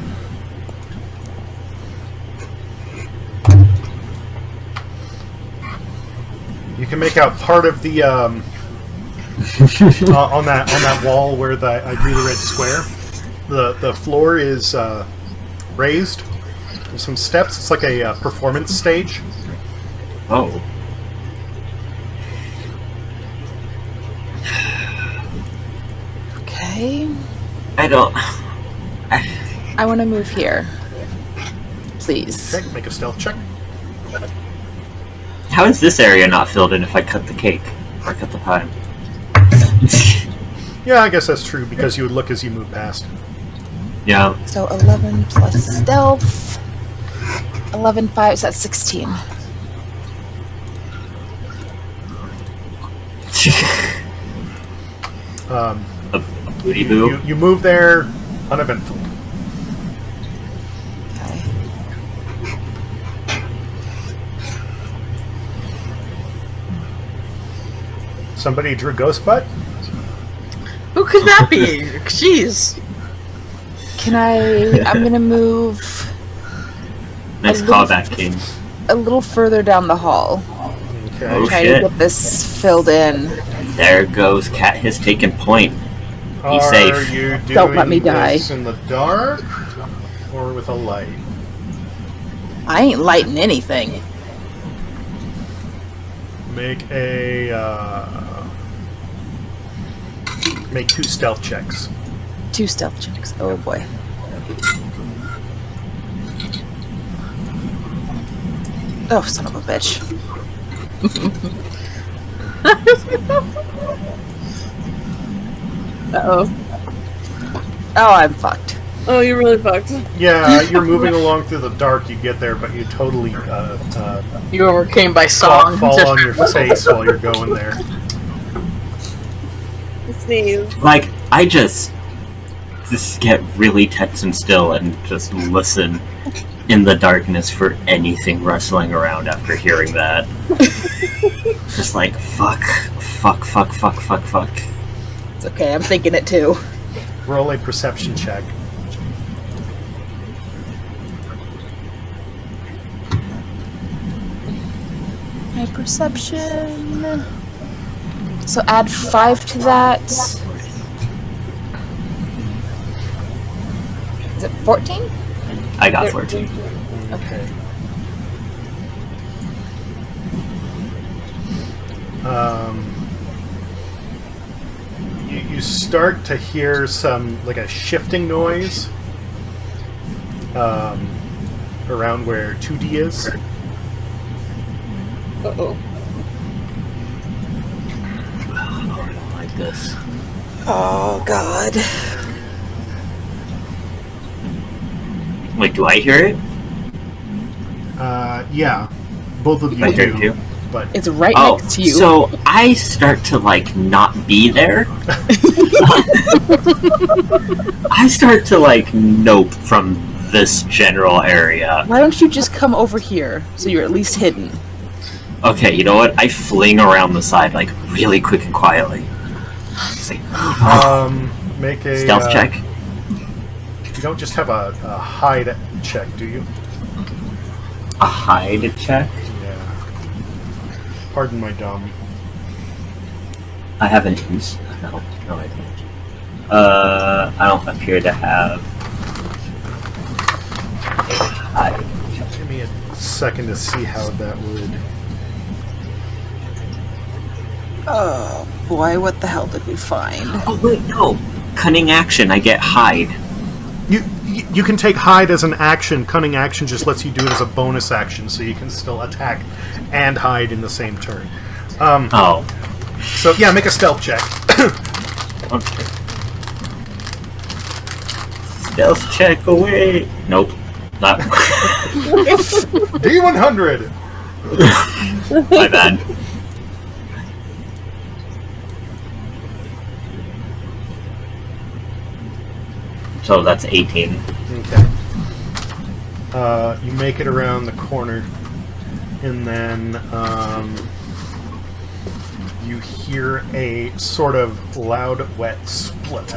You can make out part of the on that wall where I drew the red square. The floor is raised. There's some steps. It's like a performance stage. Oh. Okay. I want to move here. Please. Okay, make a stealth check. How is this area not filled in if I cut the cake? Or cut the pie? Yeah, I guess that's true, because you would look as you move past. Yeah. So 11 plus stealth. 11, 5, so that's 16. A booty boo? You move there uneventfully. Okay. Somebody drew ghost butt? Who could that be? Jeez. Can I'm gonna move Nice a little- callback, King. a little further down the hall. Okay. Oh, Try shit. to get this filled in. There goes Cat has taken point. Be Are safe. you doing Don't let me die. this in the dark or with a light? I ain't lighting anything. Make make 2 stealth checks. 2 stealth checks. Oh boy. Oh, son of a bitch. Uh-oh. Oh, I'm fucked. Oh, you're really fucked. Yeah, you're moving along through the dark. You get there, but you totally You overcame by fall song. on your face while you're going there. Sneeze. Like, I just get really tense and still and just listen in the darkness for anything rustling around after hearing that. Just like, fuck. It's okay, I'm thinking it too. Roll a perception check. My perception. So add 5 to that. Is it 14? I got 14. Okay. You start to hear some, like a shifting noise around where 2D is. Uh-oh. I don't like this. Oh god. Wait, do I hear it? Yeah. Both of you I hear it do. too. But It's right Oh, next to you. so I start to, like, not be there. start to like nope from this general area. Why don't you just come over here so you're at least hidden? Okay, you know what? I fling around the side like really quick and quietly. It's like, Make a stealth check. You don't just have a hide check, do you? A hide check. Yeah. Pardon my dumb. I have an ins. No, I don't. I don't appear to have a hide check. Give me a second to see how that would. Oh boy, what the hell did we find? Oh wait, no. Cunning action. I get hide. You can take hide as an action. Cunning action just lets you do it as a bonus action, so you can still attack and hide in the same turn. Oh. So yeah, make a stealth check. Okay. Stealth check away. Nope. Not. D100. My bad. So that's 18. Okay. You make it around the corner, and then you hear a sort of loud, wet split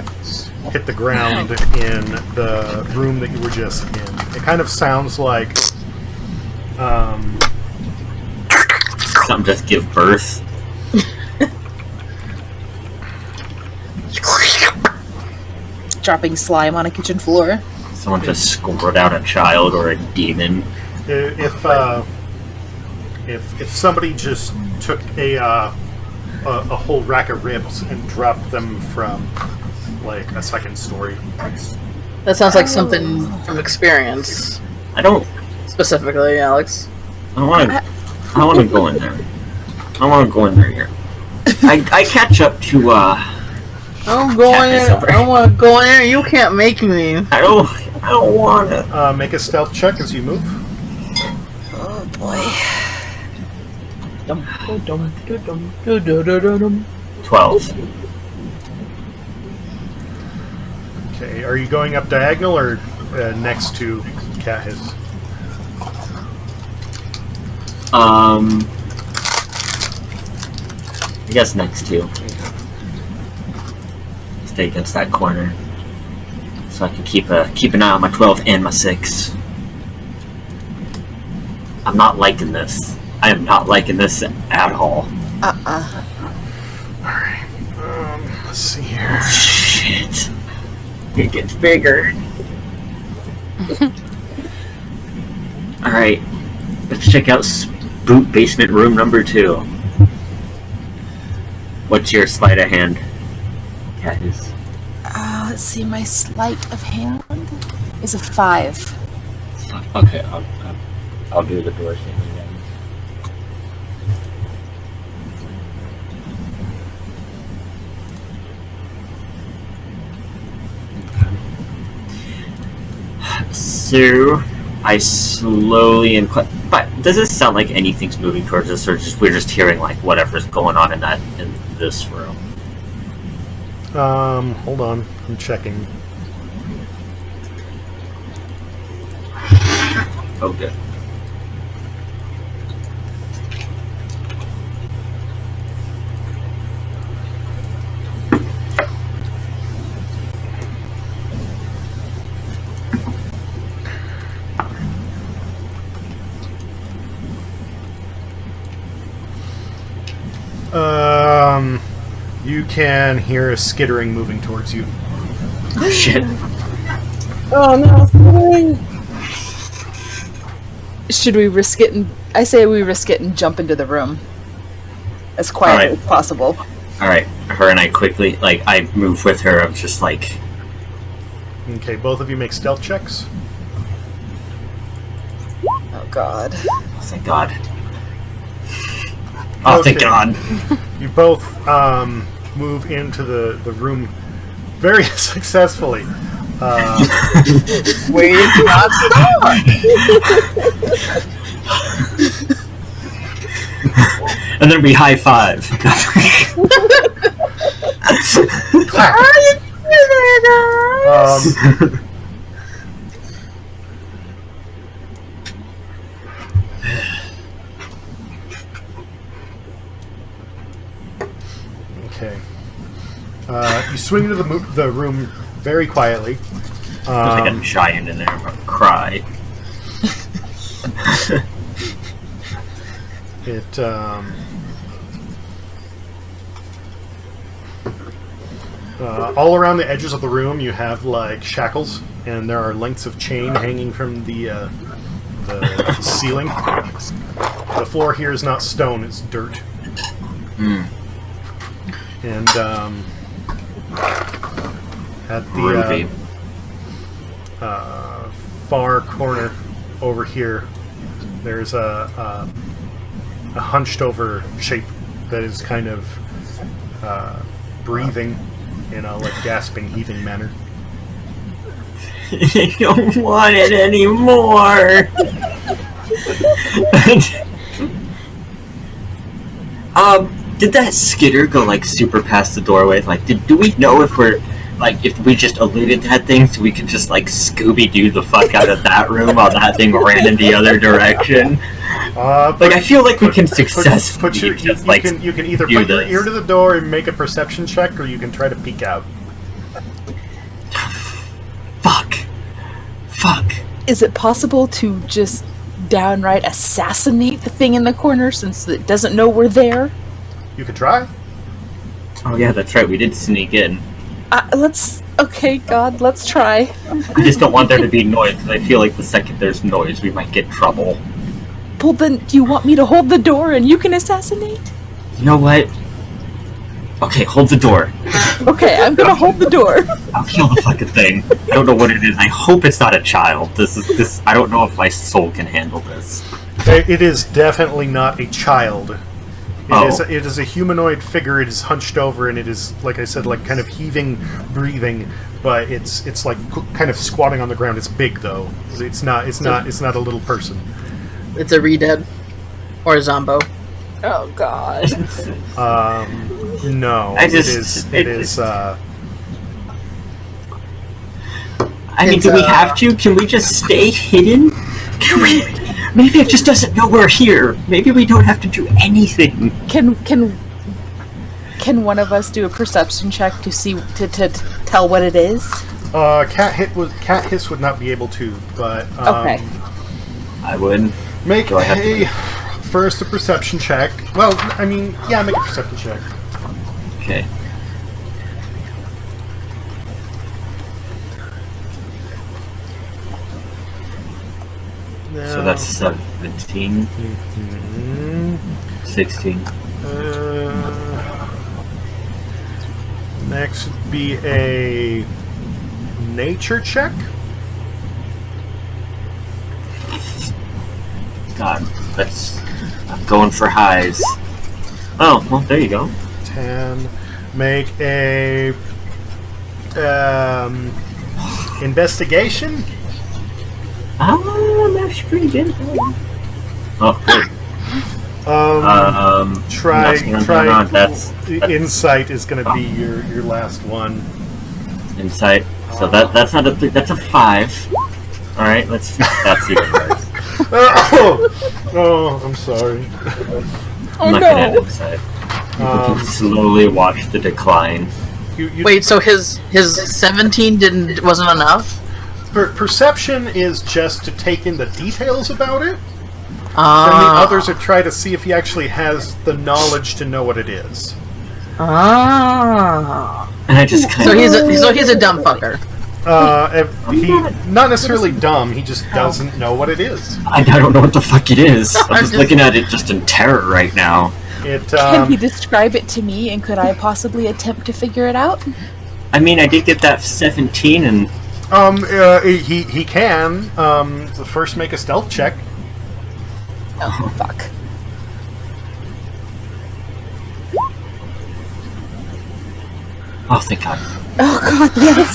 hit the ground in the room that you were just in. It kind of sounds like Something just give birth. Dropping slime on a kitchen floor. Someone just scored out a child or a demon. if somebody just took a whole rack of ribs and dropped them from like a second story. That sounds like something from experience, I don't specifically, Alex. want to go in there. I want to go in there here. I catch up to I'm going Katniss in. over. I want to go in there. You can't make me. I don't want to. Make a stealth check as you move. Oh boy. 12. Okay, are you going up diagonal or next to Cat Hiss? I guess next to. Stay against that corner, so I can keep an eye on my 12 and my 6. I'm not liking this. I am not liking this at all. Alright, let's see here. Shit. It gets bigger. Alright, let's check out Boot Basement Room number 2. What's your sleight of hand? Guys. Let's see, my sleight of hand is a 5. Okay, I'll do the door thing again. So I slowly and but does this sound like anything's moving towards us, or we're just hearing like whatever's going on in this room? Hold on, I'm checking. Oh, good. You can hear a skittering moving towards you. Oh, shit. Oh no, swing! Should we risk it? I say we risk it and jump into the room as quietly Alright. as possible. Alright, her and I quickly, I move with her. I'm just like, Okay, both of you make stealth checks. Oh god. thank God. Oh, thank Okay. God. You both move into the room very successfully. Where you not start? And then we high five. Okay. You swing into the room very quietly. There's like a giant in there. I'm gonna cry. All around the edges of the room, you have like shackles, and there are lengths of chain hanging from the ceiling. The floor here is not stone; it's dirt. And at the far corner over here, there's a hunched over shape that is kind of breathing in a like gasping, heaving manner. I don't want it anymore. Did that skitter go like super past the doorway? Like, do we know if we're like if we just eluded that thing, so we could just like Scooby-Doo the fuck out of that room while that thing ran in the other direction? Like, I feel like we can successfully you can either put your ear to the door and make a perception check, or you can try to peek out. Fuck. Is it possible to just downright assassinate the thing in the corner since it doesn't know we're there? You could try. Oh yeah, that's right. We did sneak in. Okay, God, let's try. I just don't want there to be noise, because I feel like the second there's noise, we might get in trouble. Well, then, do you want me to hold the door and you can assassinate? You know what? Okay, hold the door. Okay, I'm gonna hold the door. I'll kill the fucking thing. I don't know what it is. I hope it's not a child. This. I don't know if my soul can handle this. It is definitely not a child. It is a humanoid figure. It is hunched over, and it is, like I said, like kind of heaving, breathing. But it's like kind of squatting on the ground. It's big though. It's not a little person. It's a re-dead. Or a zombo. Oh, God. No. I mean, do we have to? Can we just stay hidden? Can we? Maybe it just doesn't know we're here. Maybe we don't have to do anything. Can one of us do a perception check to see to tell what it is? Cat hiss would not be able to, but okay. I would. Make first a perception check. Well, I mean, yeah, make a perception check. Okay. No. So that's 17. 16. Next would be a nature check. God, I'm going for highs. Oh, well, there you go. 10. Make a investigation. I'm actually pretty good. Oh, good. Try. That's insight is going to be your last one. Insight. So that's not that's a 5. All right, that's even worse. Oh, I'm sorry. I'm not gonna have insight. You can slowly watch the decline. Wait, so his 17 wasn't enough? Perception is just to take in the details about it. Then the others are trying to see if he actually has the knowledge to know what it is. And I just kind of... So he's a dumb fucker. Not necessarily dumb, he just doesn't know what it is. I don't know what the fuck it is. I'm just looking at it just in terror right now. Can he describe it to me, and could I possibly attempt to figure it out? I mean, I did get that 17, and... he can. First make a stealth check. Oh, fuck. Oh, thank God. Oh god, yes.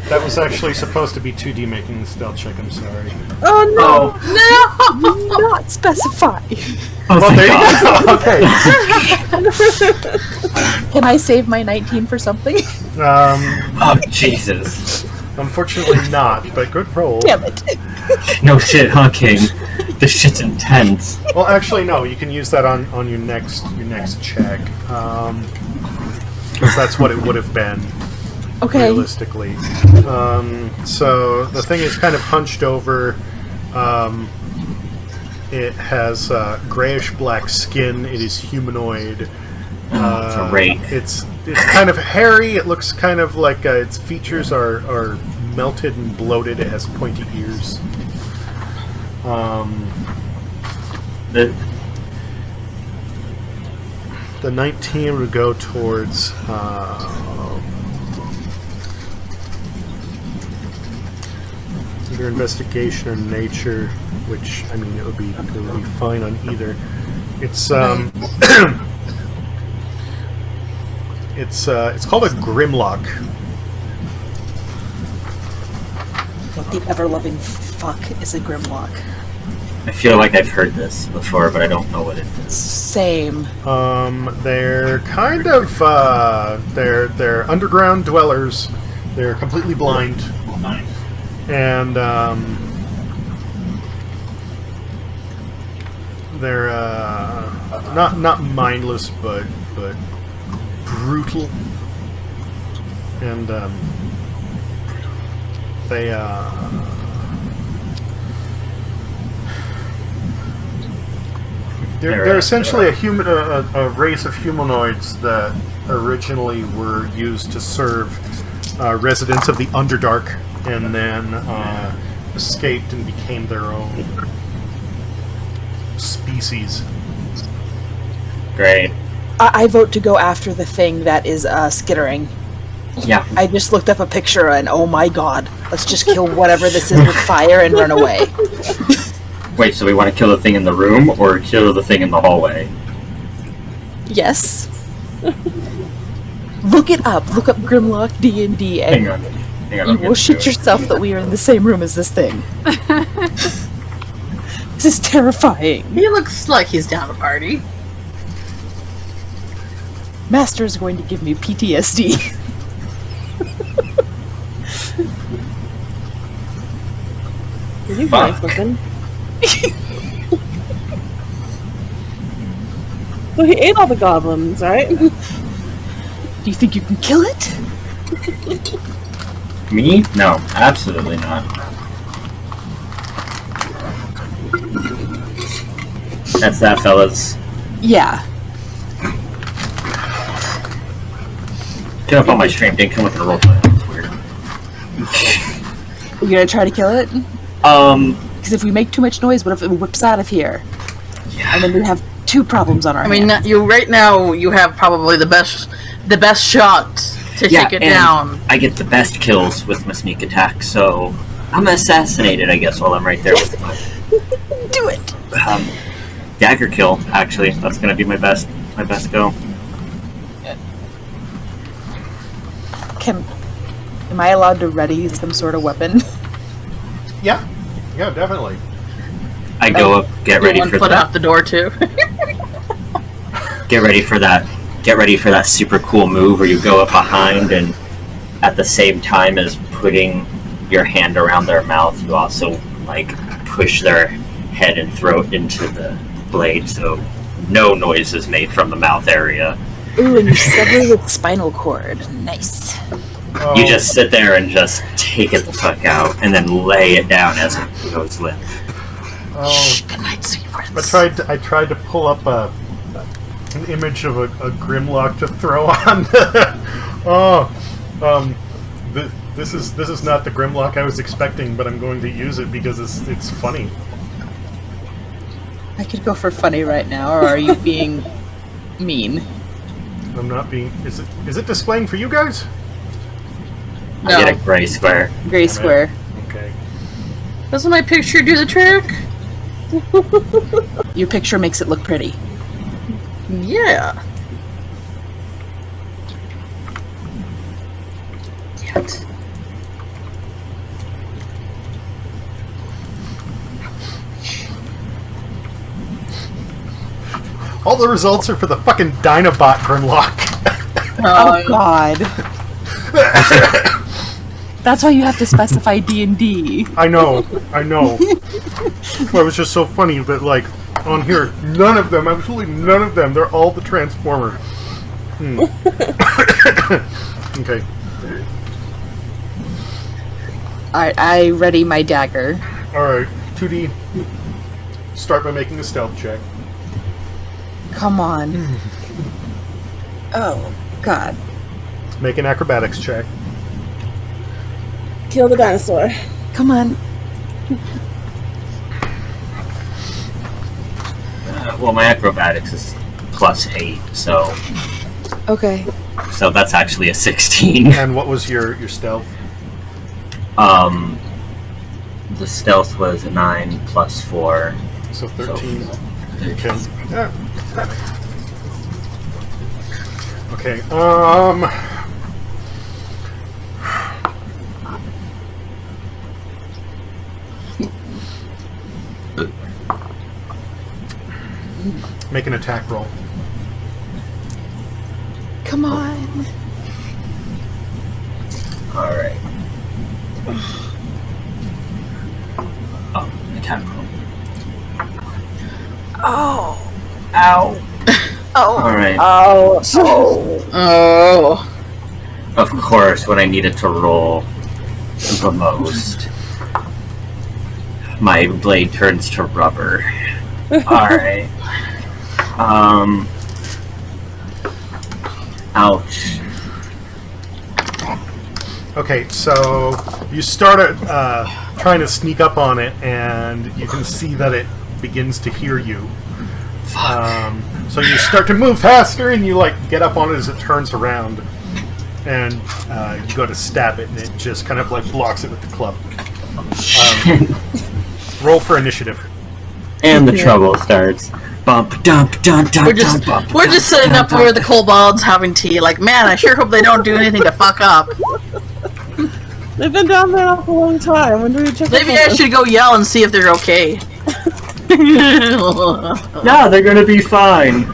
That was actually supposed to be 2D making the stealth check. I'm sorry. Oh no! Oh, Not specify. oh Well, thank there God. you go. Okay. Can I save my 19 for something? Oh, Jesus. Unfortunately not, but good roll. Damn it. No shit, huh, King? This shit's intense. Well, actually, no. You can use that on your next check, because that's what it would have been Okay. realistically. So the thing is kind of hunched over. It has grayish black skin. It is humanoid. Great. It's kind of hairy. It looks kind of like its features are melted and bloated. It has pointy ears. The 19 would go towards either investigation or nature, which I mean it would be fine on either. It's it's called a Grimlock. What the ever-loving fuck is a Grimlock? I feel like I've heard this before, but I don't know what it is. Same. They're kind of they're underground dwellers. They're completely blind, and they're not mindless, but brutal, and they're essentially a race of humanoids that originally were used to serve residents of the Underdark, and then escaped and became their own species. Great. I vote to go after the thing that is skittering. Yeah. I just looked up a picture and oh my god, let's just kill whatever this is with fire and run away. Wait, so we want to kill the thing in the room or kill the thing in the hallway? Yes. Look it up. Look up Grimlock D&D and Hang on. you I'm will shit yourself that we are in the same room as this thing. This is terrifying. He looks like he's down to party. Master is going to give me PTSD. You Fuck. nice looking. So he ate all the goblins, right? Do you think you can kill it? Me? No, absolutely not. That's that, fellas. Yeah. Get up on my stream. Didn't come with a roleplay. That's weird. You gonna try to kill it? Because if we make too much noise, what if it whips out of here? Yeah. And then we have two problems on our I mean, hands. you right now you have probably the best shot to take it and down. I get the best kills with my sneak attack, so I'm assassinated, I guess, while I'm right there with my Do it! dagger kill. Actually, that's gonna be my best go. Am I allowed to ready some sort of weapon? Yeah, definitely. I go up, get ready One for foot that. out the door too. Get ready for that. Get ready for that super cool move where you go up behind and at the same time as putting your hand around their mouth, you also like push their head and throat into the blade so no noise is made from the mouth area. Ooh, and you sever the spinal cord. Nice. Oh, You just sit there and just take it the fuck out and then lay it down as it goes limp. oh, Good night, sweet I prince. tried to pull up an image of a Grimlock to throw on. This is not the Grimlock I was expecting, but I'm going to use it because it's funny. I could go for funny right now, or are you being mean? I'm not being. Is it displaying for you guys? I get a gray square. Gray square. Okay. Doesn't my picture do the trick? Your picture makes it look pretty. Yeah. Shit. All the results are for the fucking Dinobot Grimlock. Oh God. That's why you have to specify D&D. I know. Well, it was just so funny, but like on here, none of them, absolutely none of them. They're all the Transformer. Okay. I ready my dagger. All right. 2D. Start by making a stealth check. Come on. Oh God. Make an acrobatics check. Kill the dinosaur. Come on. Well, my acrobatics is +8, so Okay. that's actually a 16. And what was your stealth? The stealth was a 9 + 4. So 13. So, Okay. Yeah. Okay. Make an attack roll. Come on. all right. Oh, attack roll. Oh. Ow. Oh. All right. Oh. Oh. Of course, when I needed to roll the most, my blade turns to rubber. Alright. Ouch. Okay, so you start trying to sneak up on it, and you can see that it begins to hear you. So you start to move faster, and you like get up on it as it turns around, and you go to stab it, and it just kind of like blocks it with the club. Roll for initiative. And the trouble starts. Bump, dump, dun, dun, We're just bump, we're just sitting up where the Kobolds having tea. Like, man, I sure hope they don't do anything to fuck up. They've been down there a long time. When do we check? Maybe I should go yell and see if they're okay. No, they're gonna be fine.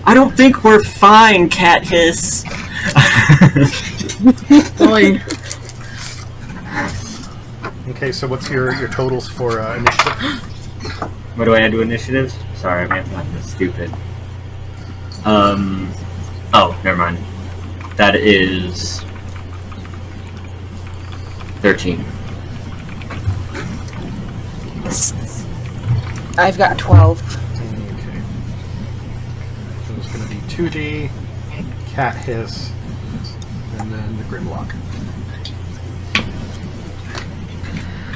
I don't think we're fine, Cat Hiss. Boy. Okay, so what's your totals for initiative? What do I add to initiatives? Sorry, man, I'm not stupid. Oh, never mind. That is 13. I've got 12. Okay. So it's going to be 2D, Cat Hiss, and then the Grimlock.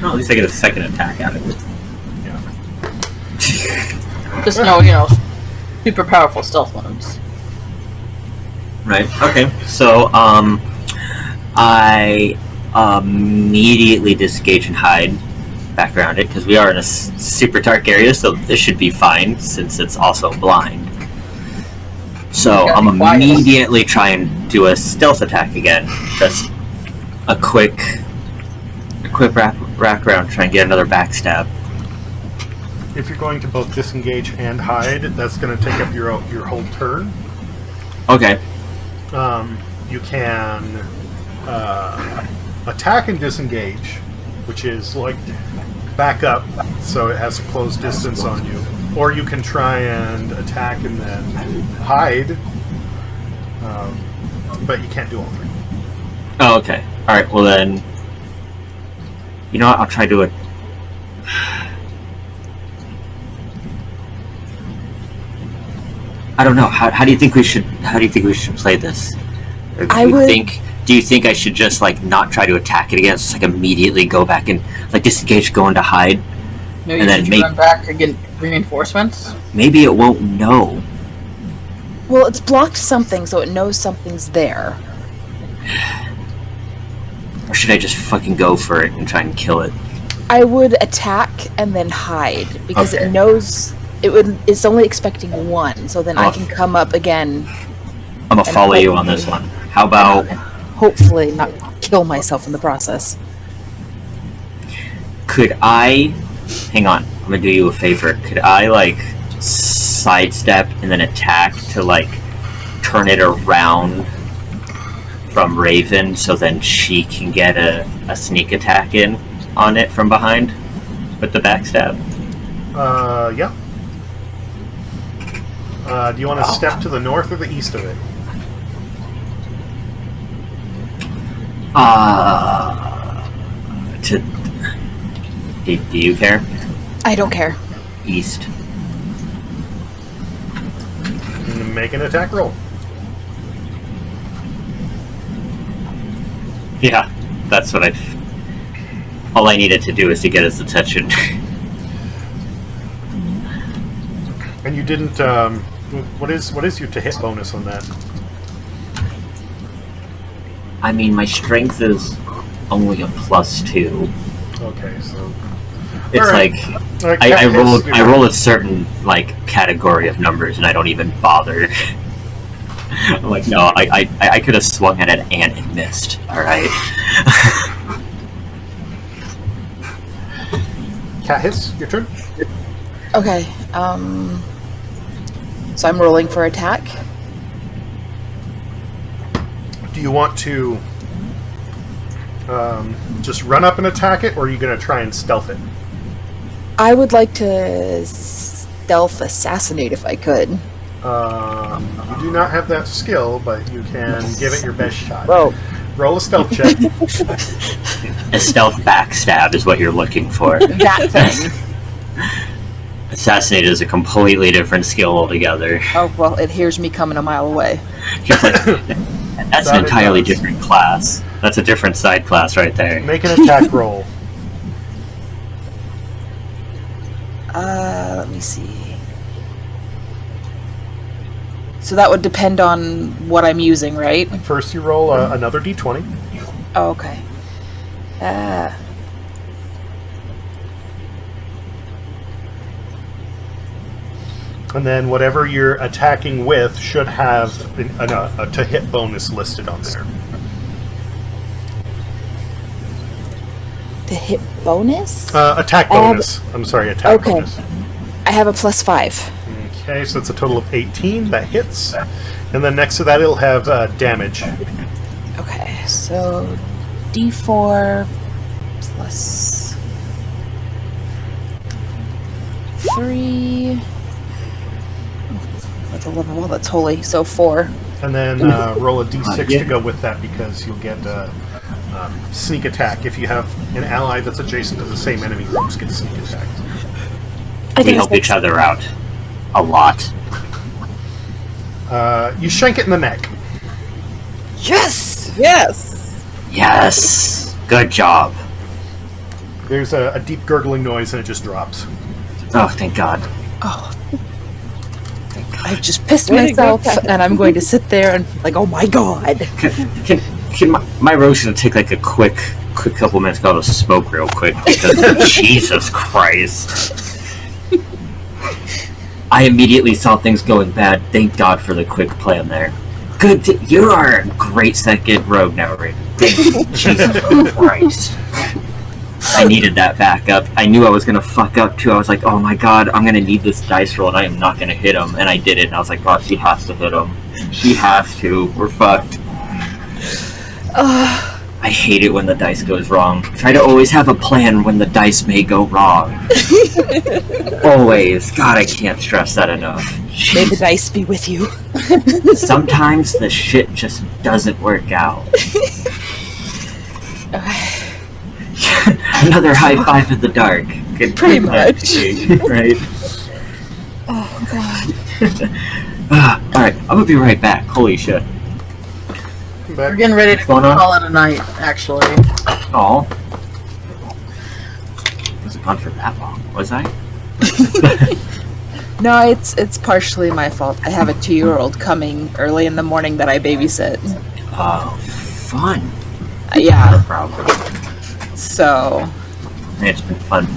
Oh, at least I get a second attack out of it. Yeah. Just know, super powerful stealth ones. Right. Okay. So, I immediately disengage and hide back around it because we are in a super dark area, so this should be fine since it's also blind. So I'm immediately trying to do a stealth attack again. Just a quick wrap around, try and get another backstab. If you're going to both disengage and hide, that's going to take up your whole turn. Okay. You can attack and disengage, which is like back up, so it has a close distance on you. Or you can try and attack and then hide, but you can't do all three. Oh, okay. All right. Well then, you know what? I'll try to do it. I don't know. How do you think we should? How do you think we should play this? Or do you think I should just like not try to attack it again? Just like immediately go back and like disengage, go into hide, Maybe and then you run back and get reinforcements. Maybe it won't know. Well, it's blocked something, so it knows something's there. Or should I just fucking go for it and try and kill it? I would attack and then hide because Okay. it knows it's only expecting one, so then I can come up again. I'm gonna follow you on this one. How about Hopefully not kill myself in the process. Could I... Hang on, I'm gonna do you a favor. Could I, like, sidestep and then attack to, like, turn it around from Raven so then she can get a sneak attack in on it from behind with the backstab? Yeah. Do you want to step to the north or the east of it? Do you care? I don't care. East. Make an attack roll. Yeah, that's what all I needed to do is to get his attention. And you didn't. What is your to hit bonus on that? I mean, my strength is only a +2. Okay, so It's Alright. like I roll a certain like category of numbers and I don't even bother. I'm like, no, I could have swung at it and it missed. All right. Cat hits. Your turn. Okay, so I'm rolling for attack. Do you want to just run up and attack it, or are you going to try and stealth it? I would like to stealth assassinate if I could. You do not have that skill, but you can give it your best shot. Whoa. Roll a stealth check. A stealth backstab is what you're looking for. That thing. Assassinate is a completely different skill altogether. Oh, well, it hears me coming a mile away. Just like, that's That an entirely it does. different class. That's a different side class right there. Make an attack roll. Let me see. So that would depend on what I'm using, right? First, you roll another d20. Oh, okay. And then whatever you're attacking with should have a to hit bonus listed on there. The hit bonus? Attack bonus. I'm sorry, attack Okay. bonus. I have a +5. Okay, so it's a total of 18. That hits. And then next to that, it'll have damage. Okay, so D4 plus 3. That's 11. Well, that's holy. So 4. And then roll a d6 to go with that, because you'll get sneak attack. If you have an ally that's adjacent to the same enemy groups, get sneak attack. We help each other out a lot. You shank it in the neck. Yes! Yes! Yes! Good job. There's a deep gurgling noise, and it just drops. Oh, thank God. Oh, Thank God. I've just pissed Way to go, myself, Kat. and I'm going to sit there and like, oh my god. Can my rogue's gonna take like a quick couple minutes to go to smoke real quick because Jesus Christ. I immediately saw things going bad. Thank God for the quick plan there. Good. You are a great second rogue now, Raven. Thank Jesus Christ. I needed that backup. I knew I was gonna fuck up too. I was like, oh my God, I'm gonna need this dice roll and I am not gonna hit him. And I did it and I was like, oh, she has to hit him. She has to. We're fucked. I hate it when the dice goes wrong. Try to always have a plan when the dice may go wrong. Always. God, I can't stress that enough. May the dice be with you. Sometimes the shit just doesn't work out. Another high five in the dark. Good Pretty much. Right? Oh god. Alright, I'm gonna be right back. Holy shit. Come We're back. getting ready to Going on? call it a night, actually. Aw. Wasn't gone for that long, was I? No, it's partially my fault. I have a 2-year-old coming early in the morning that I babysit. Oh, fun. Yeah, No problem. so It's been fun.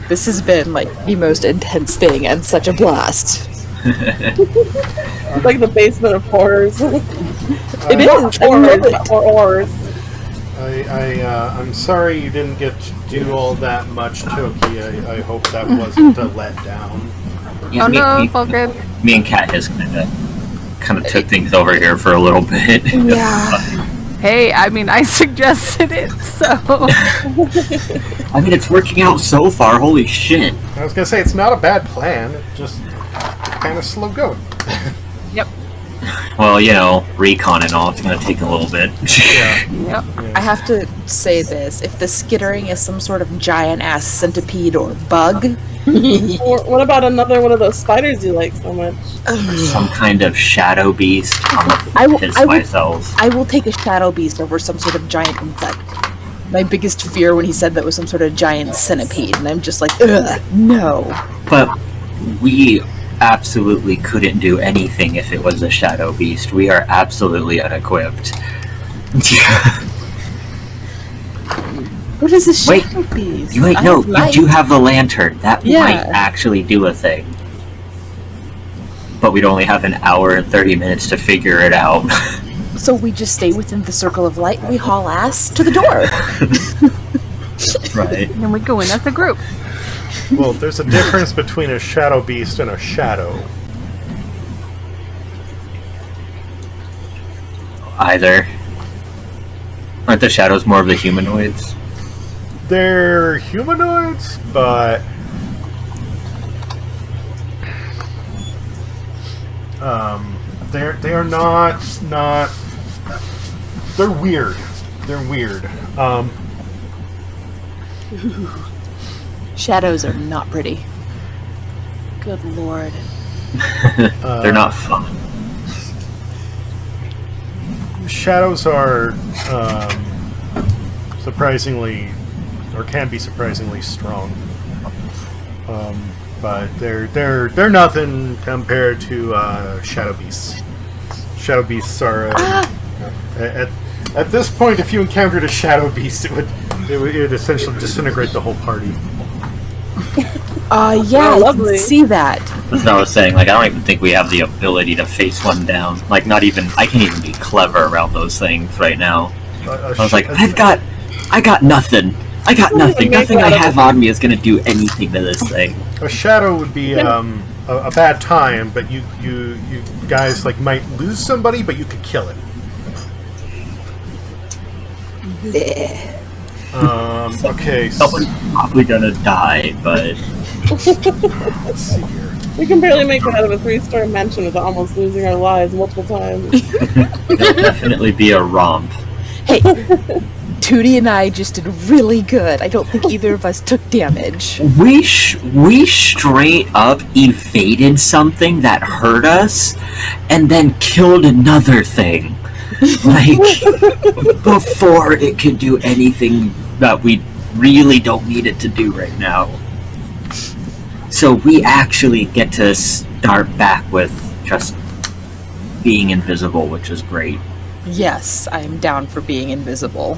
this has been like the most intense thing and such a blast. Like the basement of horrors. It is. I love Horrors, it. or horrors. I'm sorry you didn't get to do all that much, Toki. I hope that wasn't a letdown. Yeah, Oh no, it's all good. me and Kat has kind of took things over here for a little bit. Yeah. Hey, I mean, I suggested it, so. I mean, it's working out so far. Holy shit! I was gonna say it's not a bad plan. It's just kind of slow going. Yep. Well, you know, recon and all, it's gonna take a little bit. Yeah. Yep. I have to say this. If the skittering is some sort of giant-ass centipede or bug, Or what about another one of those spiders you like so much? Some kind of shadow beast. I will- Piss I will- myself. I will take a shadow beast over some sort of giant insect. My biggest fear when he said that was some sort of giant centipede, and I'm just like, ugh, no. But we absolutely couldn't do anything if it was a shadow beast. We are absolutely unequipped. What is a Wait, shadow beast? Wait, I no, have you light. do have the lantern. That Yeah. might actually do a thing. But we'd only have an hour and 30 minutes to figure it out. So we just stay within the circle of light and we haul ass to the door. Right. And we go in as a group. Well, there's a difference between a shadow beast and a shadow. Either. Aren't the shadows more of the humanoids? They're humanoids, but they are not. They're weird. They're weird. Shadows are not pretty. Good lord. They're not fun. Shadows are surprisingly, or can be surprisingly strong. But they're nothing compared to shadow beasts. Shadow beasts are at this point, if you encountered a shadow beast, it would essentially disintegrate the whole party. Yeah, Oh, I lovely. can see that. That's what I was saying. Like, I don't even think we have the ability to face one down. Like, not even. I can't even be clever around those things right now. I was like, I got nothing. I got nothing. Nothing I have on me is gonna do anything to this thing. A shadow would be a bad time, but you guys like might lose somebody, but you could kill it. Okay. Someone's probably gonna die, but Let's see here. We can barely make it out of a 3-star mansion without almost losing our lives multiple times. it'll definitely be a romp. Hey, Tootie and I just did really good. I don't think either of us took damage. We straight up evaded something that hurt us, and then killed another thing. Like, before it could do anything that we really don't need it to do right now. So we actually get to start back with just being invisible, which is great. Yes, I'm down for being invisible.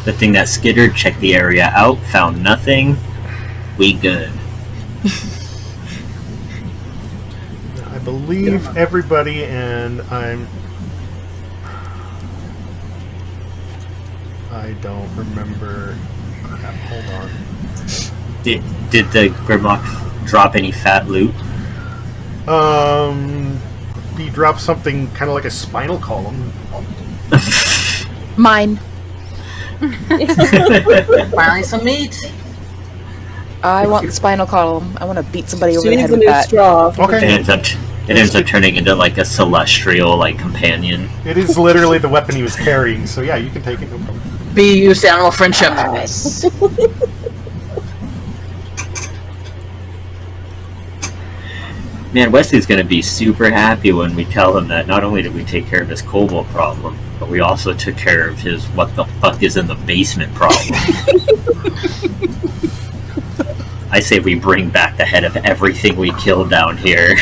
The thing that skittered, checked the area out, found nothing. We good. I believe everybody, and I don't remember. Hold on. Did the Grimlock drop any fat loot? He dropped something kind of like a spinal column. Mine. Finally, some meat. I want the spinal column. I want to beat somebody over She the head needs a with new that. straw. Okay. It ends up turning into like a celestial like companion. It is literally the weapon he was carrying, so yeah, you can take it. No problem. Be used to animal friendship. Man, Wesley's gonna be super happy when we tell him that not only did we take care of his kobold problem, but we also took care of his what the fuck is in the basement problem. I say we bring back the head of everything we killed down here.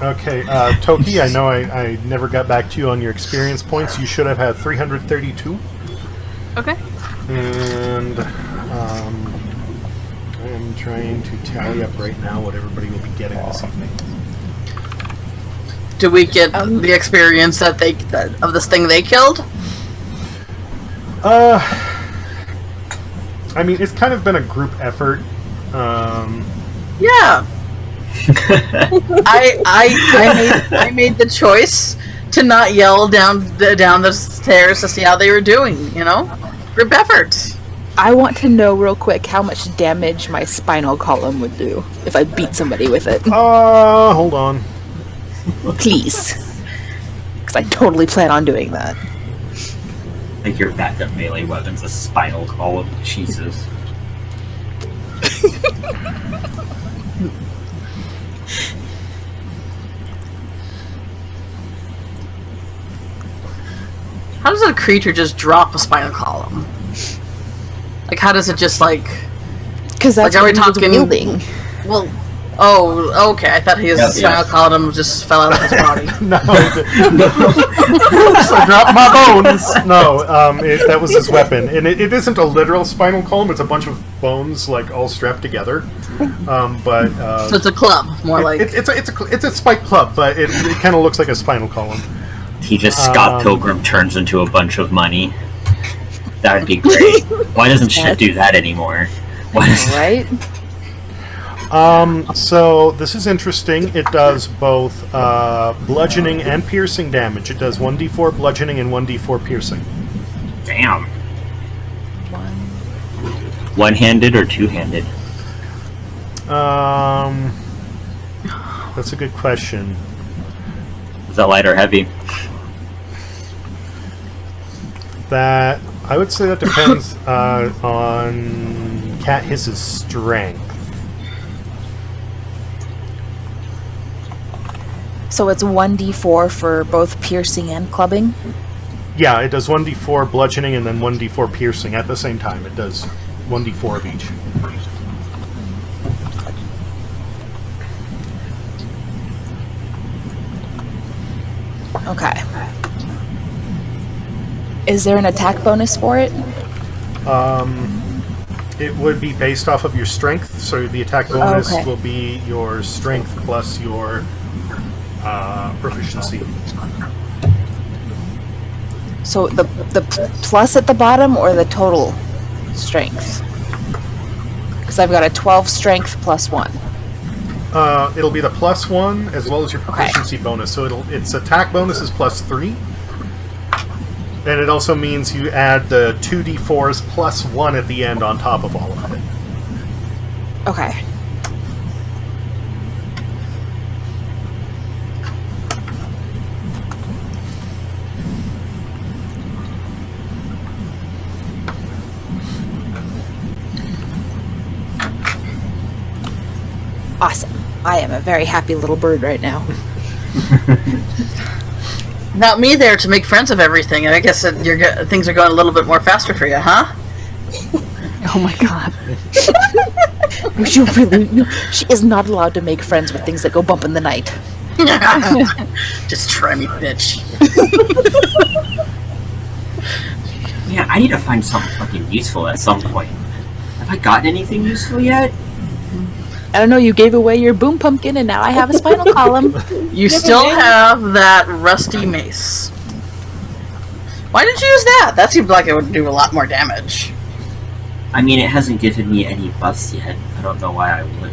Okay, Toki, I know I never got back to you on your experience points. You should have had 332. Okay. And I am trying to tally up right now what everybody will be getting this evening. Do we get the experience of this thing they killed? I mean, it's kind of been a group effort. Yeah. I made the choice to not yell down the stairs to see how they were doing. Group effort. I want to know real quick how much damage my spinal column would do if I beat somebody with it. Hold on. Please. Because I totally plan on doing that. Like your backup melee weapon's a spinal column. Jesus. How does a creature just drop a spinal column? Like, how does it just Because that's are we what he was talking? wielding. Well, okay. I thought his spinal column just fell out of his body. No. So I dropped my bones. No, that was his weapon, and it isn't a literal spinal column. It's a bunch of bones all strapped together. So it's a club, more like. It's a spike club, but it kind of looks like a spinal column. He just Scott Pilgrim turns into a bunch of money. That would be great. Why doesn't shit do that anymore? Why does Right? So this is interesting. It does both bludgeoning and piercing damage. It does 1d4 bludgeoning and 1d4 piercing. Damn. One-handed or two-handed? That's a good question. Is that light or heavy? That I would say that depends on Cat Hiss's strength. So it's 1d4 for both piercing and clubbing? Yeah, it does 1d4 bludgeoning and then 1d4 piercing at the same time. It does 1d4 of each. Okay. Is there an attack bonus for it? It would be based off of your strength, so the attack bonus Okay. will be your strength plus your proficiency. So the plus at the bottom or the total strength? Because I've got a 12 strength plus 1. It'll be the +1 as well as your proficiency bonus. So its attack bonus is +3. And it also means you add the 2d4s plus 1 at the end on top of all of it. Okay. Awesome. I am a very happy little bird right now. Not me there to make friends of everything, and I guess things are going a little bit more faster for you, huh? Oh my god. Would you really? She is not allowed to make friends with things that go bump in the night. Just try me, bitch. Yeah, I need to find something fucking useful at some point. Have I gotten anything useful yet? I don't know, you gave away your boom pumpkin and now I have a spinal column. You still have that rusty mace. Why did you use that? That seemed like it would do a lot more damage. I mean, it hasn't given me any buffs yet. I don't know why I would.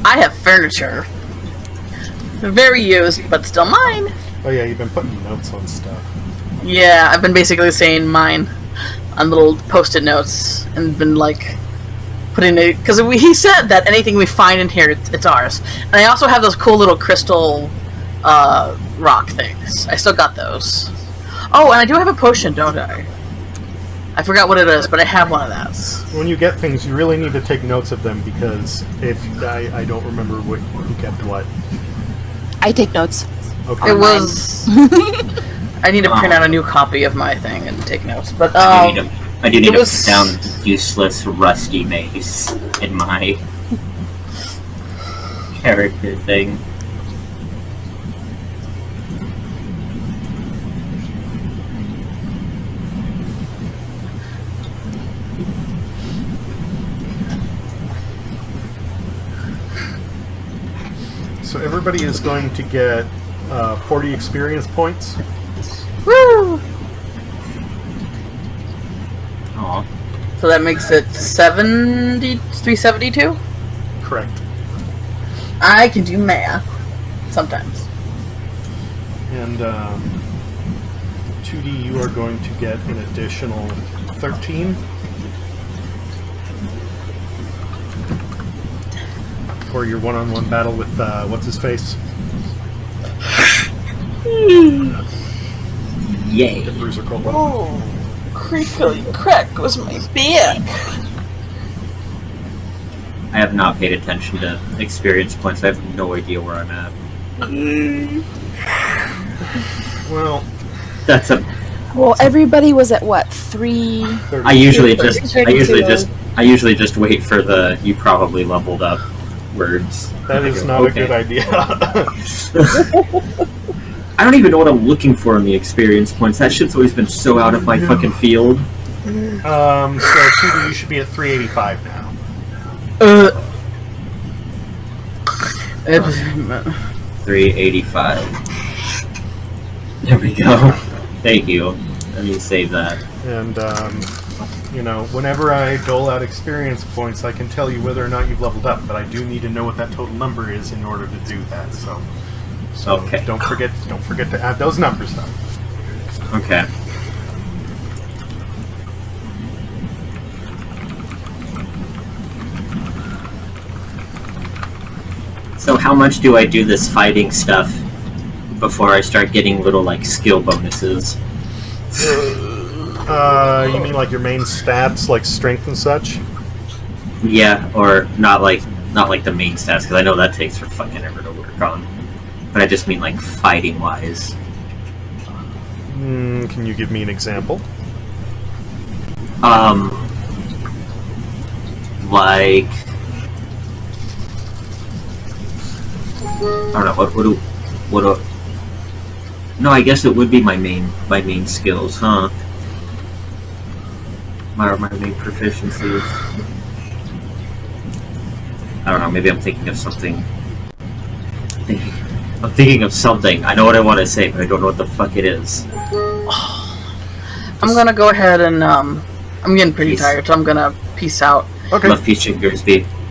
I have furniture. Very used, but still mine. Oh yeah, you've been putting notes on stuff. Yeah, I've been basically saying mine on little post-it notes and been putting it, because he said that anything we find in here, it's ours. And I also have those cool little crystal rock things. I still got those. Oh, and I do have a potion, don't I? I forgot what it is, but I have one of those. When you get things, you really need to take notes of them, because if I don't remember who kept what. I take notes. Okay. It was... I need to print out a new copy of my thing and take notes. But I do need to put down useless rusty mace in my character thing. so everybody is going to get 40 experience points. Woo! Aw. So that makes it 372? Correct. I can do math. Sometimes. And 2D, you are going to get an additional 13. For your one-on-one battle with, what's-his-face? Yay. The Bruiser Kobold. Oh, crinkly crack was my back. I have not paid attention to experience points. I have no idea where I'm at. Well, That's a. Well, everybody was at what 3? 30. I usually just wait for the "you probably leveled up" words. That is I go, not okay. a good idea. I don't even know what I'm looking for in the experience points. That shit's always been so out of my fucking field. So 2D, you should be at 385 now. 385. There we go. Thank you. Let me save that. And, whenever I dole out experience points, I can tell you whether or not you've leveled up, but I do need to know what that total number is in order to do that, so Okay. don't forget to add those numbers up. Okay. So how much do I do this fighting stuff before I start getting little, like, skill bonuses? You mean like your main stats, like strength and such? Yeah, or not like the main stats, because I know that takes for fucking ever to work on. But I just mean, like, fighting-wise. Can you give me an example? Like... I don't know, what do... No, I guess it would be my main skills, huh? My main proficiencies. I don't know, maybe I'm thinking of something. I'm thinking of something. I know what I want to say, but I don't know what the fuck it is. I'm gonna go ahead and I'm getting pretty Peace. tired, so I'm gonna peace out. Okay. Love, peace, and Grimsby.